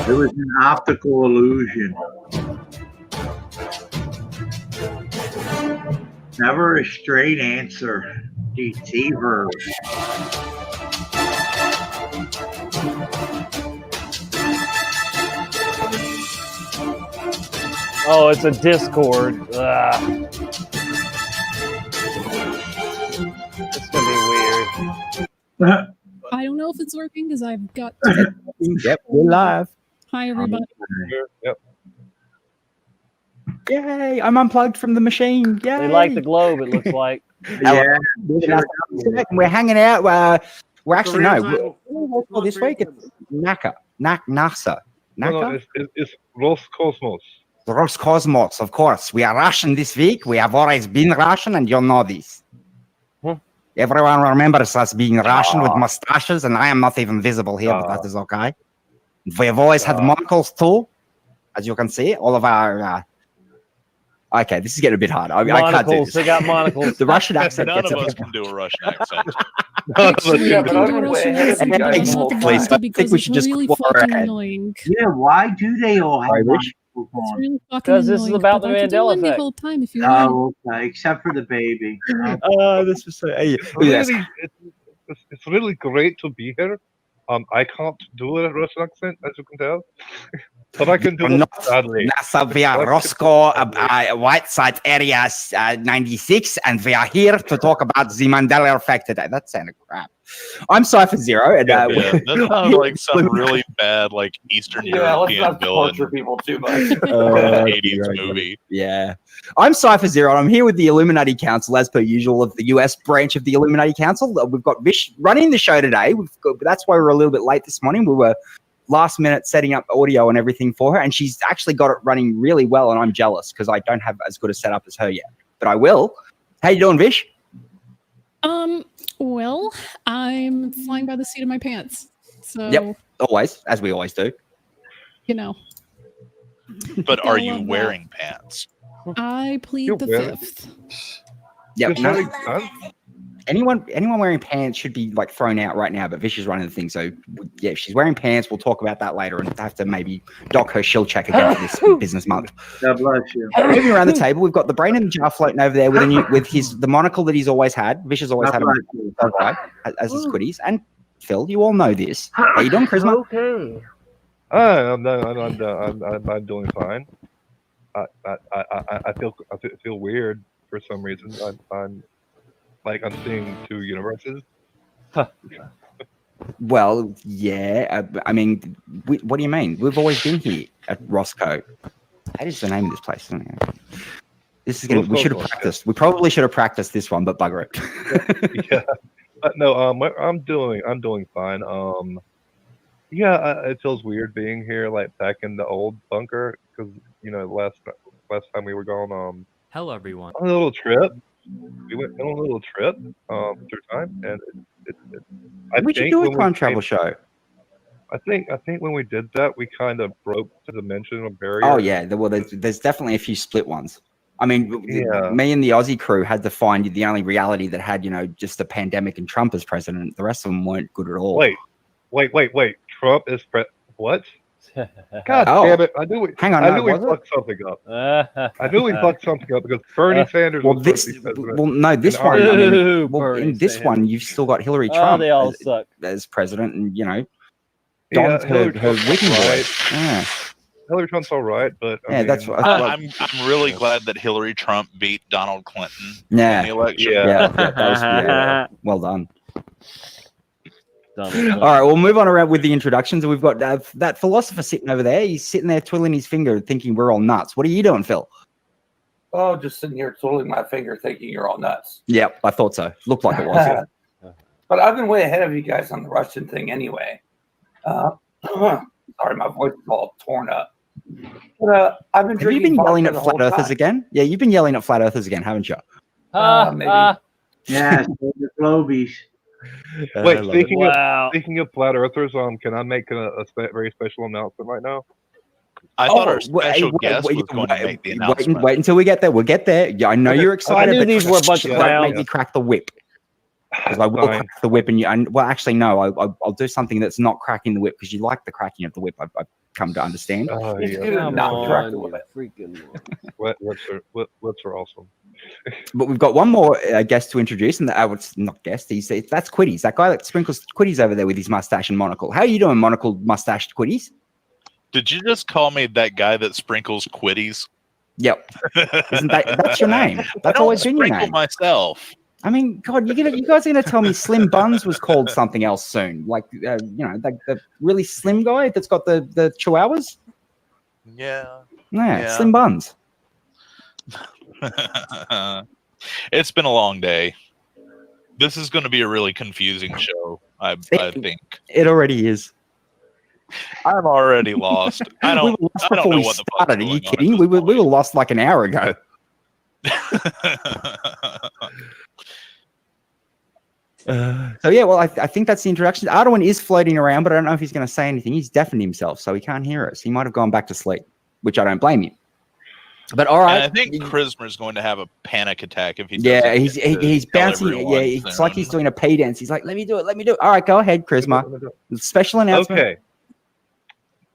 It was an optical illusion. Never a straight answer. Deceiver. Oh, it's a Discord. Ugh. It's gonna be weird. I don't know if it's working because I've got. Yep, we're live. Hi, everybody. Yep. Yay! I'm unplugged from the machine. Yay! They like the globe. It looks like. Yeah. We're hanging out. We're actually no. This week it's NASA. NASA. No, it's Roscosmos. Roscosmos, of course. We are Russian this week. We have always been Russian, and you know this. Everyone remembers us being Russian with mustaches, and I am not even visible here, but that is okay. We've always had monocles too, as you can see. All of our. Okay, this is getting a bit hard. I can't do this. They got monocles. The Russian accent. None of us can do a Russian accent. Yeah, but I'm going to please. I think we should just really go fucking ahead. annoying. Yeah, why do they all have monocles It's on? really fucking Because this is annoying, about but the I could do Mandela one the effect. whole time if you want. Oh, okay, except for the baby. This was so. Hey, It's really great to be here. I can't do a Russian accent, as you can tell. But I can do it badly. NASA via Roscoe White Site Area 96, and we are here to talk about the Mandela effect today. That sounded crap. I'm Cypher Zero, and That sounds like some really bad, like Eastern European villain. People too much. 80s movie. Yeah. I'm Cypher Zero, and I'm here with the Illuminati Council, as per usual, of the US branch of the Illuminati Council. We've got Vish running the show today. That's why we're a little bit late this morning. We were last minute setting up audio and everything for her, and she's actually got it running really well, and I'm jealous because I don't have as good a setup as her yet. But I will. How you doing, Vish? Well, I'm flying by the seat of my pants. So, Yep, always, as we always do. you know, But are I you love that. wearing pants? I plead You're the wearing- fifth. Yep. You're No, having fun? anyone wearing pants should be like thrown out right now, but Vish is running the thing. So yeah, if she's wearing pants, we'll talk about that later and have to maybe dock her shield check again for this business month. God bless you. Moving around the table, we've got the brain in the jar floating over there with the monocle that he's always had. Vish has always God had a bless monocle, right, as his goodies. And Phil, you all know this. How you doing, Charisma? Okay. I'm doing fine. I feel weird for some reason. I'm seeing two universes. Well, yeah. I mean, what do you mean? We've always been here at Roscoe. That is the name of this place, isn't it? This is gonna. We should have practiced. We probably should have practiced this one, but bugger it. Yeah. No. I'm doing fine. Yeah. It feels weird being here, like back in the old bunker, because last time we were going Hello, everyone. on a little trip. We went on a little trip through time, and We should do a time travel show. I think when we did that, we kind of broke the dimensional barrier. Oh yeah, there's definitely a few split ones. I mean, Yeah. me and the Aussie crew had to find the only reality that had just the pandemic and Trump as president. The rest of them weren't good at all. Wait. Trump is what? God damn it! I knew we. Hang on, I no, knew we was it? fucked something up. I knew we fucked something up because Bernie Sanders was supposed to be president. Well, no, this and one. I our- mean, well, in this one, you've still got Hillary Trump they all suck. as president, and Yeah, Don's her Hillary Trump's wicking boy. right. Yeah. Hillary Trump's all right, but Yeah, that's what I'm really glad that Hillary Trump beat Donald Clinton Yeah. in the election. Yeah, that was well done. All right, we'll move on around with the introductions. We've got that philosopher sitting over there. He's sitting there twiddling his finger, thinking we're all nuts. What are you doing, Phil? Oh, just sitting here twiddling my finger thinking you're all nuts. Yep, I thought so. Looked like it was. Yeah. But I've been way ahead of you guys on the Russian thing anyway. Sorry, my voice is all torn up. But I've been Have you drinking been yelling vodka at the flat whole earthers time. again? Yeah, you've been yelling at flat earthers again, haven't you? Maybe. Yeah, the Globies. Wait, I love it. speaking of flat earthers, can I make a very special announcement right now? I thought our special guest was going to make the announcement. Wait until we get there. We'll get there. Yeah, I know Okay. you're excited. I knew but these were a bunch of don't clowns. make me crack the whip. Because I will Fine. crack the whip, and well, actually, no, I'll do something that's not cracking the whip because you like the cracking of the whip. I've come to understand. Oh, yeah. Whips are awesome. But we've got one more guest to introduce, and it's not guest. That's Quiddies, that guy that sprinkles Quiddies over there with his mustache and monocle. How are you doing, monocle mustached Quiddies? Did you just call me that guy that sprinkles quiddies? Yep. Isn't that's your name? That's always been your name. Myself. I mean, God, you guys are gonna tell me Slim Buns was called something else soon? Like, the really slim guy that's got the chihuahuas? Yeah. Yeah, Slim Buns. It's been a long day. This is going to be a really confusing show. I think it already is. I'm already lost. I don't know what the fuck. Are you kidding? We were lost like an hour ago. So yeah, well, I think that's the introduction. Ardoin is floating around, but I don't know if he's going to say anything. He's deafened himself, so he can't hear us. He might have gone back to sleep, which I don't blame him. But all right, and I think Christmas is going to have a panic attack if he. Yeah, he's bouncing. Yeah, it's like he's doing a pay dance. He's like, "Let me do it. Let me do it." All right, go ahead, Charisma. Special announcement. Okay.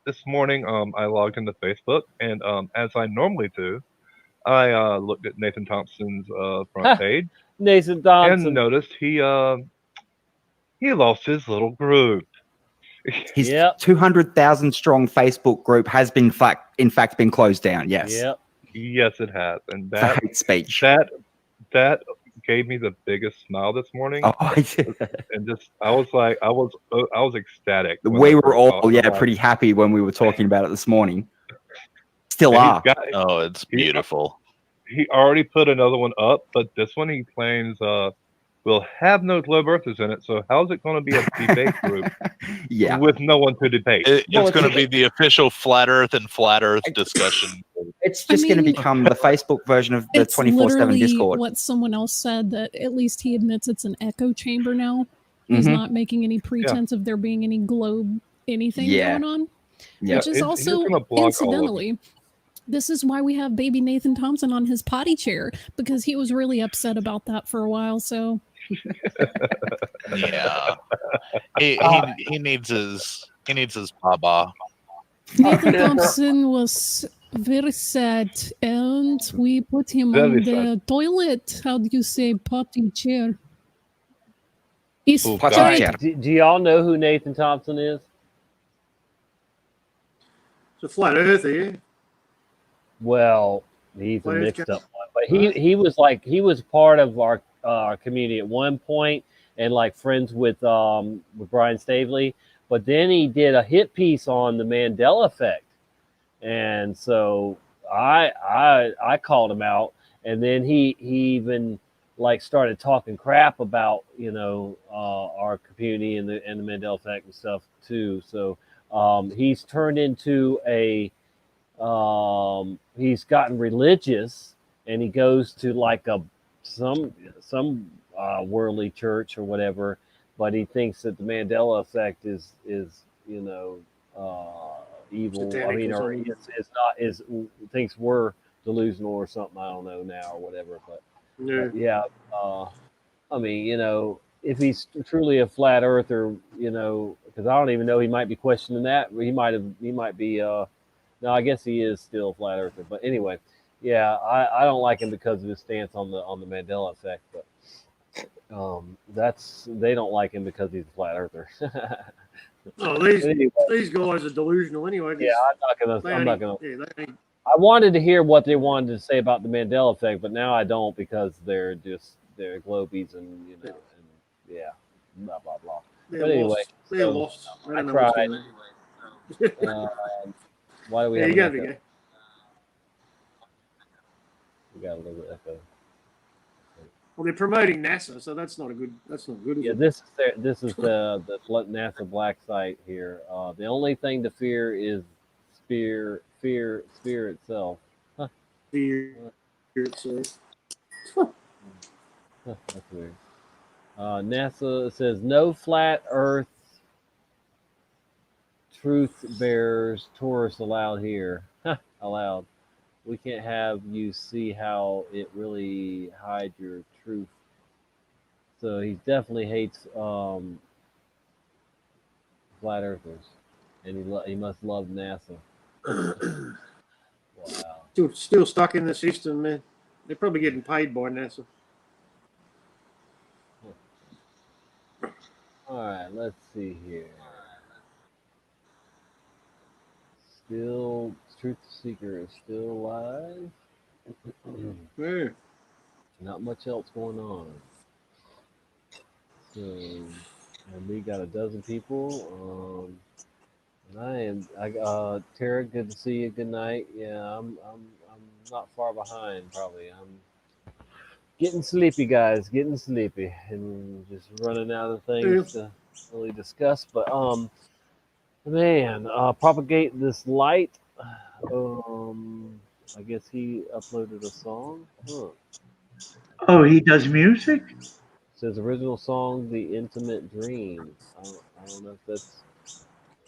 This morning, I logged into Facebook, and as I normally do, I looked at Nathan Thompson's front page. Nathan Thompson. And noticed he lost his little group. His 200,000 strong Facebook group has been in fact been closed down. Yes. Yep. Yes, it has, and For that hate speech. That gave me the biggest smile this morning. Oh, and just I was ecstatic. We were all pretty happy when we were talking about it this morning. Still are. It's beautiful. He already put another one up, but this one he claims will have no globe earthers in it. So how's it going to be a debate group with no one to debate? It's going to be the official flat Earth and flat Earth discussion. It's just going to become the Facebook version of the 24/7 Discord. What someone else said, that at least he admits it's an echo chamber now. He's not making any pretense of there being any globe anything going on. Yeah. Which is also, incidentally, this is why we have baby Nathan Thompson on his potty chair, because he was really upset about that for a while. So yeah, he needs his baba. Nathan Thompson was very sad, and we put him on the toilet. How do you say potty chair? Do y'all know who Nathan Thompson is? It's a flat earther, yeah. Well, he's a mixed up one, but he was part of our community at one point, and like friends with Brian Stavely. But then he did a hit piece on the Mandela effect, and so I called him out, and then he even like started talking crap about our community and the Mandela effect and stuff too. So he's turned into he's gotten religious, and he goes to like some worldly church or whatever, but he thinks that the Mandela effect is evil. Satanic, I mean, or it's not, thinks we're delusional or something. I don't know now or whatever, but I mean, if he's truly a flat earther, because I don't even know, he might be questioning that. He might be no, I guess he is still a flat earther. But anyway, yeah, I don't like him because of his stance on the Mandela effect. But they don't like him because he's a flat earther. These guys are delusional anyway. Yeah, I'm not gonna. I wanted to hear what they wanted to say about the Mandela effect, but now I don't, because they're globies and blah blah blah. But anyway, they're lost. I cried. Why do we have? got a little bit echo. Well, they're promoting NASA, so that's not good. Is Yeah, it? this is the NASA black site here. The only thing to fear is fear itself. Huh. Fear itself. That's weird. NASA says no flat Earth truth bearers tourists allowed here. Allowed. We can't have you see how it really hides your truth. So he definitely hates flat earthers, and he must love NASA. Wow. Still stuck in the system, man. They're probably getting paid by NASA. All right, let's see here. Still, Truth Seeker is still alive. Yeah. Not much else going on. So, and we got a dozen people. And Tara, good to see you. Good night. Yeah, I'm not far behind. Probably. I'm getting sleepy, guys. Getting sleepy, and just running out of things to really discuss. But man, propagate this light. I guess he uploaded a song. Huh. Oh, he does music? Says original song, "The Intimate Dream." I don't know if that's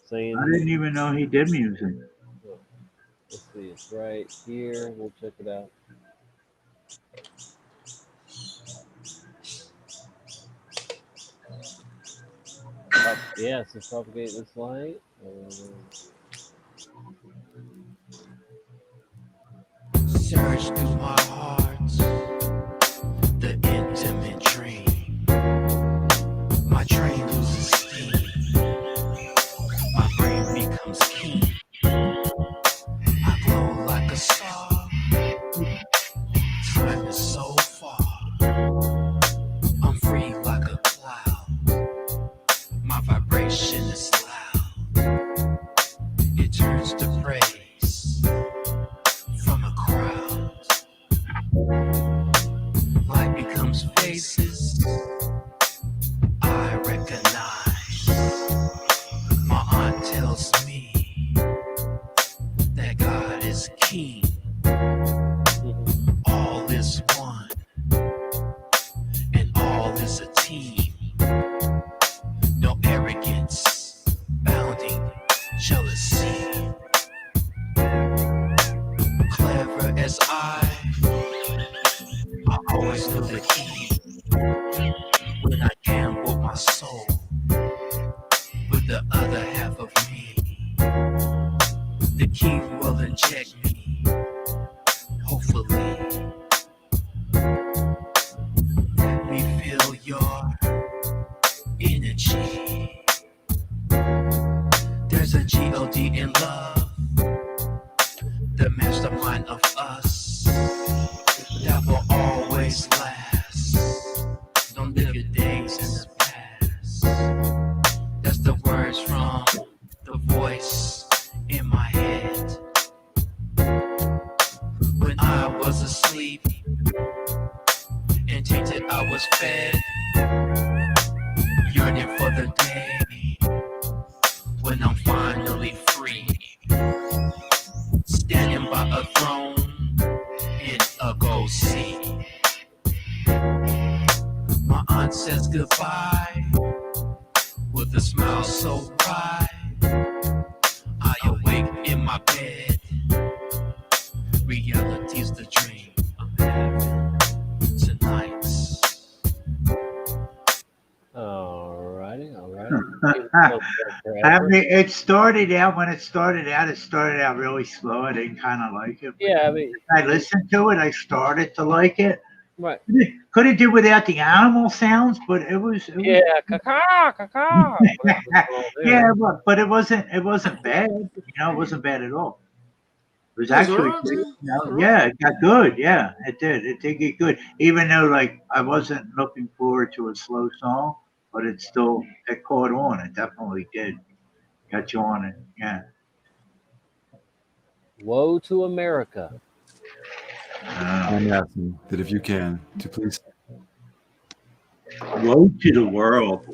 saying. I didn't even know he did music. Let's see, it's right here. We'll check it out. Yeah, it says propagate this light. Search through my heart, the intimate dream. My train loses steam. My brain becomes keen. I glow like a star. Time is so far. I'm free like a cloud. My vibration is loud. It turns to praise from a crowd. Light becomes faces I recognize. My aunt tells me that God is king. All is one, and all is a team. No arrogance, bounding jealousy. Clever as I always know the key. When I gamble my soul with the other half of me, the king will inject me, hopefully. Let me feel your energy. There's a G-O-D in love, the mastermind of us, that will always last. Don't live your days in the past. That's the words from the voice in my head. When I was asleep and tainted I was fed, yearning for the day when I'm finally free, standing by a throne in a gold sea. My aunt says goodbye with a smile so bright. I awake in my bed. Reality's the dream I'm having tonight. Alrighty. I mean, it started out really slow. I didn't kind of like it. Yeah, I mean, I listened to it. I started to like it. Right. Could have did without the animal sounds, but it was yeah, caca. yeah, but it wasn't bad. It wasn't bad at all. It was actually alright, pretty, man. yeah, it got good. Yeah, it did. It did get good. Even though like I wasn't looking forward to a slow song, but it caught on. It definitely did. Got you on it. Yeah. Woe to America. I'm asking that if you can, to please. Woe to the world.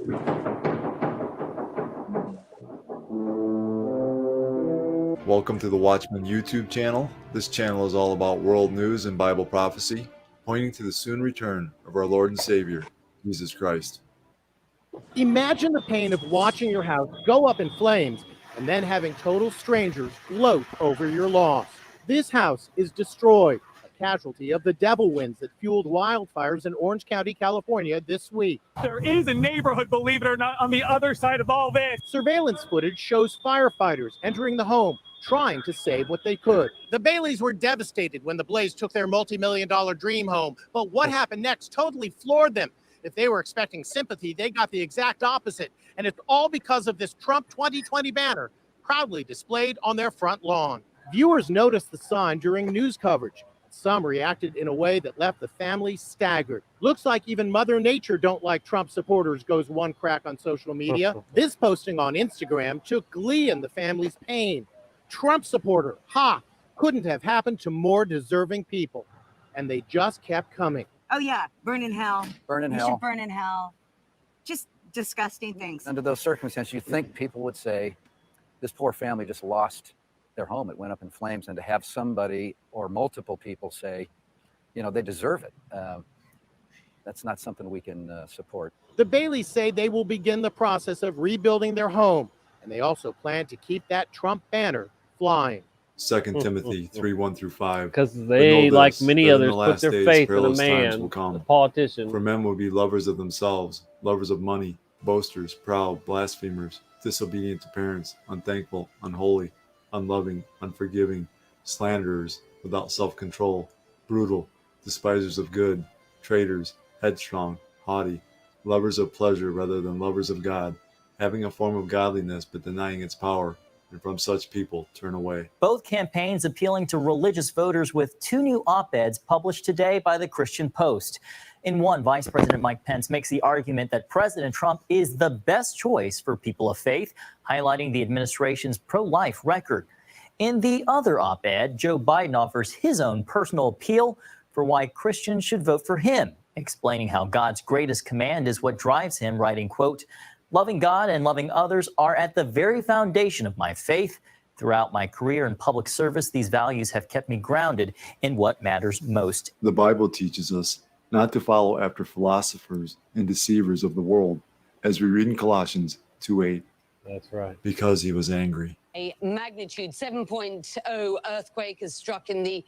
Welcome to the Watchman YouTube channel. This channel is all about world news and Bible prophecy, pointing to the soon return of our Lord and Savior, Jesus Christ. Imagine the pain of watching your house go up in flames and then having total strangers gloat over your loss. This house is destroyed, a casualty of the devil winds that fueled wildfires in Orange County, California this week. There is a neighborhood, believe it or not, on the other side of all this. Surveillance footage shows firefighters entering the home, trying to save what they could. The Baileys were devastated when the blaze took their multi-million-dollar dream home, but what happened next totally floored them. If they were expecting sympathy, they got the exact opposite. And it's all because of this Trump 2020 banner proudly displayed on their front lawn. Viewers noticed the sign during news coverage. Some reacted in a way that left the family staggered. Looks like even Mother Nature don't like Trump supporters, goes one crack on social media. This posting on Instagram took glee in the family's pain. Trump supporter, couldn't have happened to more deserving people. And they just kept coming. Oh yeah, burn in hell. Burn in You hell. should burn in hell. Just disgusting things. Under those circumstances, you think people would say, this poor family just lost their home. It went up in flames. And to have somebody or multiple people say, you know, they deserve it. That's not something we can support. The Baileys say they will begin the process of rebuilding their home. And they also plan to keep that Trump banner flying. 2 Timothy 3:1-5. Because they, like many others, put their faith in a perilous times man, will come. a politician. For men will be lovers of themselves, lovers of money, boasters, proud, blasphemers, disobedient to parents, unthankful, unholy, unloving, unforgiving, slanderers, without self-control, brutal, despisers of good, traitors, headstrong, haughty, lovers of pleasure rather than lovers of God, having a form of godliness but denying its power. And from such people turn away. Both campaigns appealing to religious voters with two new op-eds published today by the Christian Post. In one, Vice President Mike Pence makes the argument that President Trump is the best choice for people of faith, highlighting the administration's pro-life record. In the other op-ed, Joe Biden offers his own personal appeal for why Christians should vote for him, explaining how God's greatest command is what drives him, writing, quote, "Loving God and loving others are at the very foundation of my faith. Throughout my career in public service, these values have kept me grounded in what matters most." The Bible teaches us not to follow after philosophers and deceivers of the world, as we read in Colossians 2:8. That's right. Because he was angry. A magnitude 7.0 earthquake has struck in the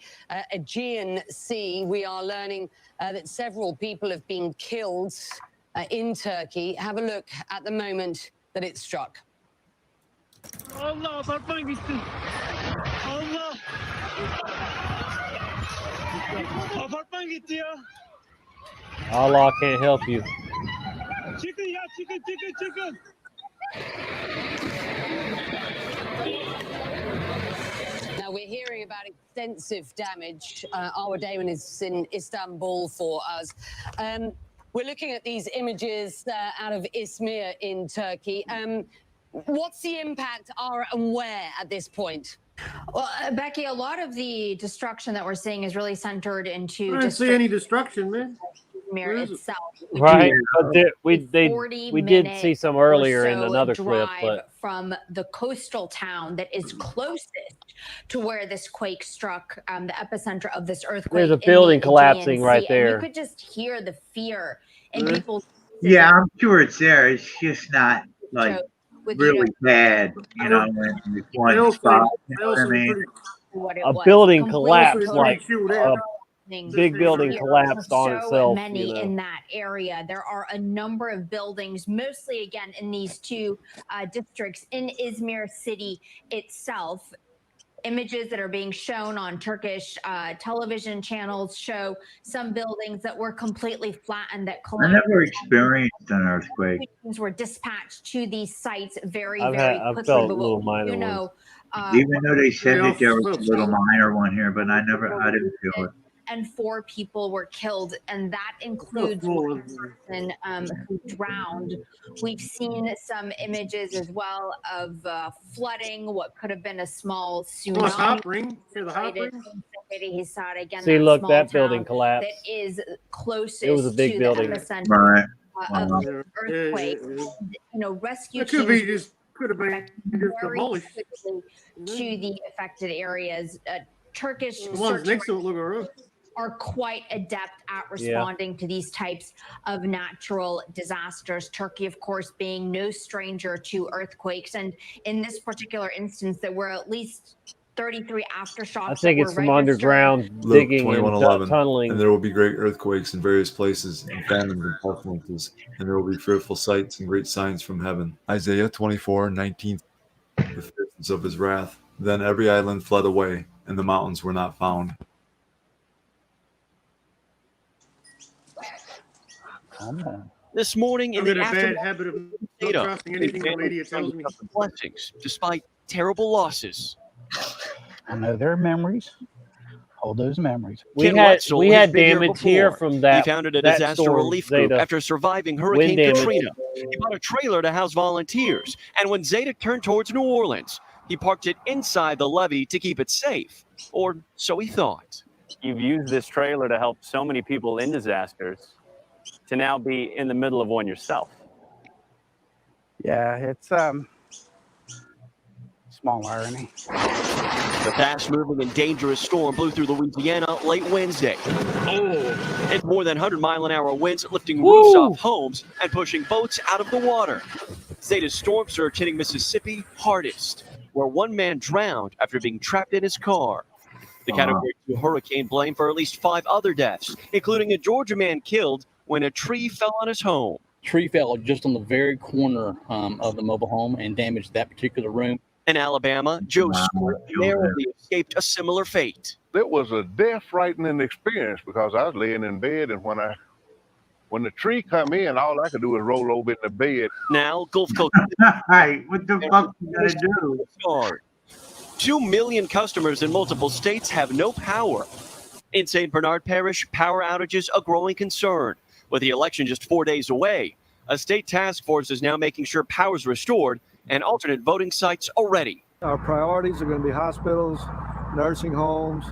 Aegean Sea. We are learning that several people have been killed in Turkey. Have a look at the moment that it struck. Allah, apartman gitti. Allah. Apartman gitti ya. Allah can't help you. Çıkın ya, çıkın. Now we're hearing about extensive damage. Our Damon is in Istanbul for us. We're looking at these images out of Izmir in Turkey. What's the impact and where at this point? Well, Becky, a lot of the destruction that we're seeing is really centered into. I don't see any destruction, man. Izmir itself. Right, but we did see some earlier in another clip, but from the coastal town that is closest to where this quake struck, the epicenter of this earthquake. There's a building collapsing right there. And you could just hear the fear in people's. Yeah, I'm sure it's there. It's just not like really bad, you know, when it's one spot. You know what I mean? A building collapsed, like a big building collapsed on itself. Many in that area. There are a number of buildings, mostly again in these two districts in Izmir city itself. Images that are being shown on Turkish television channels show some buildings that were completely flattened, that collapsed. I never experienced an earthquake. Teams were dispatched to these sites very I've quickly. felt But little what minor you know, Even though they said that there was a little minor one here, but I didn't feel it. and 4 people were killed, and that includes one person who drowned. We've seen some images as well of flooding, what could have been a small tsunami. Hear the heart ring? Again, See, that look, small that town building collapsed. that is closest It was a big to building. the epicenter Right. of Wow. the earthquake. Rescue It could have been just very demolished. quickly to the affected areas. Turkish The ones search next to it look alright. are quite adept at responding to these types of natural disasters. Turkey, of course, being no stranger to earthquakes. And in this particular instance, there were at least 33 aftershocks I think that it's were from registered. underground Luke digging and 21:11, tunneling. and there will be great earthquakes in various places, and famines and pestilences, and there will be fearful sights and great signs from heaven. Isaiah 24:19, the fierceness of his wrath. Then every island fled away, and the mountains were not found. Come on. This morning in I've the got a bad aftermath habit of not data, trusting anything the families media trying tells to me. count the blessings despite terrible losses. I know there are memories. Hold those memories. We Ken had Wetzel has been here damage here before. from that. He founded a that disaster storm, relief group Zeta. after surviving Wind Hurricane damage. Katrina. He bought a trailer to house volunteers, and when Zeta turned towards New Orleans, he parked it inside the levee to keep it safe, or so he thought. You've used this trailer to help so many people in disasters, to now be in the middle of one yourself. Yeah, it's small irony. The fast-moving and dangerous storm blew through Louisiana late Wednesday. It's more than 100-mile-an-hour winds lifting roofs off homes and pushing boats out of the water. Zeta's storm surge hitting Mississippi hardest, where one man drowned after being trapped in his car. The Category 2 hurricane blamed for at least 5 other deaths, including a Georgia man killed when a tree fell on his home. Tree fell just on the very corner of the mobile home and damaged that particular room. In Alabama, Joe Stewart narrowly escaped a similar fate. It was a death-frightening experience because I was laying in bed, and when the tree come in, all I could do was roll over in the bed. Now, Gulf Coast. Hey, what the fuck you gonna do? 2 million customers in multiple states have no power. In St. Bernard Parish, power outages a growing concern. With the election just 4 days away, a state task force is now making sure power is restored and alternate voting sites are ready. Our priorities are going to be hospitals, nursing homes,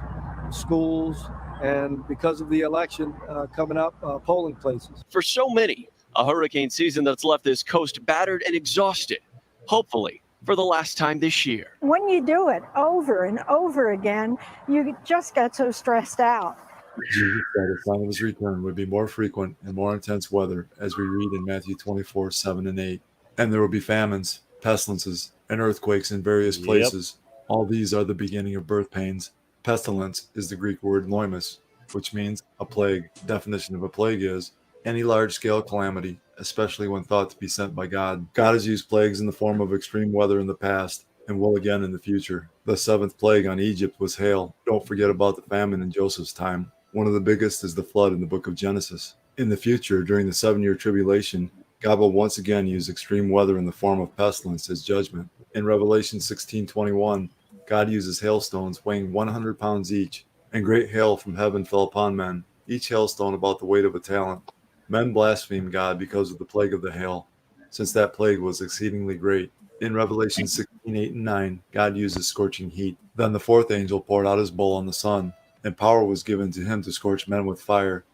schools, and because of the election coming up, polling places. For so many, a hurricane season that's left this coast battered and exhausted, hopefully for the last time this year. When you do it over and over again, you just get so stressed out. Jesus said a sign of his return would be more frequent and more intense weather, as we read in Matthew 24:7 and 8. And there will be famines, pestilences, and earthquakes in various places. All these are the beginning of birth pains. Pestilence is the Greek word loimus, which means a plague. Definition of a plague is any large-scale calamity, especially when thought to be sent by God. God has used plagues in the form of extreme weather in the past and will again in the future. The 7th plague on Egypt was hail. Don't forget about the famine in Joseph's time. One of the biggest is the flood in the book of Genesis. In the future, during the 7-year tribulation, God will once again use extreme weather in the form of pestilence as judgment. In Revelation 16:21, God uses hailstones weighing 100 pounds each, and great hail from heaven fell upon men, each hailstone about the weight of a talent. Men blasphemed God because of the plague of the hail, since that plague was exceedingly great. In Revelation 16:8 and 9, God uses scorching heat. Then the 4th angel poured out his bowl on the sun, and power was given to him to scorch men with fire,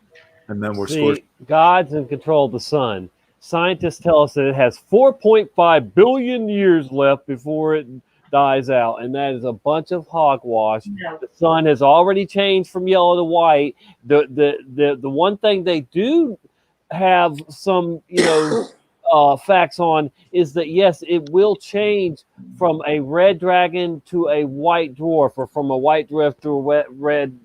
and men were scorched. God's in control of the sun. Scientists tell us that it has 4.5 billion years left before it dies out, and that is a bunch of hogwash. The sun has already changed from yellow to white. The one thing they do have some facts on is that yes, it will change from a red dragon to a white dwarf, or from a white dwarf to a red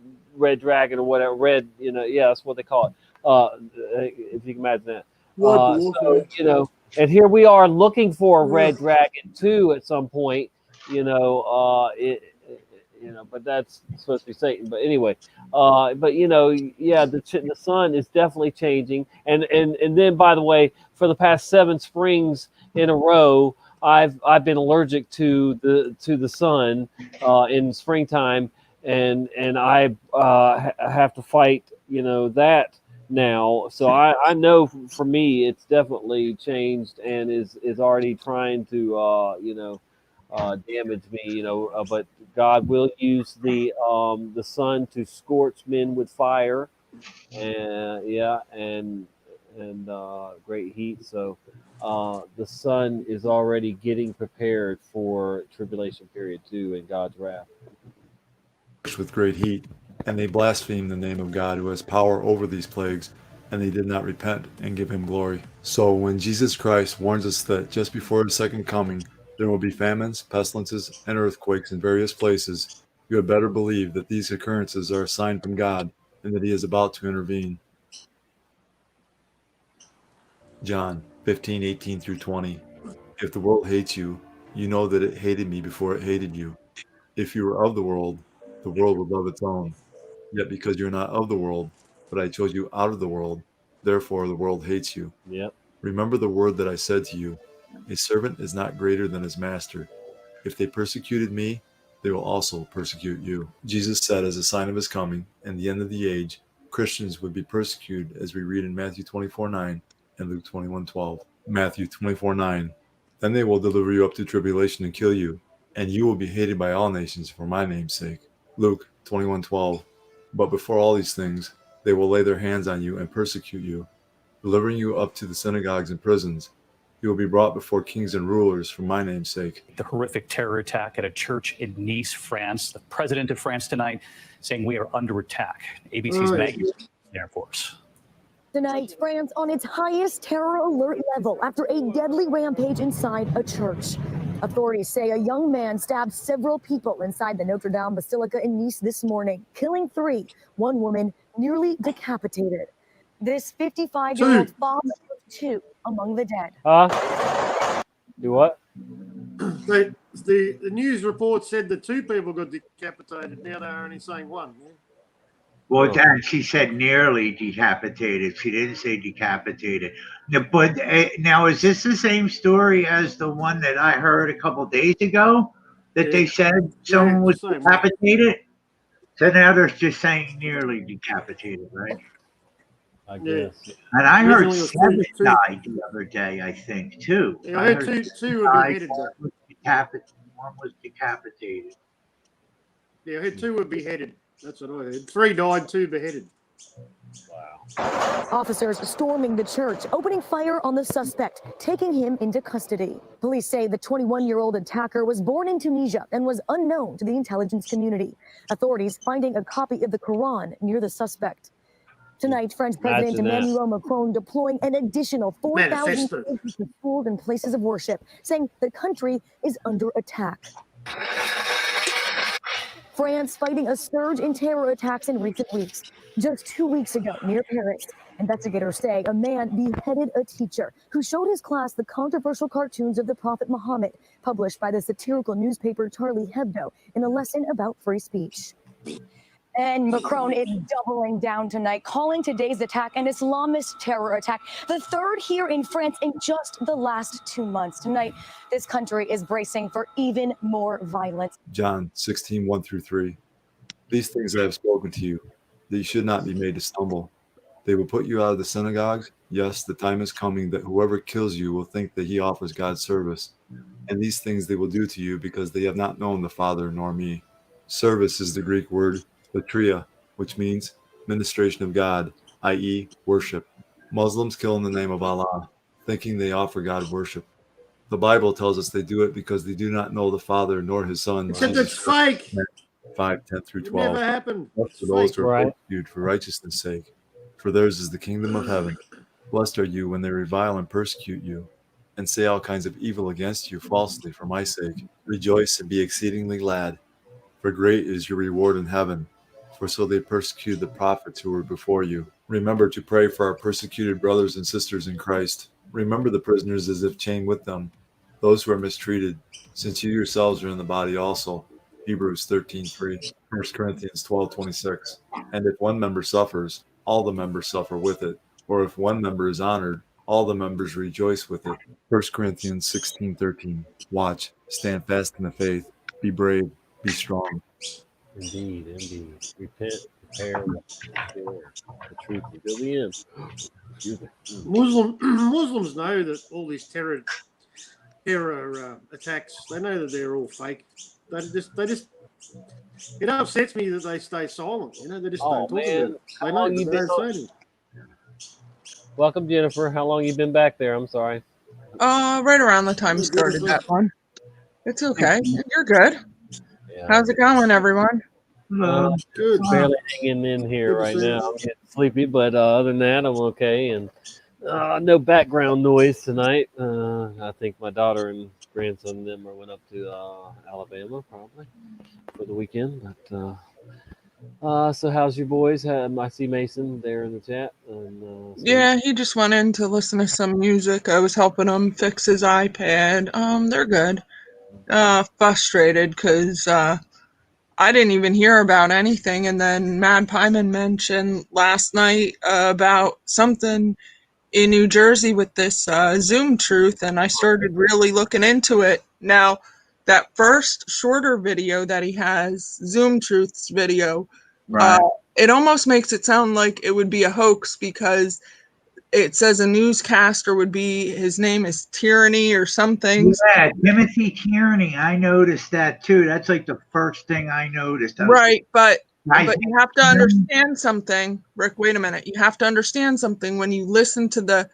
dragon, or whatever. That's what they call it. If you can imagine that. And here we are looking for a red dragon too at some point. But that's supposed to be Satan. But anyway, the sun is definitely changing. And then, by the way, for the past 7 springs in a row, I've been allergic to the sun in springtime, and I have to fight that now. So I know for me it's definitely changed and is already trying to damage me, but God will use the sun to scorch men with fire, and great heat. So the sun is already getting prepared for tribulation period 2 and God's wrath. With great heat, and they blasphemed the name of God who has power over these plagues, and they did not repent and give him glory. So when Jesus Christ warns us that just before his second coming there will be famines, pestilences, and earthquakes in various places, you had better believe that these occurrences are a sign from God and that he is about to intervene. John 15:18 through 20. If the world hates you, you know that it hated me before it hated you. If you were of the world would love its own. Yet because you're not of the world, but I chose you out of the world, therefore the world hates you. Yep. Remember the word that I said to you, a servant is not greater than his master. If they persecuted me, they will also persecute you. Jesus said as a sign of his coming and the end of the age, Christians would be persecuted, as we read in Matthew 24:9 and Luke 21:12. Matthew 24:9. Then they will deliver you up to tribulation and kill you, and you will be hated by all nations for my name's sake. Luke 21:12. But before all these things, they will lay their hands on you and persecute you, delivering you up to the synagogues and prisons. You will be brought before kings and rulers for my name's sake. The horrific terror attack at a church in Nice, France. The president of France tonight saying we are under attack. ABC's Maggie there for us. Tonight, France on its highest terror alert level after a deadly rampage inside a church. Authorities say a young man stabbed several people inside the Notre Dame Basilica in Nice this morning, killing 3, one woman nearly decapitated. This 55-year-old father of 2 among the dead. Do what? The news report said that 2 people got decapitated. Now they're only saying 1. Yeah? Well, Dan, she said nearly decapitated. She didn't say decapitated. But now, is this the same story as the one that I heard a couple days ago that they said someone was decapitated? So now they're just saying nearly decapitated, right? I guess. And I heard 7 died the other day, I think, too. Yeah, I heard two were beheaded. One was decapitated. Yeah, I heard 2 were beheaded. That's what I heard. 3 died, 2 beheaded. Wow. Officers storming the church, opening fire on the suspect, taking him into custody. Police say the 21-year-old attacker was born in Tunisia and was unknown to the intelligence community. Authorities finding a copy of the Quran near the suspect. Tonight, French President Emmanuel Macron deploying an additional 4,000 to schools and places of worship, saying the country is under attack. France fighting a surge in terror attacks in recent weeks. Just 2 weeks ago, near Paris, investigators say a man beheaded a teacher who showed his class the controversial cartoons of the Prophet Muhammad, published by the satirical newspaper Charlie Hebdo in a lesson about free speech. And Macron is doubling down tonight, calling today's attack an Islamist terror attack, the 3rd here in France in just the last 2 months. Tonight, this country is bracing for even more violence. John 16:1 through 3. These things I have spoken to you, that you should not be made to stumble. They will put you out of the synagogues. Yes, the time is coming that whoever kills you will think that he offers God service. And these things they will do to you because they have not known the Father nor me. Service is the Greek word latria, which means ministration of God, i.e. worship. Muslims kill in the name of Allah, thinking they offer God worship. The Bible tells us they do it because they do not know the Father nor his Son. Except it's fake. 5:10 through 12. Never happened. For those who are persecuted for righteousness' sake, for theirs is the kingdom of heaven. Blessed are you when they revile and persecute you, and say all kinds of evil against you falsely for my sake. Rejoice and be exceedingly glad, for great is your reward in heaven. For so they persecuted the prophets who were before you. Remember to pray for our persecuted brothers and sisters in Christ. Remember the prisoners as if chained with them, those who are mistreated, since you yourselves are in the body also. Hebrews 13:3, 1 Corinthians 12:26. And if one member suffers, all the members suffer with it. Or if one member is honored, all the members rejoice with it. 1 Corinthians 16:13. Watch, stand fast in the faith, be brave, be strong. Indeed. Repent, prepare, the truth will be in. Muslims know that all this terror terror attacks. They know that they're all fake. They just. It upsets me that they stay silent. You know, they just don't talk about it. They know, but they don't say anything. Welcome, Jennifer. How long you been back there? I'm sorry. Right around the time you started that one. It's okay. You're good. How's it going, everyone? Good. Barely hanging in here right now. I'm getting sleepy, but other than that, I'm okay. And no background noise tonight. I think my daughter and grandson and them went up to Alabama probably for the weekend. But so how's your boys? I see Mason there in the chat. And, Yeah, he just went in to listen to some music. I was helping him fix his iPad. They're good. Frustrated because I didn't even hear about anything, and then Mad Pyman mentioned last night about something in New Jersey with this Zoom truth, and I started really looking into it. Now, that first shorter video that he has, Zoom Truth's video, Right. it almost makes it sound like it would be a hoax because it says a newscaster would be, his name is Tyranny or something. Yeah, Timothy Tierney. I noticed that too. That's like the first thing I noticed. Right, but Guys, you have to understand something, Rick. Wait a minute. You have to understand something. When you listen to the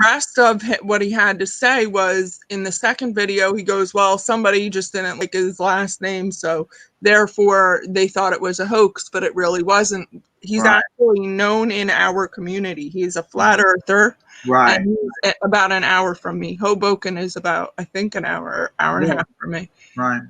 rest of what he had to say, was in the second video, he goes, "Well, somebody just didn't like his last name, so therefore they thought it was a hoax, but it really wasn't." He's Right. actually known in our community. He's a flat earther. Right. And he's about an hour from me. Hoboken is about, I think, an hour and a half from me. Right.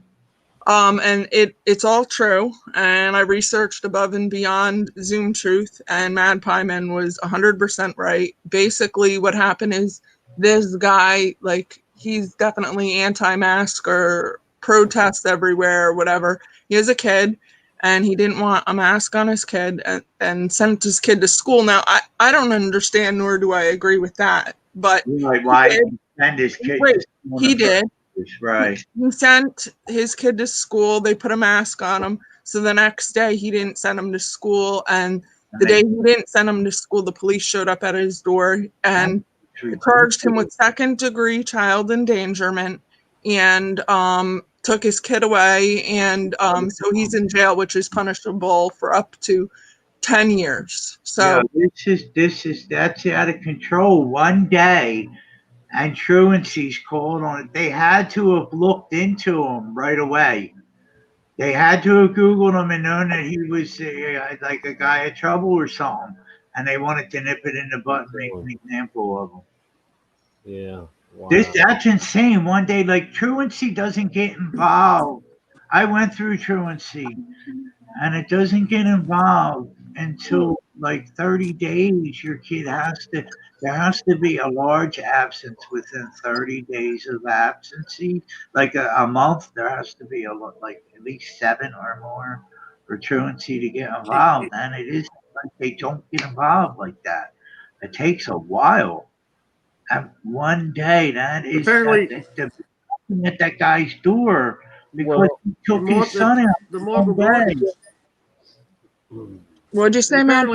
And it's all true. And I researched above and beyond Zoom Truth, and Mad Pyman was 100% right. Basically, what happened is this guy, like, he's definitely anti-mask or protests everywhere or whatever. He has a kid, and he didn't want a mask on his kid and sent his kid to school. Now, I don't understand, nor do I agree with that. But Like, why did he send his kid to school? he did. Right. He sent his kid to school. They put a mask on him. So the next day, he didn't send him to school. And the day he didn't send him to school, the police showed up at his door and charged him with second-degree child endangerment and took his kid away. And so he's in jail, which is punishable for up to 10 years. So That's out of control. One day, and truancies called on it. They had to have looked into him right away. They had to have Googled him and known that he was like a guy in trouble or something. And they wanted to nip it in the butt and make an example of him. Yeah. Wow. That's insane. One day, like, truancy doesn't get involved. I went through truancy, and it doesn't get involved until like 30 days. Your kid there has to be a large absence within 30 days of absency. Like a month, there has to be like at least 7 or more for truancy to get involved. And it is like they don't get involved like that. It takes a while. And one day, that is Apparently, at that guy's door because he took his son out. The Michael guy. What'd you say, Matt?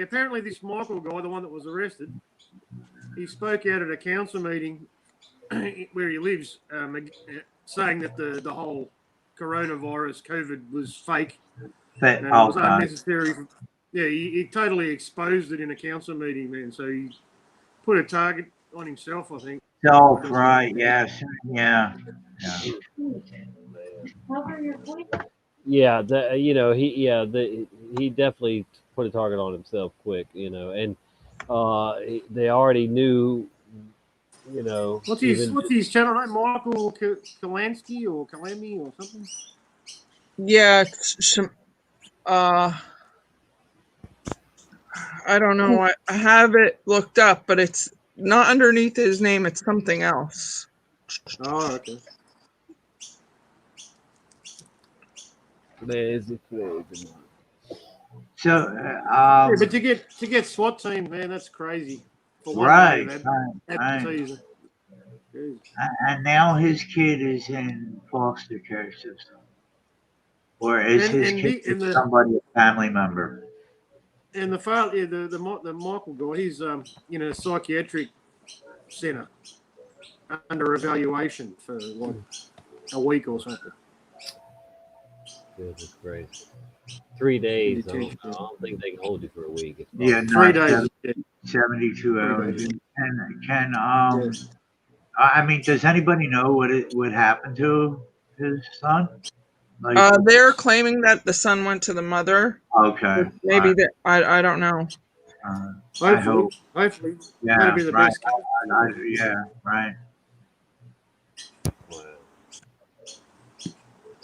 Apparently, this Michael guy, the one that was arrested, he spoke out at a council meeting where he lives, saying that the whole coronavirus, COVID, was fake. And it was unnecessary. Yeah, he totally exposed it in a council meeting, man. So he put a target on himself, I think. Right, yes, yeah. Yeah, he definitely put a target on himself quick, and they already knew, What's his channel name? Michael Kalansky or Kalemi or something? Yeah, I don't know. I have it looked up, but it's not underneath his name. It's something else. Oh, okay. So, but to get SWAT team, man, that's crazy. For one right, day, right. And now his kid is in foster care system, or is his kid somebody, a family member? And the father, the Michael guy, he's in a psychiatric center under evaluation for like a week or something. Goodness gracious. 3 days. I Detention. don't think they can hold you for a week. It's Yeah, probably- 3 not days. 72 hours. days. Can I mean, does anybody know what happened to his son? Like, They're claiming that the son went to the mother. okay, Maybe that I don't know. I hope. Hopefully, Yeah, that'd be the right. best case. Yeah, right.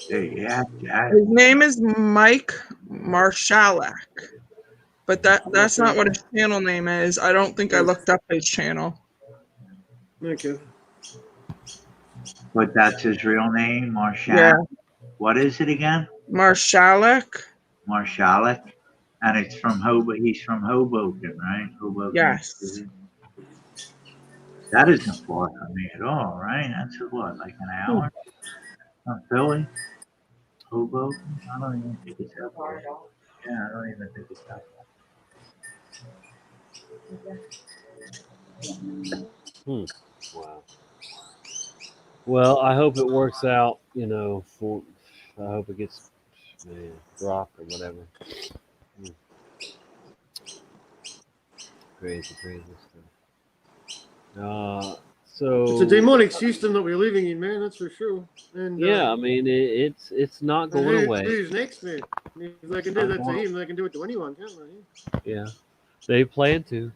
Yeah, His name is Mike Marshalek, but that's not what his channel name is. I don't think I looked up his channel. Okay. But that's his real name, Marshall. Yeah. What is it again? Marshalek. Marshalek, and it's from He's from Hoboken, right? Hoboken. Yes. That isn't far from me at all, right? That's what, like an hour from Philly, Hoboken. I don't even think it's that far. Yeah, I don't even think it's that far. Wow. Well, I hope it works out. I hope it gets dropped or whatever. Crazy stuff. So It's a demonic system that we're living in, man. That's for sure. And yeah, I mean it's not going away. Who's next, man? If they can do that to him, they can do it to anyone, can't they? Yeah, they plan to.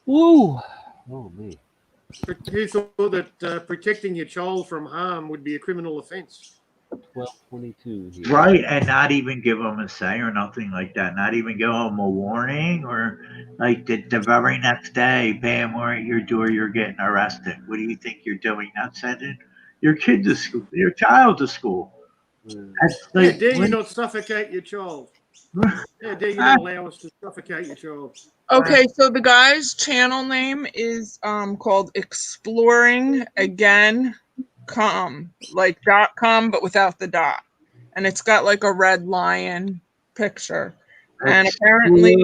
Woo! Oh me. Who thought that protecting your child from harm would be a criminal offence? 12:22. Right, and not even give them a say or nothing like that. Not even give them a warning or like the very next day, bam, we're at your door, you're getting arrested. What do you think you're doing? Not sending your kid to school, your child to school. That's How like, dare you not suffocate your child? How dare you not allow us to suffocate your child? Okay, so the guy's channel name is called Exploring Again like .com, but without the dot, and it's got like a red lion picture, and apparently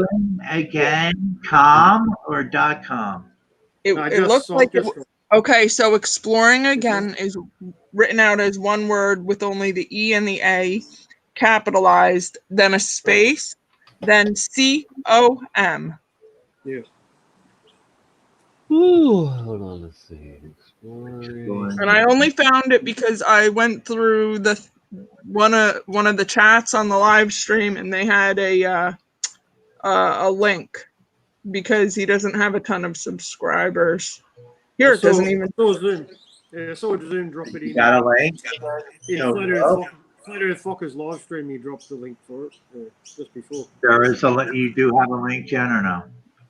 again, com or .com. it looks like okay. So Exploring Again is written out as one word with only the E and the A capitalized, then a space, then COM. Yeah. Ooh, hold on, let's see. Exploring. And I only found it because I went through the one of the chats on the live stream, and they had a link because he doesn't have a ton of subscribers. Here it doesn't even. I saw Zoom. Yeah, I saw Zoom drop it in. Got a link? Yeah, Flat Earth Focker's live stream, he dropped the link for it just before. There is a link. You do have a link, Jen, or no?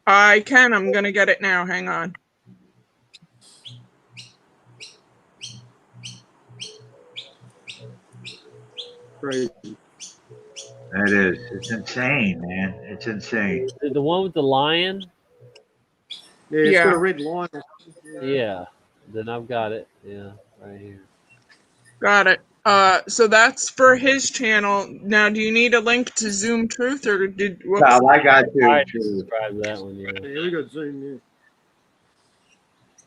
I can. I'm gonna get it now. Hang on. Crazy. It is. It's insane, man. It's insane. The one with the lion? Yeah, it's got a red line. Yeah. Then I've got it. Yeah, right here. Got it. So that's for his channel. Now, do you need a link to Zoom Truth, or did? No, I got I you. subscribed that one. Yeah. Yeah, we got Zoom. Yeah.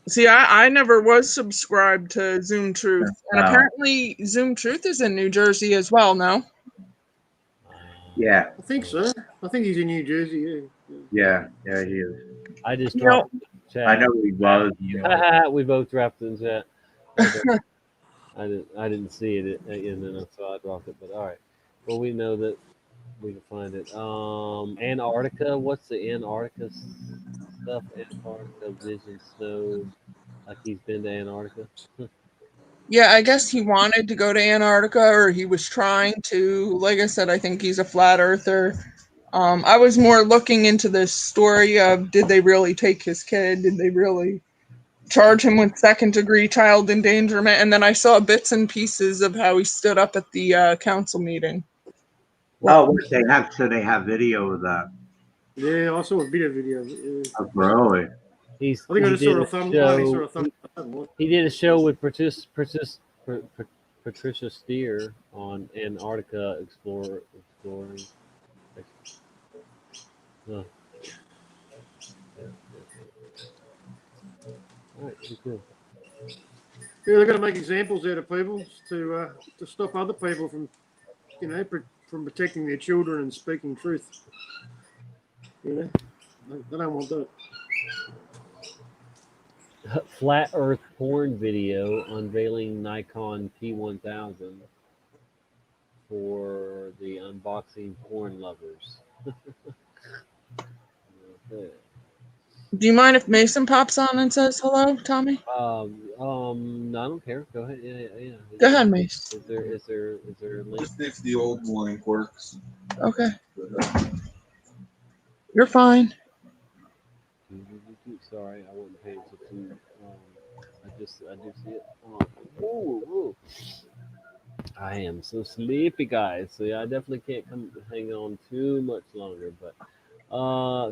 See, I never was subscribed to Zoom Truth, and No. apparently Zoom Truth is in New Jersey as well. No. Yeah. I think so. I think he's in New Jersey. Yeah, he is. I just dropped the chat. I know he was. We both dropped in chat. I didn't see it, and then so I dropped it. But all right. Well, we know that we can find it. Antarctica. What's the Antarctica stuff? Antarctica vision snow. Like he's been to Antarctica. Yeah, I guess he wanted to go to Antarctica, or he was trying to. Like I said, I think he's a flat earther. I was more looking into this story of, did they really take his kid? Did they really charge him with second-degree child endangerment? And then I saw bits and pieces of how he stood up at the council meeting. Oh, they have video of that. Yeah, I saw a bit of video. Yeah. Oh, really? I think I just saw a thumbnail. He did a show with Patricia Steer on Antarctica exploring. Okay. Yeah, they've got to make examples out of people to stop other people from, from protecting their children and speaking truth. They don't want that. Flat Earth porn video unveiling Nikon P1000 for the unboxing porn lovers. Okay. Do you mind if Mason pops on and says hello, Tommy? No, I don't care. Go ahead. Yeah. Go ahead, Mace. Is there a link? Just fix the old morning quirks. Okay. You're fine. Sorry, I wasn't paying attention. I do see it. Whoa. I am so sleepy, guys. So yeah, I definitely can't hang on too much longer. But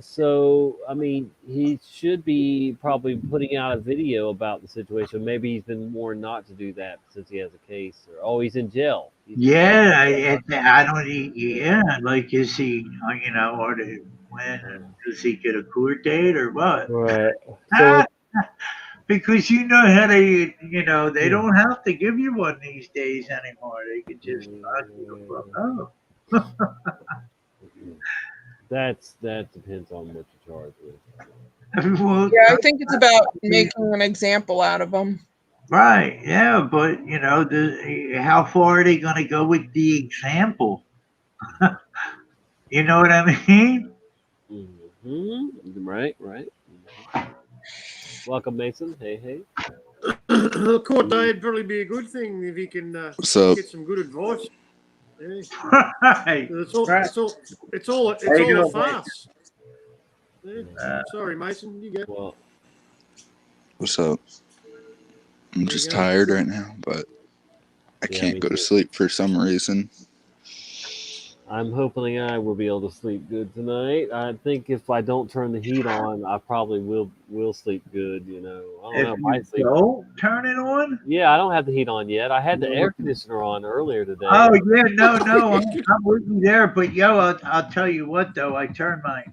so I mean, he should be probably putting out a video about the situation. Maybe he's been warned not to do that since he has a case. Or he's in jail. Yeah, I don't. Yeah, like is he? Or when does he get a court date or what? Right. So because how they, they don't have to give you one these days anymore. They can just knock you the fuck up. that depends on what you're charged with. Well, Yeah, I think it's about making an example out of them. Right. Yeah, but how far are they going to go with the example? You know what I mean? Mm-hmm. Right. Welcome, Mason. Hey. The court day would probably be a good thing if he can get some good advice. Yeah. Right. It's all a farce. Yeah. Sorry, Mason. You go. What's up? I'm just tired right now, but I can't go to sleep for some reason. I'm hoping I will be able to sleep good tonight. I think if I don't turn the heat on, I probably will sleep good. I don't know. If you don't turn it on? Yeah, I don't have the heat on yet. I had the air conditioner on earlier today. Oh yeah, no, I'm with you there. But I'll tell you what though, I did turn my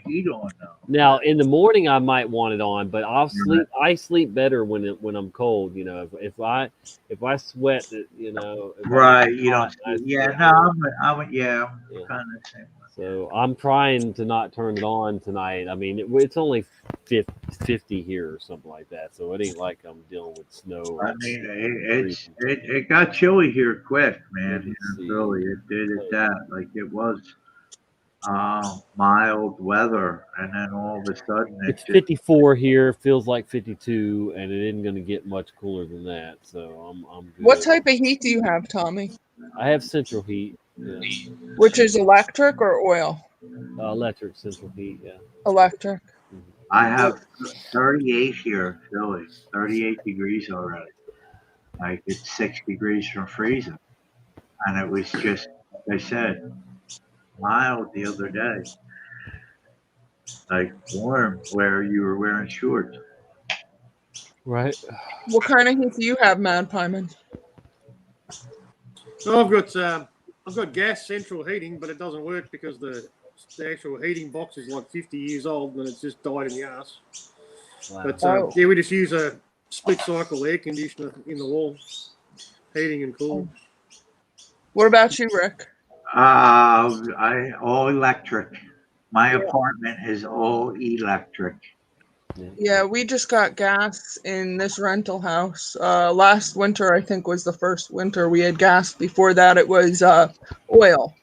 heat on though. Now in the morning I might want it on, but I'll sleep. I sleep better when I'm cold. If I sweat, Right, you don't. I'm kind of the same. So I'm trying to not turn it on tonight. I mean, it's only 50 here or something like that, so it ain't like I'm dealing with snow. I mean, it got chilly here quick, man. Really, it did it that. Like it was mild weather, and then all of a sudden It's 54 here, feels like 52, and it isn't going to get much cooler than that. So I'm good. What type of heat do you have, Tommy? I have central heat. Yeah. Which is electric or oil? Electric central heat, yeah. Electric. I have 38 here, Philly. 38 degrees already. Like it's 6 degrees from freezing, and it was just, like I said, mild the other day. Like warm, where you were wearing shorts. Right. What kind of heat do you have, Mad Pieman? So I've got gas central heating, but it doesn't work because the actual heating box is like 50 years old and it's just died in the ass. Wow. But we just use a split cycle air conditioner in the wall, heating and cooling. What about you, Rick? I all electric. My apartment is all electric. Yeah, we just got gas in this rental house. Last winter, I think, was the first winter we had gas. Before that, it was oil.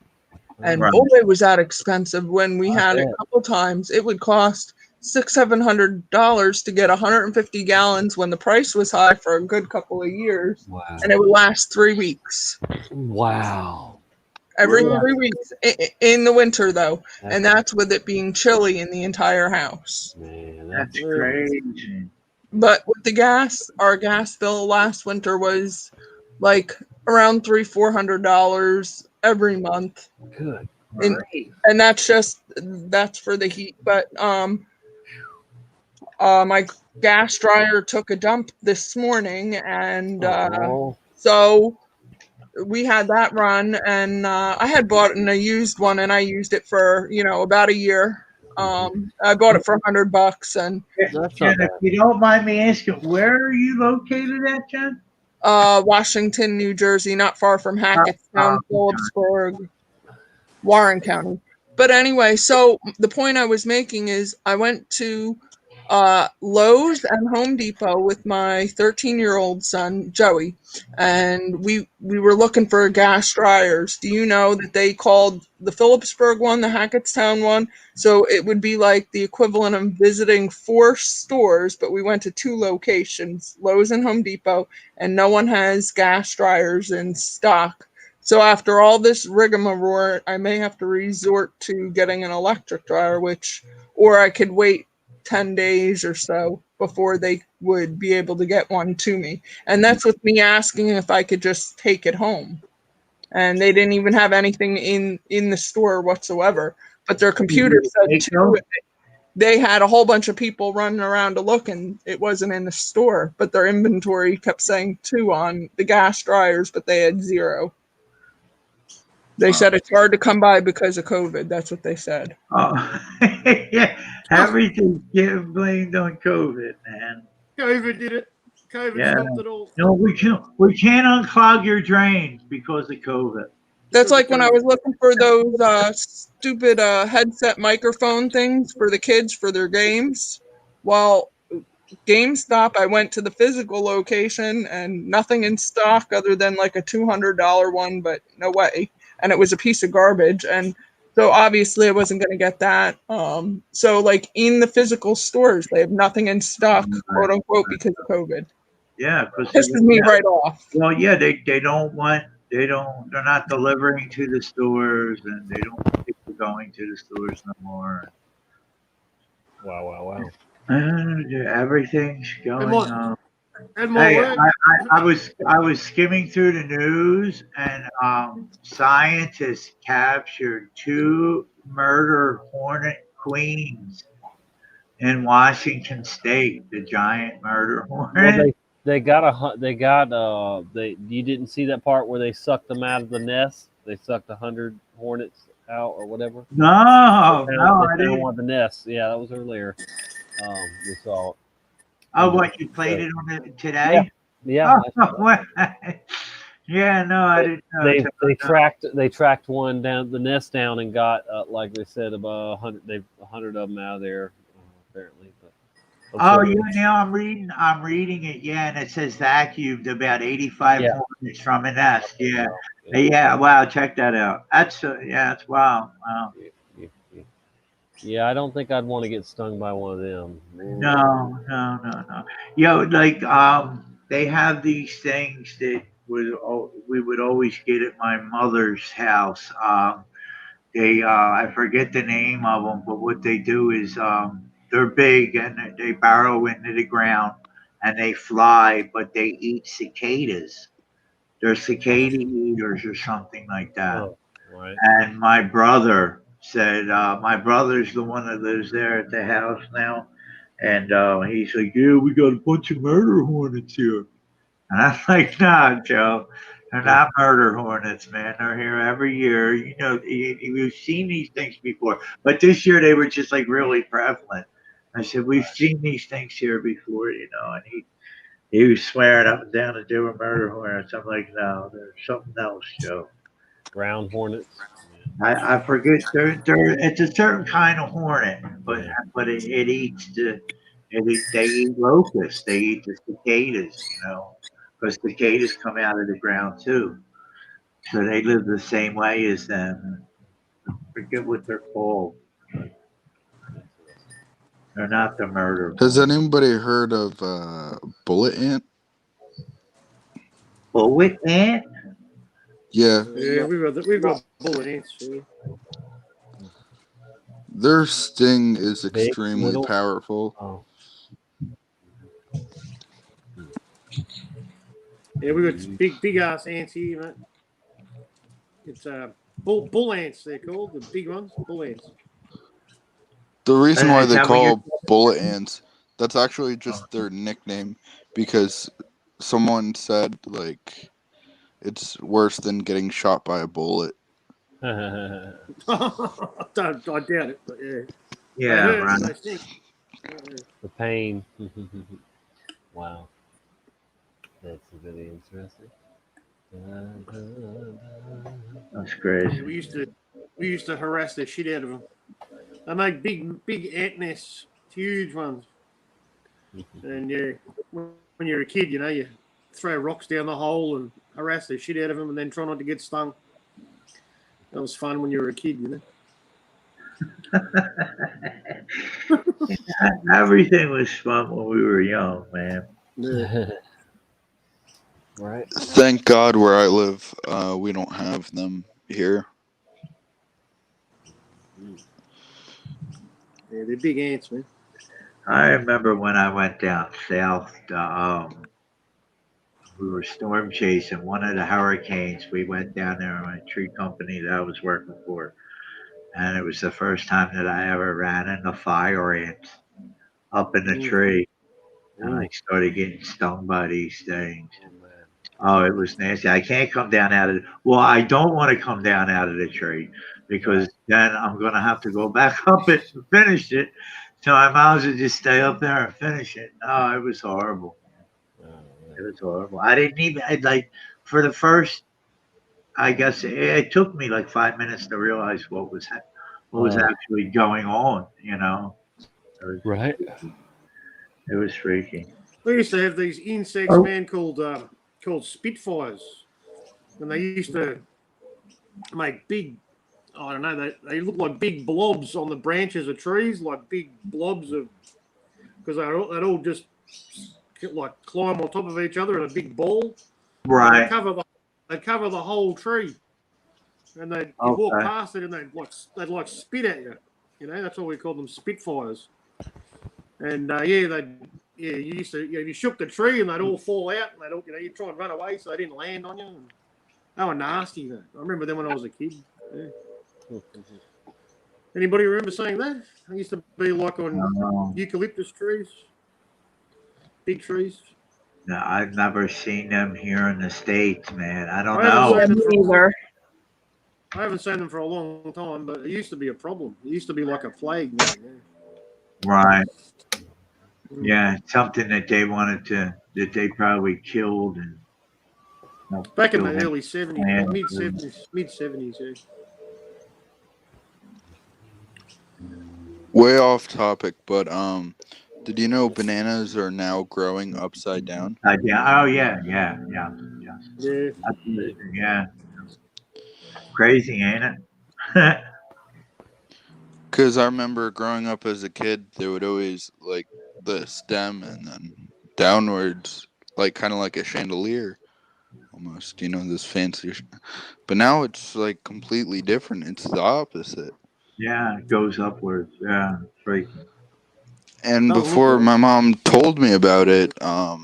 And boy, was that expensive. When we had it a couple times, it would cost $600-700 to get 150 gallons when the price was high for a good couple of years. Wow. And it would last 3 weeks. Wow. Every 3 weeks in the winter, though. And that's with it being chilly in the entire house. Man, that's crazy. But with the gas, our gas bill last winter was like around $300-400 every month. Good. And that's for the heat. But my gas dryer took a dump this morning, and so we had that run, and I had bought a used one, and I used it for about a year. I bought it for $100, and Jen, if you don't mind me asking, where are you located at, Jen? Washington, New Jersey, not far from Hackettstown, Phillipsburg, Warren County. But anyway, so the point I was making is I went to Lowe's and Home Depot with my 13-year-old son, Joey, and we were looking for gas dryers. Do you know that they called the Phillipsburg one the Hackettstown one? So it would be like the equivalent of visiting 4 stores, but we went to 2 locations, Lowe's and Home Depot, and no one has gas dryers in stock. So after all this rigmarole, I may have to resort to getting an electric dryer, or I could wait 10 days or so before they would be able to get one to me. And that's with me asking if I could just take it home. And they didn't even have anything in the store whatsoever. But their computer said too, they had a whole bunch of people running around to look, and it wasn't in the store. But their inventory kept saying 2 on the gas dryers, but they had 0. They said it's hard to come by because of COVID. That's what they said. Oh, yeah. Everything's getting blamed on COVID, man. COVID did it. COVID Yeah. stopped it all. No, we can't unclog your drains because of COVID. That's like when I was looking for those stupid headset microphone things for the kids for their games. Well, GameStop, I went to the physical location and nothing in stock other than like a $200 one, but no way. And it was a piece of garbage. And so obviously I wasn't going to get that. So like in the physical stores, they have nothing in stock, quote unquote, because of COVID. Yeah, because Pisses me right off. Well, yeah, they're not delivering to the stores, and they don't want people going to the stores no more. Wow. Everything's going on. And Hey, more I was skimming through the news, and scientists captured 2 murder hornet queens in Washington State. The giant murder hornet. Well, you didn't see that part where they sucked them out of the nest? They sucked 100 hornets out or whatever. No, I didn't. didn't want the nest. Yeah, that was earlier. We saw it. Oh, what, you played it on it today? Yeah. Oh, yeah, no, I didn't know. They tracked one down the nest down and got like they said about 100 of them out of there apparently. But oh yeah, now I'm reading it. Yeah, and it says vacuumed about 85 hornets from a nest. Yeah. Wow, check that out. That's that's wow. Yeah, I don't think I'd want to get stung by one of them. No. Yo, like they have these things that we would always get at my mother's house. They I forget the name of them, but what they do is they're big and they burrow into the ground and they fly, but they eat cicadas. They're cicada eaters or something like that. Oh, right. And my brother said, my brother's the one that lives there at the house now. And he's like, yeah, we got a bunch of murder hornets here. And I'm like, nah, Joe, they're not murder hornets, man. They're here every year. You know, we've seen these things before. But this year they were just like really prevalent. I said, we've seen these things here before, you know. And he was swearing up and down that they were murder hornets. I'm like, no, there's something else, Joe. Ground hornets. I forget. It's a certain kind of hornet, but it eats they eat locusts. They eat the cicadas, you know, because cicadas come out of the ground too. So they live the same way as them. I forget what they're called. They're not the murder. Has anybody heard of bullet ant? Bullet ant? Yeah. Yeah, we've got bullet ants. Yeah. Their sting is extremely powerful. Oh. Yeah, we got big ass ants here, mate. It's bull ants. They're called the big ones, bull ants. The reason why they call bullet ants, that's actually just their nickname because someone said like it's worse than getting shot by a bullet. I doubt it, but yeah. Yeah, They hurt right. and they stink. The pain. Wow. That's really interesting. That's Yeah, crazy. we used to harass the shit out of them. They make big ant nests, huge ones. And yeah, when you're a kid, you know, you throw rocks down the hole and harass the shit out of them, and then try not to get stung. That was fun when you were a kid, you know. Everything was fun when we were young, man. Yeah. Right. Thank God where I live, we don't have them here. Yeah, they're big ants, man. I remember when I went down south, we were storm chasing one of the hurricanes. We went down there on a tree company that I was working for, and it was the first time that I ever ran into fire ants up in the tree, and I started getting stung by these things. Oh, it was nasty. I can't come down out of. Well, I don't want to come down out of the tree because then I'm going to have to go back up it and finish it. So I might as well just stay up there and finish it. Oh, it was horrible. It was horrible. I didn't even like for the first. I guess it took me like 5 minutes to realize what was actually going on. You know, Right. it was freaky. We used to have these insects, man, called spitfires, and they used to make big. I don't know. They look like big blobs on the branches of trees, like big blobs of because they'd all just like climb on top of each other in a big ball. And Right. they'd cover the whole tree, and you walk past it, and they'd like spit at you. You know, that's why we call them spitfires. And you used to you shook the tree, and they'd all fall out, and they'd all you try and run away so they didn't land on you. And they were nasty. Though. I remember them when I was a kid. Yeah. Anybody remember saying that? I used to be like on eucalyptus trees, big trees. No, I've never seen them here in the States, man. I don't I haven't know. seen them for Either. I haven't seen them for a long time, but it used to be a problem. It used to be like a plague. Man. Right. Yeah, something that they wanted that they probably killed and Back in the killed early 70s, and mid 70s, yeah. Way off topic, but did you know bananas are now growing upside down? yeah. Oh yeah. Yeah. Absolutely. Yeah. Crazy, ain't it? Because I remember growing up as a kid, they would always like the stem and then downwards, like kind of like a chandelier, almost. You know, this fancy. But now it's like completely different. It's the opposite. Yeah, it goes upwards. Yeah, freaky. And before my mom told me about it, I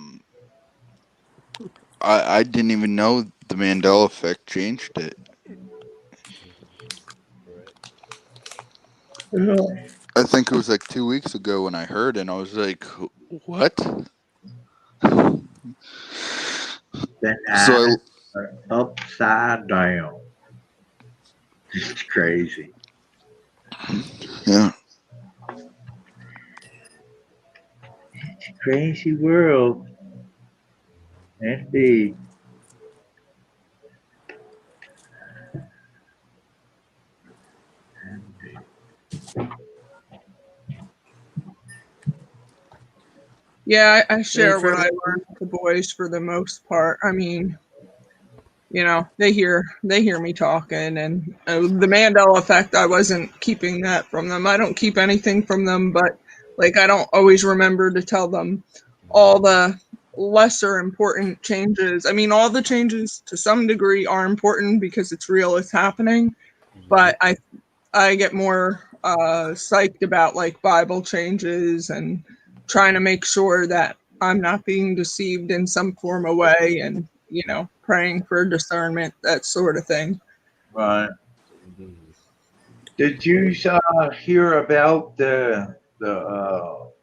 didn't even know the Mandela effect changed it. I think it was like 2 weeks ago when I heard it, and I was like, what? So Upside down. It's crazy. Yeah. It's a crazy world. Indeed. Yeah, I share what I learned with the boys for the most part. I mean, they hear me talking, and the Mandela effect. I wasn't keeping that from them. I don't keep anything from them, but like I don't always remember to tell them all the lesser important changes. I mean, all the changes to some degree are important because it's real, it's happening. But I get more psyched about like Bible changes and trying to make sure that I'm not being deceived in some form of way, and praying for discernment, that sort of thing. Right. Did you hear about the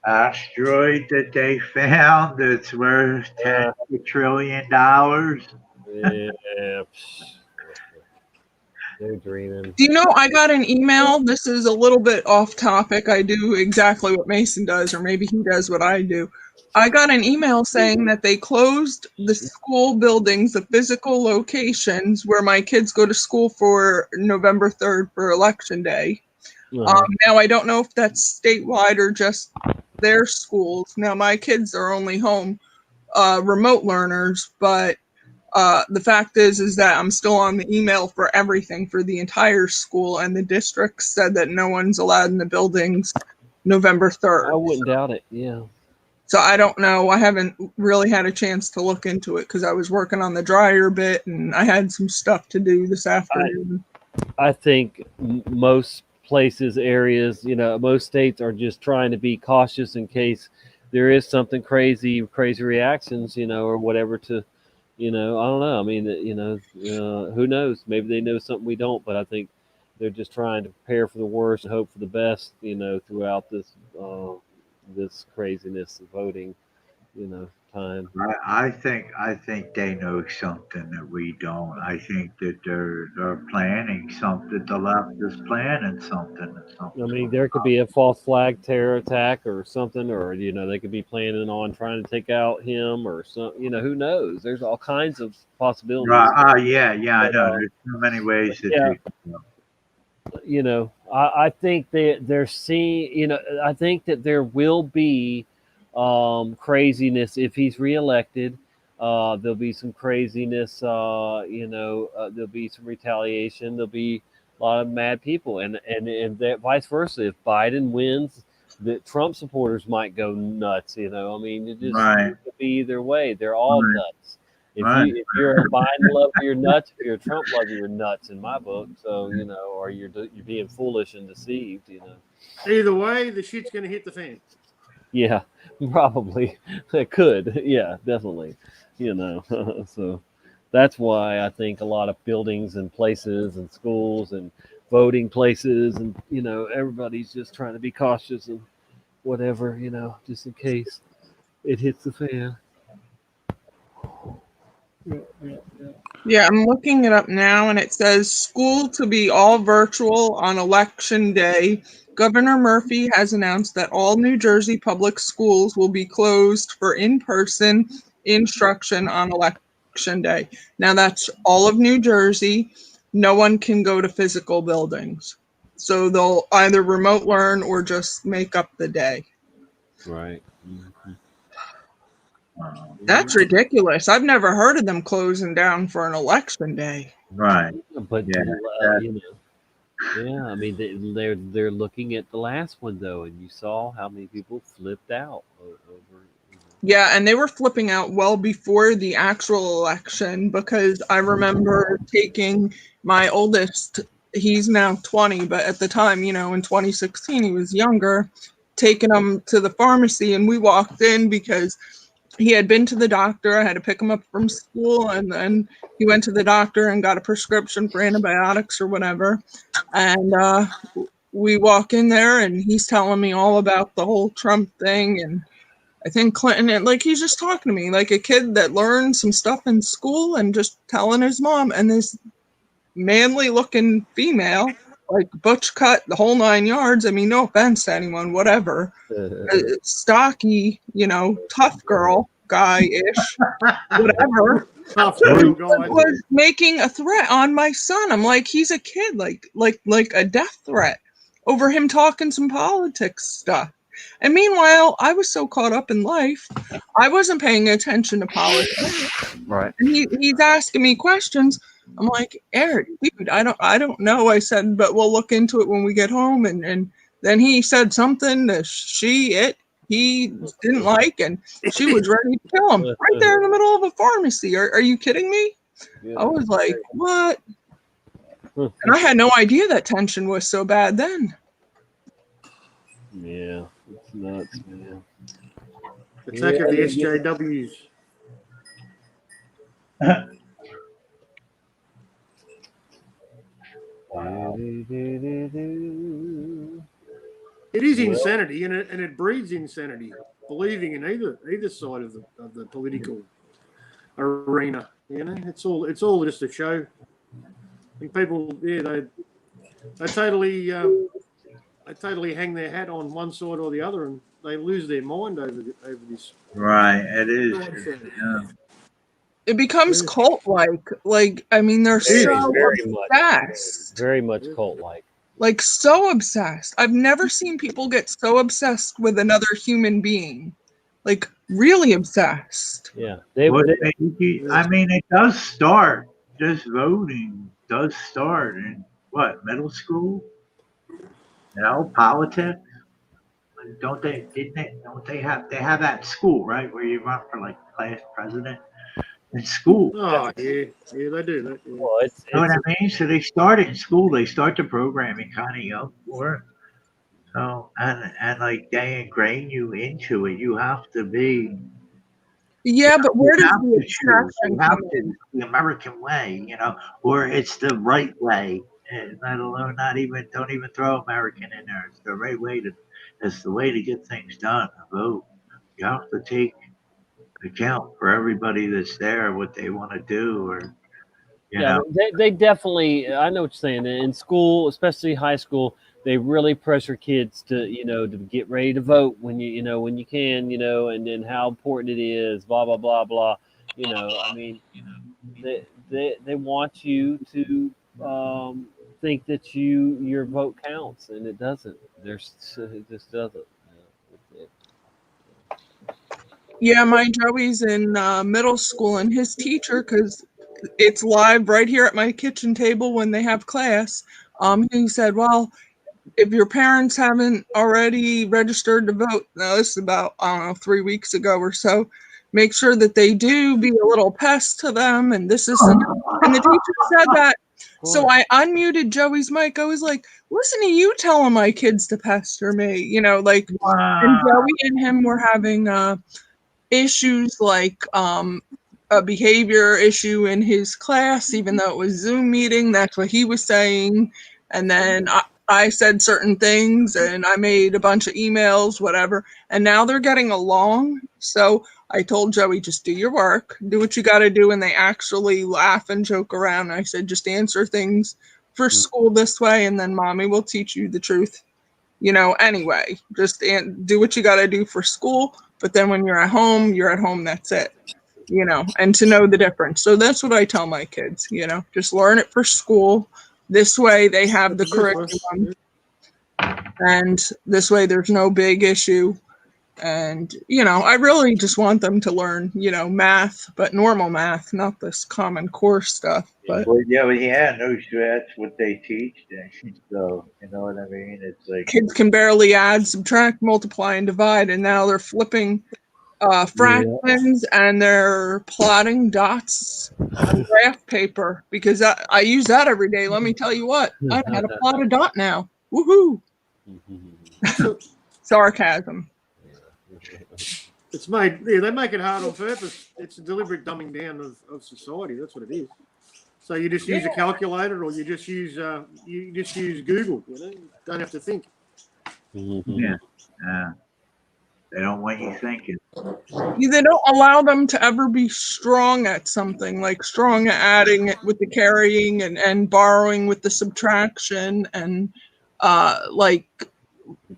asteroid that they found that's worth $10 trillion? Yeah. They're dreaming. Do you know, I got an email. This is a little bit off topic. I do exactly what Mason does, or maybe he does what I do. I got an email saying that they closed the school buildings, the physical locations where my kids go to school for November 3rd for Election Day. Now, I don't know if that's statewide or just their schools. Now, my kids are only home remote learners, but the fact is that I'm still on the email for everything for the entire school, and the district said that no one's allowed in the buildings November 3rd. I wouldn't doubt it. Yeah. So I don't know. I haven't really had a chance to look into it because I was working on the dryer bit and I had some stuff to do this afternoon. I think most places, areas, most states are just trying to be cautious in case there is something crazy reactions, or whatever to, I don't know. I mean, who knows? Maybe they know something we don't, but I think they're just trying to prepare for the worst and hope for the best, throughout this craziness of voting, time. I think they know something that we don't. I think that they're planning something. The left is planning something. I mean, there could be a false flag terror attack or something, or they could be planning on trying to take out him or some. Who knows? There's all kinds of possibilities. Yeah, I know. There's so many ways that they can go. I think they're seeing. I think that there will be craziness if he's reelected. There'll be some craziness. There'll be some retaliation. There'll be a lot of mad people, and that vice versa. If Biden wins, the Trump supporters might go nuts. I mean, it could be either way. They're all nuts. If you're a Biden lover, you're nuts. If you're a Trump lover, you're nuts in my book. So or you're being foolish and deceived. Either way, the shit's going to hit the fan. Yeah, probably. It could. Yeah, definitely. So that's why I think a lot of buildings and places and schools and voting places and everybody's just trying to be cautious and whatever, just in case it hits the fan. Yeah, I'm looking it up now, and it says school to be all virtual on Election Day. Governor Murphy has announced that all New Jersey public schools will be closed for in-person instruction on Election Day. Now, that's all of New Jersey. No one can go to physical buildings. So they'll either remote learn or just make up the day. Right. That's ridiculous. I've never heard of them closing down for an election day. Right. But yeah, I mean they're looking at the last one though, and you saw how many people flipped out over. Yeah, and they were flipping out well before the actual election because I remember taking my oldest. He's now 20, but at the time, in 2016, he was younger. Taking him to the pharmacy, and we walked in because he had been to the doctor. I had to pick him up from school, and then he went to the doctor and got a prescription for antibiotics or whatever. And we walk in there, and he's telling me all about the whole Trump thing, and I think Clinton, and he's just talking to me like a kid that learned some stuff in school and just telling his mom. And this manly-looking female, like butch cut, the whole 9 yards. I mean, no offense to anyone, whatever. Stocky, tough girl guy-ish, whatever. Was making a threat on my son. I'm like, he's a kid, like a death threat over him talking some politics stuff. And meanwhile, I was so caught up in life, I wasn't paying attention to politics. Right. And he's asking me questions. I'm like, Eric, dude, I don't know. I said, but we'll look into it when we get home. And then he said something that he didn't like, and she was ready to kill him right there in the middle of a pharmacy. Are you kidding me? Yeah. I was like, what? And I had no idea that tension was so bad then. Yeah, it's nuts, man. Attack of the SJWs. It is insanity, and it breeds insanity. Believing in either side of the political arena, it's all just a show. And people, they totally hang their hat on one side or the other, and they lose their mind over this. Right, it is. Nonsense. Yeah. It becomes cult-like. Like, I mean, they're so very obsessed. very much cult-like. Like, so obsessed. I've never seen people get so obsessed with another human being. Like, really obsessed. Yeah. I mean, it does start. Just voting does start in what, middle school? You know, politics. Don't they? Don't they have? They have that school, right, where you run for like class president in school. Oh yeah, they do that. Yeah. Well, You know what I mean? So they start it in school. They start the programming kind of young for it. So and like they ingrain you into it. You have to be. Yeah, but where does the choose? You attraction have come to in? the American way, you know, or it's the right way. And let alone don't even throw American in there. It's the right way to. It's the way to get things done. Vote. You have to take account for everybody that's there, what they want to do, or you Yeah, know. they definitely. I know what you're saying. In school, especially high school, they really pressure kids to to get ready to vote when when you can, and then how important it is. Blah blah blah blah. I mean, they want you to think that your vote counts, and it doesn't. It just doesn't. Yeah, my Joey's in middle school, and his teacher, because it's live right here at my kitchen table when they have class, he said, well, if your parents haven't already registered to vote, now this is about, I don't know, 3 weeks ago or so, make sure that they do, be a little pest to them, and this is, and the teacher said that. So I unmuted Joey's mic. I was like, listen to you telling my kids to pester me, like, and Joey and him were having issues like a behavior issue in his class, even though it was Zoom meeting. That's what he was saying. And then I said certain things, and I made a bunch of emails, whatever. And now they're getting along. So I told Joey, just do your work, do what you got to do. And they actually laugh and joke around. I said, just answer things for school this way, and then mommy will teach you the truth. Anyway, just do what you got to do for school. But then when you're at home, that's it, and to know the difference. So that's what I tell my kids, just learn it for school. This way they have the curriculum, and this way there's no big issue. And, I really just want them to learn, math, but normal math, not this Common Core stuff. But No, that's what they teach. So, you know what I mean? It's like kids can barely add, subtract, multiply, and divide, and now they're flipping fractions and they're plotting dots on graph paper, because I use that every day. Let me tell you what, I know how to plot a dot now. Woohoo! Sarcasm. It's made. Yeah, they make it hard on purpose. It's a deliberate dumbing down of society. That's what it is. So you just use a calculator, or you just use Google. You don't have to think. Yeah. They don't want you thinking. They don't allow them to ever be strong at something, like strong at adding it with the carrying, and borrowing with the subtraction, and like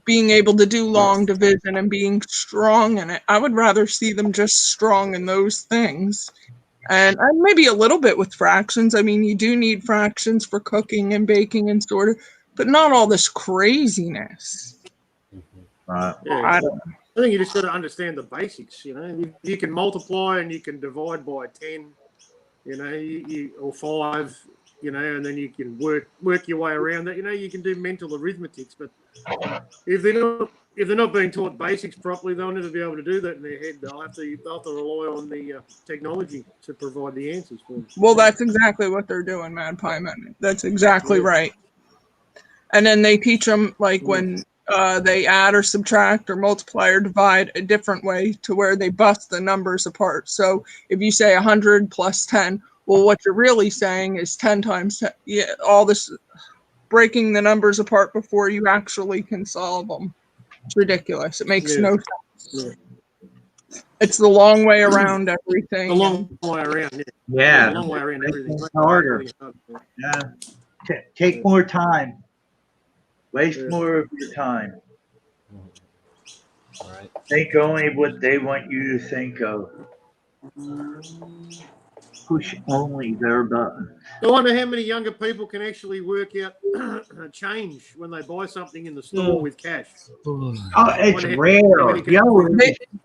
being able to do long division and being strong in it. I would rather see them just strong in those things. And maybe a little bit with fractions. I mean, you do need fractions for cooking and baking and sort of, but not all this craziness. Yeah, I don't know. I think you just got to understand the basics. You can multiply and you can divide by 10. Or 5. And then you can work your way around that. You can do mental arithmetics, but if they're not being taught basics properly, they'll never be able to do that in their head. They'll have to rely on the technology to provide the answers for them. Well, that's exactly what they're doing, Mad Pie Man. That's exactly right. And then they teach them, like, when they add or subtract or multiply or divide a different way, to where they bust the numbers apart. So if you say 100 plus 10, well, what you're really saying is 10 times 10. Yeah, all this breaking the numbers apart before you actually can solve them. It's ridiculous. It makes no sense. It's the long way around everything. The long way around. Yeah. Yeah, The long way around everything. it's harder. Yeah. Take more time. Waste more of your time. Right. Think only what they want you to think of. Push only their buttons. I wonder how many younger people can actually work out change when they buy something in the store with cash. Oh, it's rare. Yo,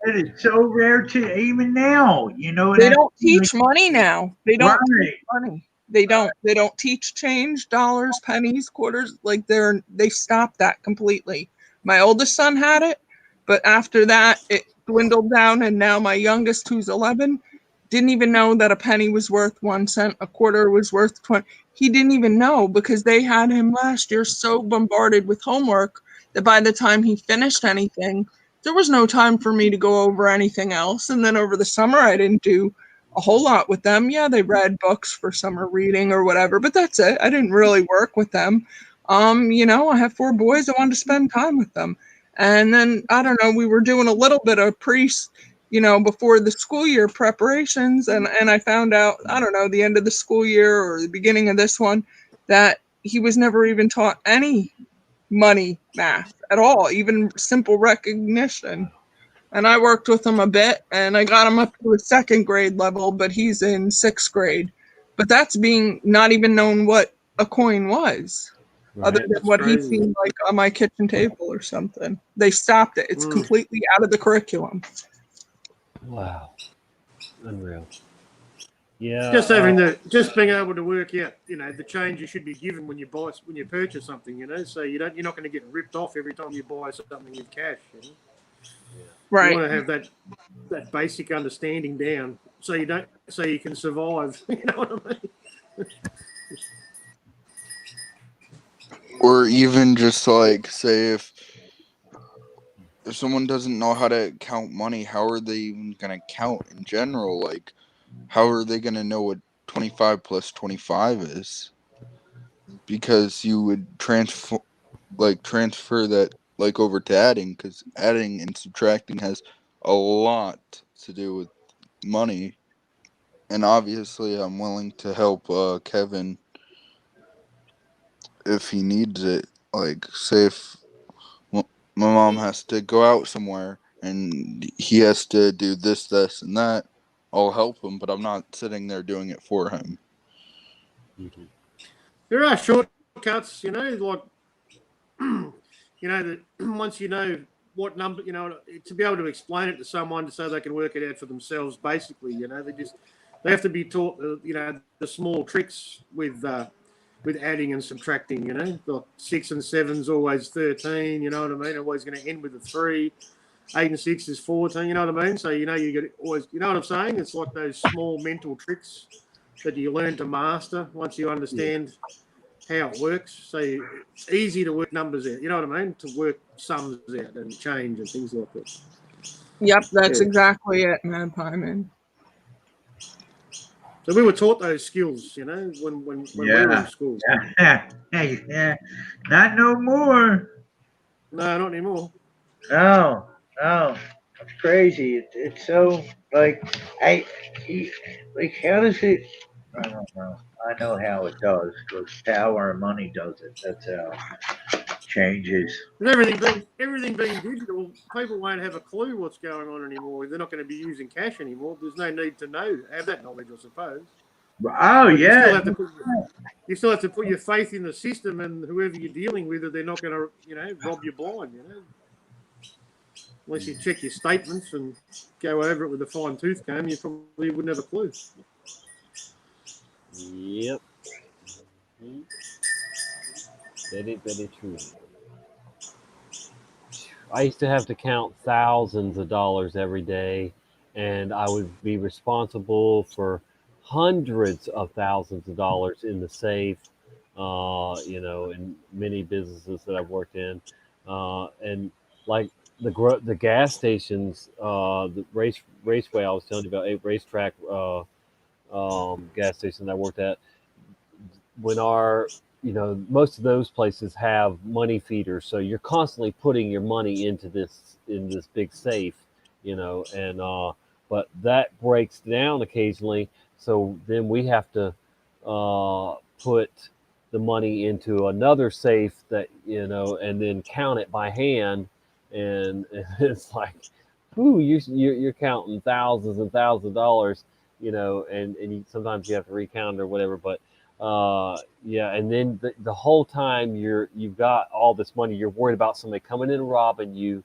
it's so rare to even now. You know what They I don't mean? teach money now. They don't Right. teach money. They don't teach change, dollars, pennies, quarters. Like they stopped that completely. My oldest son had it, but after that it dwindled down, and now my youngest, who's 11, didn't even know that a penny was worth 1 cent, a quarter was worth 20. He didn't even know, because they had him last year so bombarded with homework that by the time he finished anything, there was no time for me to go over anything else. And then over the summer, I didn't do a whole lot with them. Yeah, they read books for summer reading or whatever, but that's it. I didn't really work with them. I have 4 boys. I wanted to spend time with them. And then, I don't know, we were doing a little bit of before the school year preparations. And I found out, I don't know, the end of the school year or the beginning of this one, that he was never even taught any money math at all, even simple recognition. And I worked with him a bit, and I got him up to a 2nd grade level, but he's in 6th grade. But that's being not even known what a coin was, other than That's what he's crazy. seen like on my kitchen table or something. They stopped it. It's completely out of the curriculum. Wow. Unreal. Yeah. Just being able to work out, the change you should be given when you purchase something, so you're not going to get ripped off every time you buy something with cash. Right. You want to have that basic understanding down, so you can survive. You know what I mean? Or even just like, say, if someone doesn't know how to count money, how are they even gonna count in general? Like, how are they gonna know what 25 plus 25 is? Because you would transfer that like over to adding, because adding and subtracting has a lot to do with money. And obviously I'm willing to help Kevin if he needs it. Like, say if my mom has to go out somewhere and he has to do this, and that, I'll help him, but I'm not sitting there doing it for him. There are shortcuts, like, that once you know what number, to be able to explain it to someone so they can work it out for themselves, basically, they have to be taught, the small tricks with adding and subtracting, like 6 and 7's always 13, you know what I mean? Always going to end with a 3. 8 and 6 is 14, you know what I mean? So, you got always, you know what I'm saying? It's like those small mental tricks that you learn to master once you understand how it works. So it's easy to work numbers out, you know what I mean? To work sums out and change and things like that. Yep, that's exactly it, Magpie Man. So we were taught those skills, when we were in school. Yeah. Not no more. No, not anymore. No. It's crazy. It's so like how does it? I don't know. I know how it does, because power and money does it. That's how it changes. With everything being digital, people won't have a clue what's going on anymore. They're not going to be using cash anymore. There's no need to have that knowledge, I suppose. Oh, but yeah. You still have to put your faith in the system and whoever you're dealing with, they're not going to, rob you blind, Unless you check your statements and go over it with a fine tooth comb, you probably wouldn't have a clue. Yep. Very, very true. I used to have to count thousands of dollars every day, and I would be responsible for hundreds of thousands of dollars in the safe, in many businesses that I've worked in. And like the gas stations, the raceway I was telling you about, a racetrack gas station that I worked at, when most of those places have money feeders, so you're constantly putting your money into this big safe, and but that breaks down occasionally. So then we have to put the money into another safe that, and then count it by hand. And it's like, ooh, you're counting thousands and thousands of dollars, and sometimes you have to recount or whatever. But yeah, and then the whole time you've got all this money, you're worried about somebody coming in and robbing you,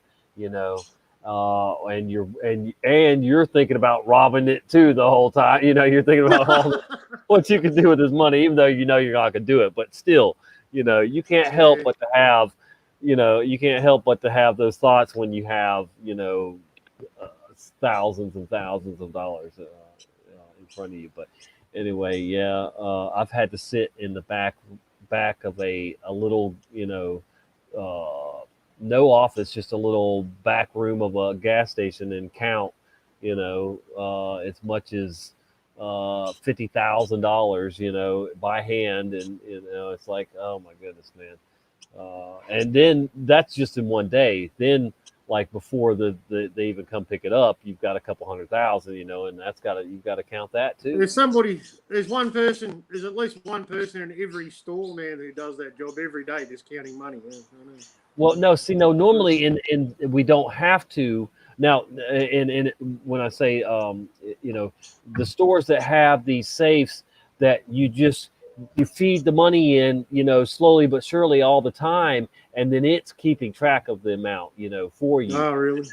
and you're thinking about robbing it too the whole time. You're thinking about what you can do with this money, even though you're not gonna do it. But still, you can't help but to have, those thoughts when you have, thousands and thousands of dollars in front of you. But anyway, yeah, I've had to sit in the back of a little, no office, just a little back room of a gas station and count, as much as $50,000, by hand, and it's like, oh my goodness, man. And then that's just in one day. Then, like before they even come pick it up, you've got a couple 100,000, and you've got to count that too. There's at least one person in every store, man, who does that job every day, just counting money. Man. I know. Well, no, normally in we don't have to now. In when I say, the stores that have these safes that you feed the money in, slowly but surely all the time, and then it's keeping track of the amount, for you. Oh, really?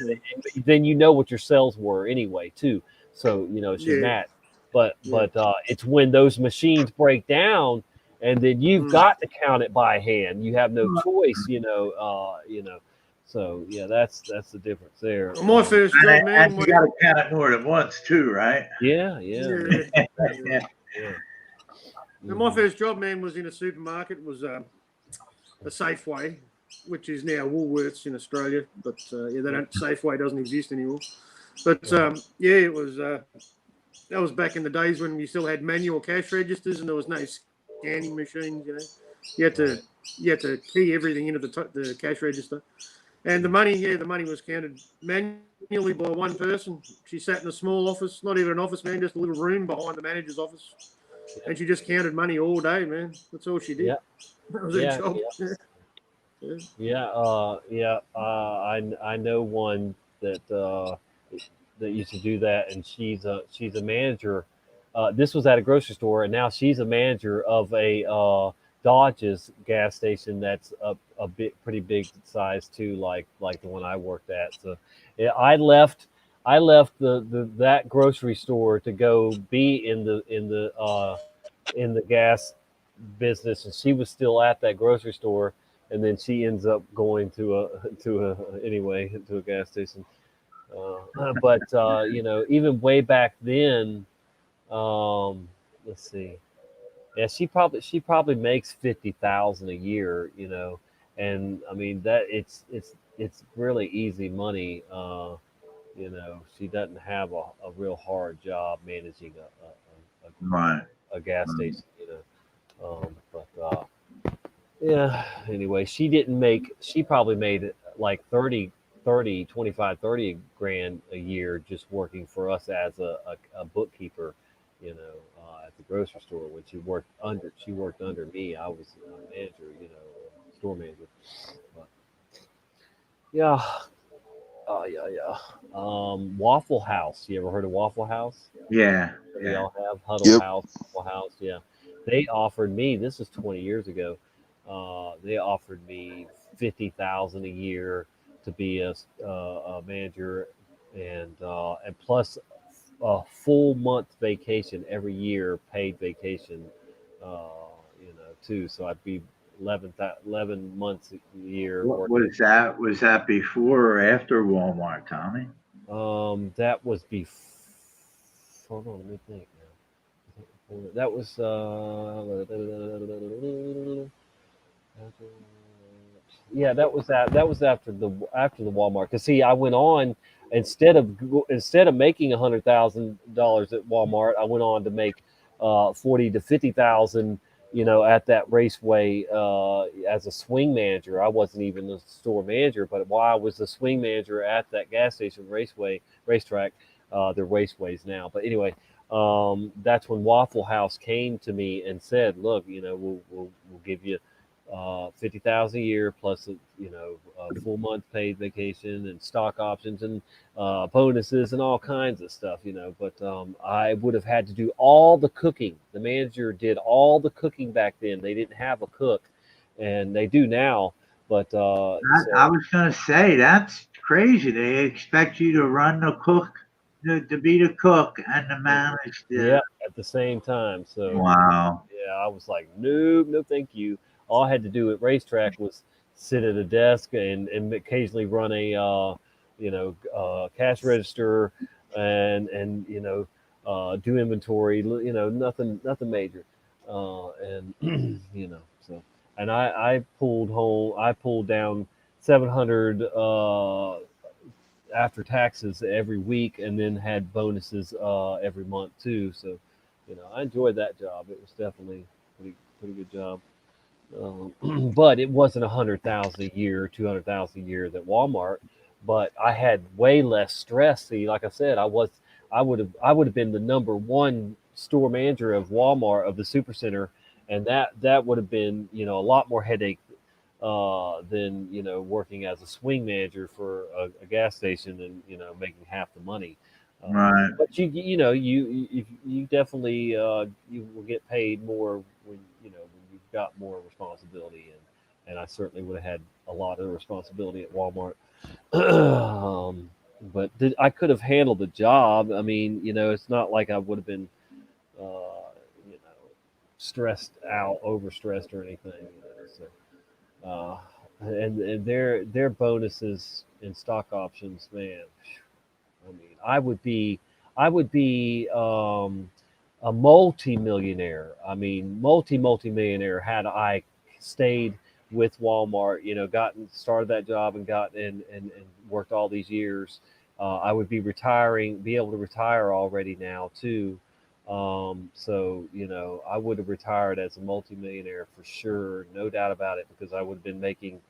Then what your sales were anyway too. So it should match. But it's when those machines break down, and then you've got to count it by hand. You have no choice, So yeah, that's the difference there. My first job, man. And you got to count it more than once too, right? Yeah. And my first job, man, was in a supermarket. Was a Safeway, which is now Woolworths in Australia, but Safeway doesn't exist anymore. But it was. That was back in the days when we still had manual cash registers and there was no scanning machines. You had to key everything into the cash register, and the money was counted manually by one person. She sat in a small office, not even an office, man, just a little room behind the manager's office, and she just counted money all day, man. That's all she did. Yeah. That was her job. I know one that used to do that, and she's a manager. This was at a grocery store, and now she's a manager of a Dodge's gas station that's a pretty big size too, like the one I worked at. So yeah, I left that grocery store to go be in the gas business, and she was still at that grocery store, and then she ends up going to a gas station. But even way back then, let's see. Yeah, she probably makes 50,000 a year, and I mean that it's really easy money. She doesn't have a real hard job managing a gas station, but yeah. Anyway, she probably made like 30 grand a year just working for us as a bookkeeper, at the grocery store. When she worked under me. I was a manager, store manager. But yeah. Waffle House. You ever heard of Waffle House? Yeah. They all have Huddle House, Waffle House. Yeah. They offered me, this was 20 years ago. They offered me 50,000 a year to be a manager, and plus a full month vacation every year, paid vacation, too. So I'd be 11 months a year. What was that? Was that before or after Walmart, Tommy? That was before. Hold on, let me think now. That was yeah, that was after the Walmart. Cause see, I went on instead of making $100,000 at Walmart, I went on to make 40 to 50,000. At that raceway as a swing manager. I wasn't even the store manager, but while I was the swing manager at that gas station racetrack, They're Wasteways now. But anyway, that's when Waffle House came to me and said, "Look, we'll give you $50,000 a year plus a full month paid vacation and stock options and bonuses and all kinds of stuff, But I would have had to do all the cooking. The manager did all the cooking back then. They didn't have a cook, and they do now. But I was going to say that's crazy. They expect you to run the cook, to be the cook, and to manage the. Yeah, at the same time. So Wow. yeah, I was like, nope, no, thank you. All I had to do at racetrack was sit at a desk and occasionally run a cash register and do inventory. Nothing major. And so and I pulled down 700 after taxes every week, and then had bonuses every month too. So, I enjoyed that job. It was definitely pretty good job. But it wasn't 100,000 a year, 200,000 a year that Walmart. But I had way less stress. See, like I said, I would have been the number one store manager of Walmart of the Supercenter, and that would have been a lot more headache than working as a swing manager for a gas station and making half the money. Right. But you definitely you will get paid more when you've got more responsibility, and I certainly would have had a lot of responsibility at Walmart. But I could have handled the job. I mean, it's not like I would have been stressed out, overstressed or anything. So, and their bonuses and stock options, man. I mean, I would be a multi-millionaire. I mean, multi-millionaire had I stayed with Walmart. Started that job and and worked all these years. I would be be able to retire already now too. So I would have retired as a multi-millionaire for sure, no doubt about it, because I would have been making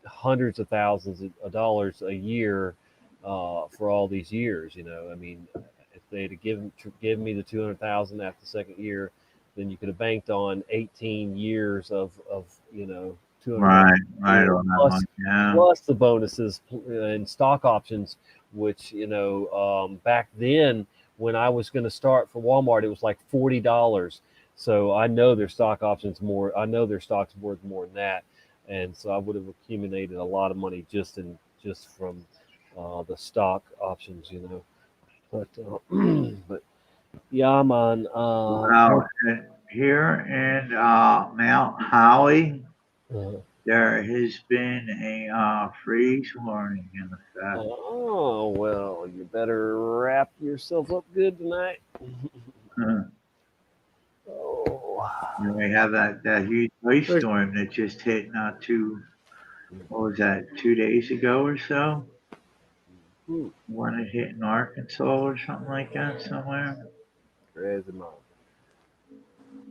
hundreds of thousands of dollars a year for all these years. I mean, if they'd have given me the 200,000 after the second year, then you could have banked on 18 years of 200,000 Right on that one. Yeah. plus the bonuses and stock options, which back then when I was going to start for Walmart, it was like $40. So I know their stock options more. I know their stock's worth more than that, and so I would have accumulated a lot of money just from the stock options, But but yeah, man. Wow. And here in Mount Holly, there has been a freeze warning in effect. Oh well, you better wrap yourself up good tonight. Oh. And we have that huge ice storm that just hit what was that, 2 days ago or so? One that hit in Arkansas or something like that somewhere. Crazy mom.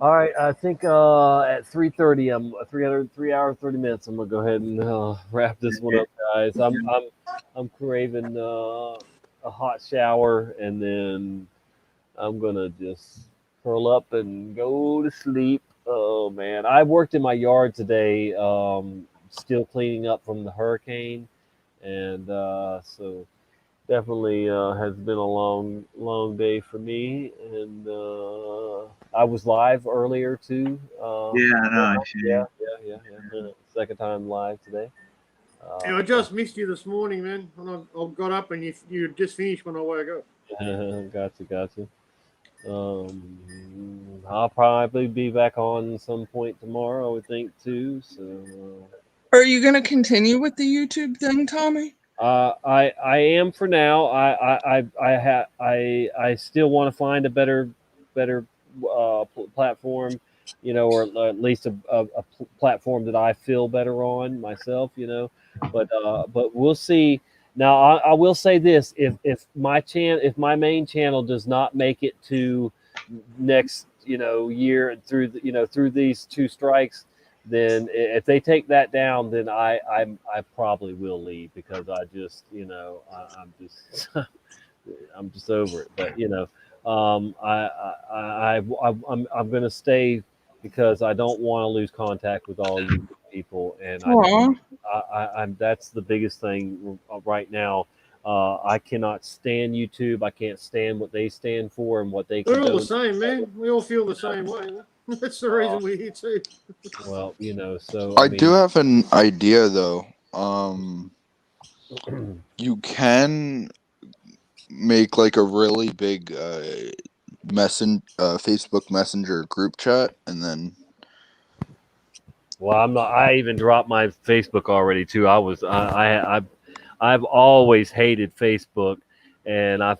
All right, I think at 3:30, I'm 3 hours 30 minutes. I'm gonna go ahead and wrap this one up, guys. I'm craving a hot shower, and then I'm gonna just curl up and go to sleep. Oh man, I worked in my yard today, still cleaning up from the hurricane, and so definitely has been a long day for me. And I was live earlier too. Yeah, I know. Yeah. Second time live today. I just missed you this morning, man. And I got up and you just finished when I woke up. Gotcha. I'll probably be back on some point tomorrow, I would think too. So. Are you going to continue with the YouTube thing, Tommy? I am for now. I still want to find a better platform, or at least a platform that I feel better on myself, But we'll see. Now I will say this: if my main channel does not make it to next year and through these two strikes, then if they take that down, then I probably will leave, because I just I'm just I'm just over it. But I'm going to stay because I don't want to lose contact with all you people, and I'm that's the biggest thing right now. I cannot stand YouTube. I can't stand what they stand for and what they We're can all do. the same, man. We all feel the same way. That's the reason we're here too. Well, so I do have an idea though. You can make like a really big Facebook Messenger group chat, and then Well, I'm not. I even dropped my Facebook already too. I've always hated Facebook, and I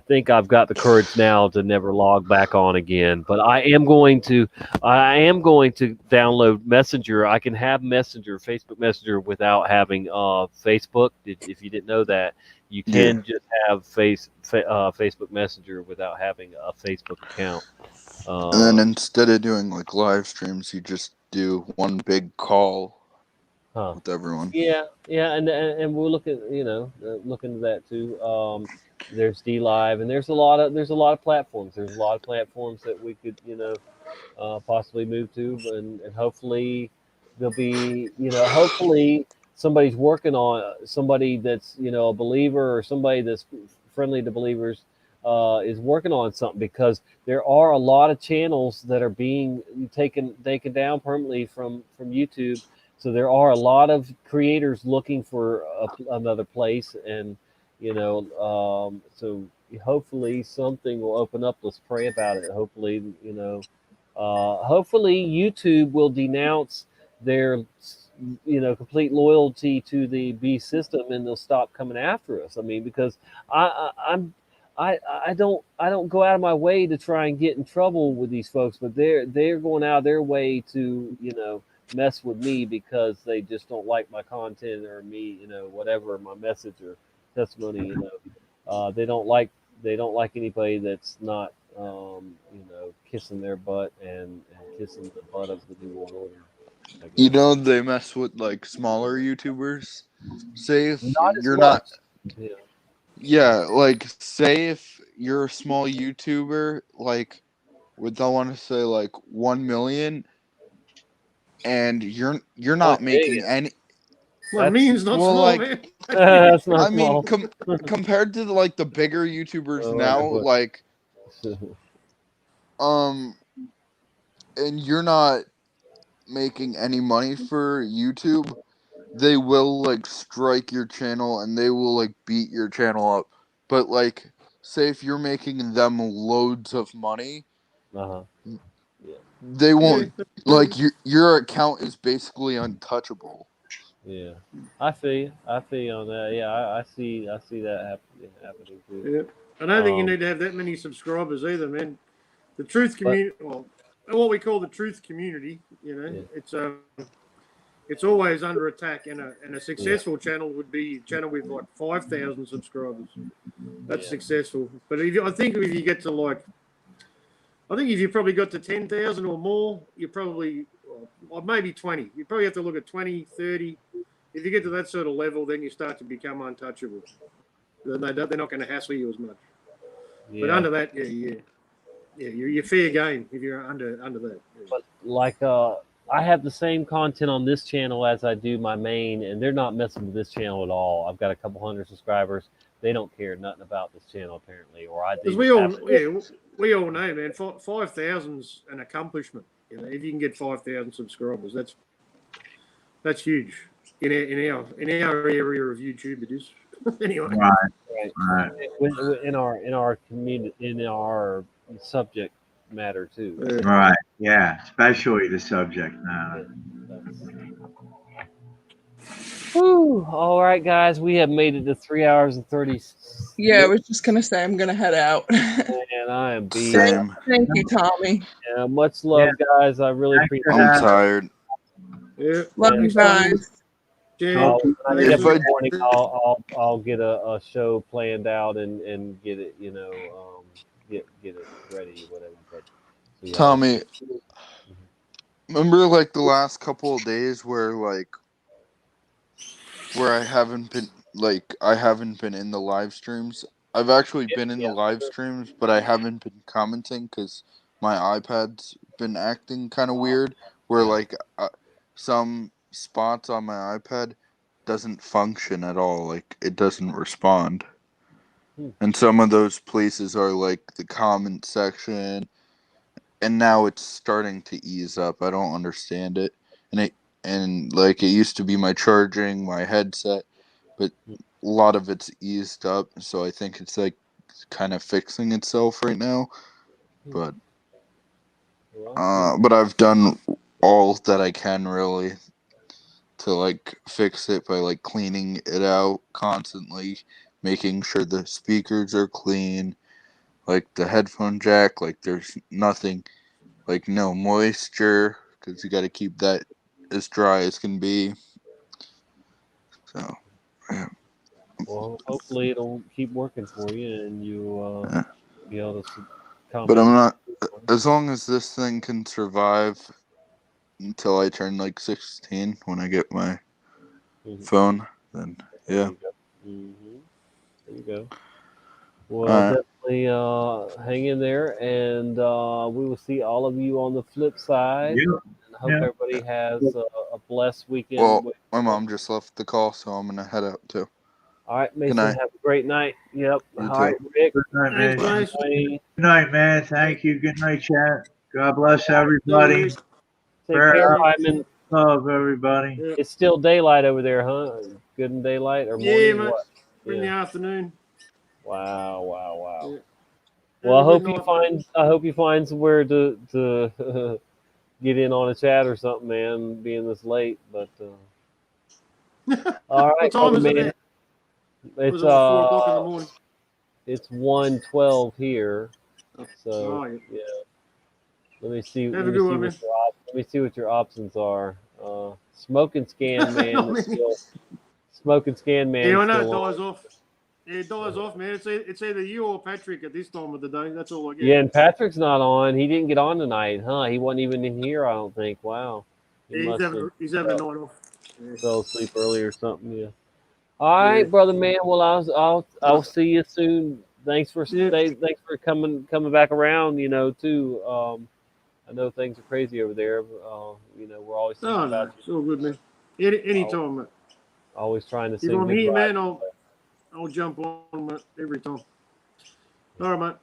think I've got the courage now to never log back on again. But I am going to download Messenger. I can have Facebook Messenger without having Facebook. If you didn't know that, you can just have Facebook Messenger without having a Facebook account. and then instead of doing like live streams, you just do one big call with everyone. Yeah, and we'll look at look into that too. There's D Live, and there's a lot of platforms. There's a lot of platforms that we could possibly move to, and hopefully there'll be hopefully somebody that's a believer or somebody that's friendly to believers is working on something, because there are a lot of channels that are being taken down permanently from YouTube. So there are a lot of creators looking for another place, and so hopefully something will open up. Let's pray about it. Hopefully, hopefully YouTube will denounce their complete loyalty to the B system, and they'll stop coming after us. I mean, because I don't go out of my way to try and get in trouble with these folks, but they're going out of their way to mess with me because they just don't like my content or me, whatever my message or testimony. They don't like anybody that's not kissing their butt and kissing the butt of the New World Order. They mess with like smaller YouTubers. Say if Not as you're much. not. Yeah, like say if you're a small YouTuber, like I want to say like 1 million, and you're not making any. Well, means not small, like, man. That's not I mean, small. compared to like the bigger YouTubers now, like, and you're not making any money for YouTube, they will like strike your channel and they will like beat your channel up. But like, say if you're making them loads of money, they won't like your account is basically untouchable. Yeah, I feel you on that. Yeah, I see that happening too. Yeah. I don't think you need to have that many subscribers either, man. The truth community, well, what we call the truth community, it's always under attack, and a successful channel would be a channel with like 5,000 subscribers. That's successful. But I think if you get to if you probably got to 10,000 or more, you probably, or maybe 20. You probably have to look at 20, 30. If you get to that sort of level, then you start to become untouchable. They're not going to hassle you as much. But under that, you're fair game if you're under that. But like, I have the same content on this channel as I do my main, and they're not messing with this channel at all. I've got a couple hundred subscribers. They don't care nothing about this channel apparently, or I. Because we all know, man. 5,000's an accomplishment. If you can get 5,000 subscribers, that's huge in our area of YouTube. It is anyway. Right. In our community, in our subject matter too. Right. Yeah. Especially the subject matter. Whew. All right, guys, we have made it to 3 hours and 30. Yeah, I was just gonna say I'm gonna head out. And I am beat. Thank you, Tommy. Yeah, much love, guys. I really appreciate it. I'm tired. Yeah. Love you guys. When I get up in the morning, I'll get a show planned out and get it, get it ready, whatever. But, Tommy, remember like the last couple of days where I haven't been in the live streams? I've actually been in the live streams, but I haven't been commenting because my iPad's been acting kind of weird. Where like some spots on my iPad doesn't function at all. Like it doesn't respond. And some of those places are like the comment section, and now it's starting to ease up. I don't understand it, and like it used to be my charging, my headset, but a lot of it's eased up. So I think it's like kind of fixing itself right now. But I've done all that I can really to like fix it by like cleaning it out constantly, making sure the speakers are clean, like the headphone jack, like there's nothing, like no moisture, because you got to keep that as dry as can be. So, yeah. Well, hopefully it'll keep working for you, and you be able to comment. But I'm not, as long as this thing can survive until I turn like 16 when I get my phone, then yeah. There you go. Well, definitely hang in there, and we will see all of you on the flip side. Yeah. And I hope everybody has a blessed weekend. Well, my mom just left the call, so I'm gonna head out too. All right, Mason, Good night. have a great night. Yep. You All right, too. Rick. Good night, man. Bye. Good night, man. Thank you. Good night, chat. God bless everybody. Take Prayer care, up. Hyman. Love everybody. It's still daylight over there, huh? Good in daylight or morning? Yeah, or mate. what? We're in the afternoon. Wow. Yeah. Well, I Have a hope good you night, find somewhere to get in on a chat or something, man. Being this late, but all right, What time is it man. there? It's Was it like 4 o'clock in the morning? It's 1:12 here. So Oh, yeah. yeah. Let me see. Have a good one, man. Let me see what your options are. Smoke and Scan Man is still. Smoke and Scan Man. Yeah, I is know it still dies on. off. It dies off, man. It's either you or Patrick at this time of the day. That's all I get. Yeah, and Patrick's not on. He didn't get on tonight, huh? He wasn't even in here, I don't think. Wow. He must have He's having a night off. Yeah. fell asleep early or something. Yeah. All right, brother man. Well, I'll see you soon. Thanks for coming back around. You know, too. I know things are crazy over there. You know, we're always thinking No, about no, it's all good, man. Anytime, mate. always trying to If send I'm good here, vibes. man, I'll jump on, mate, every time. All right, mate.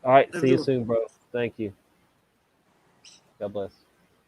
All right. Have a See you good one. soon, bro. Thank you. God bless.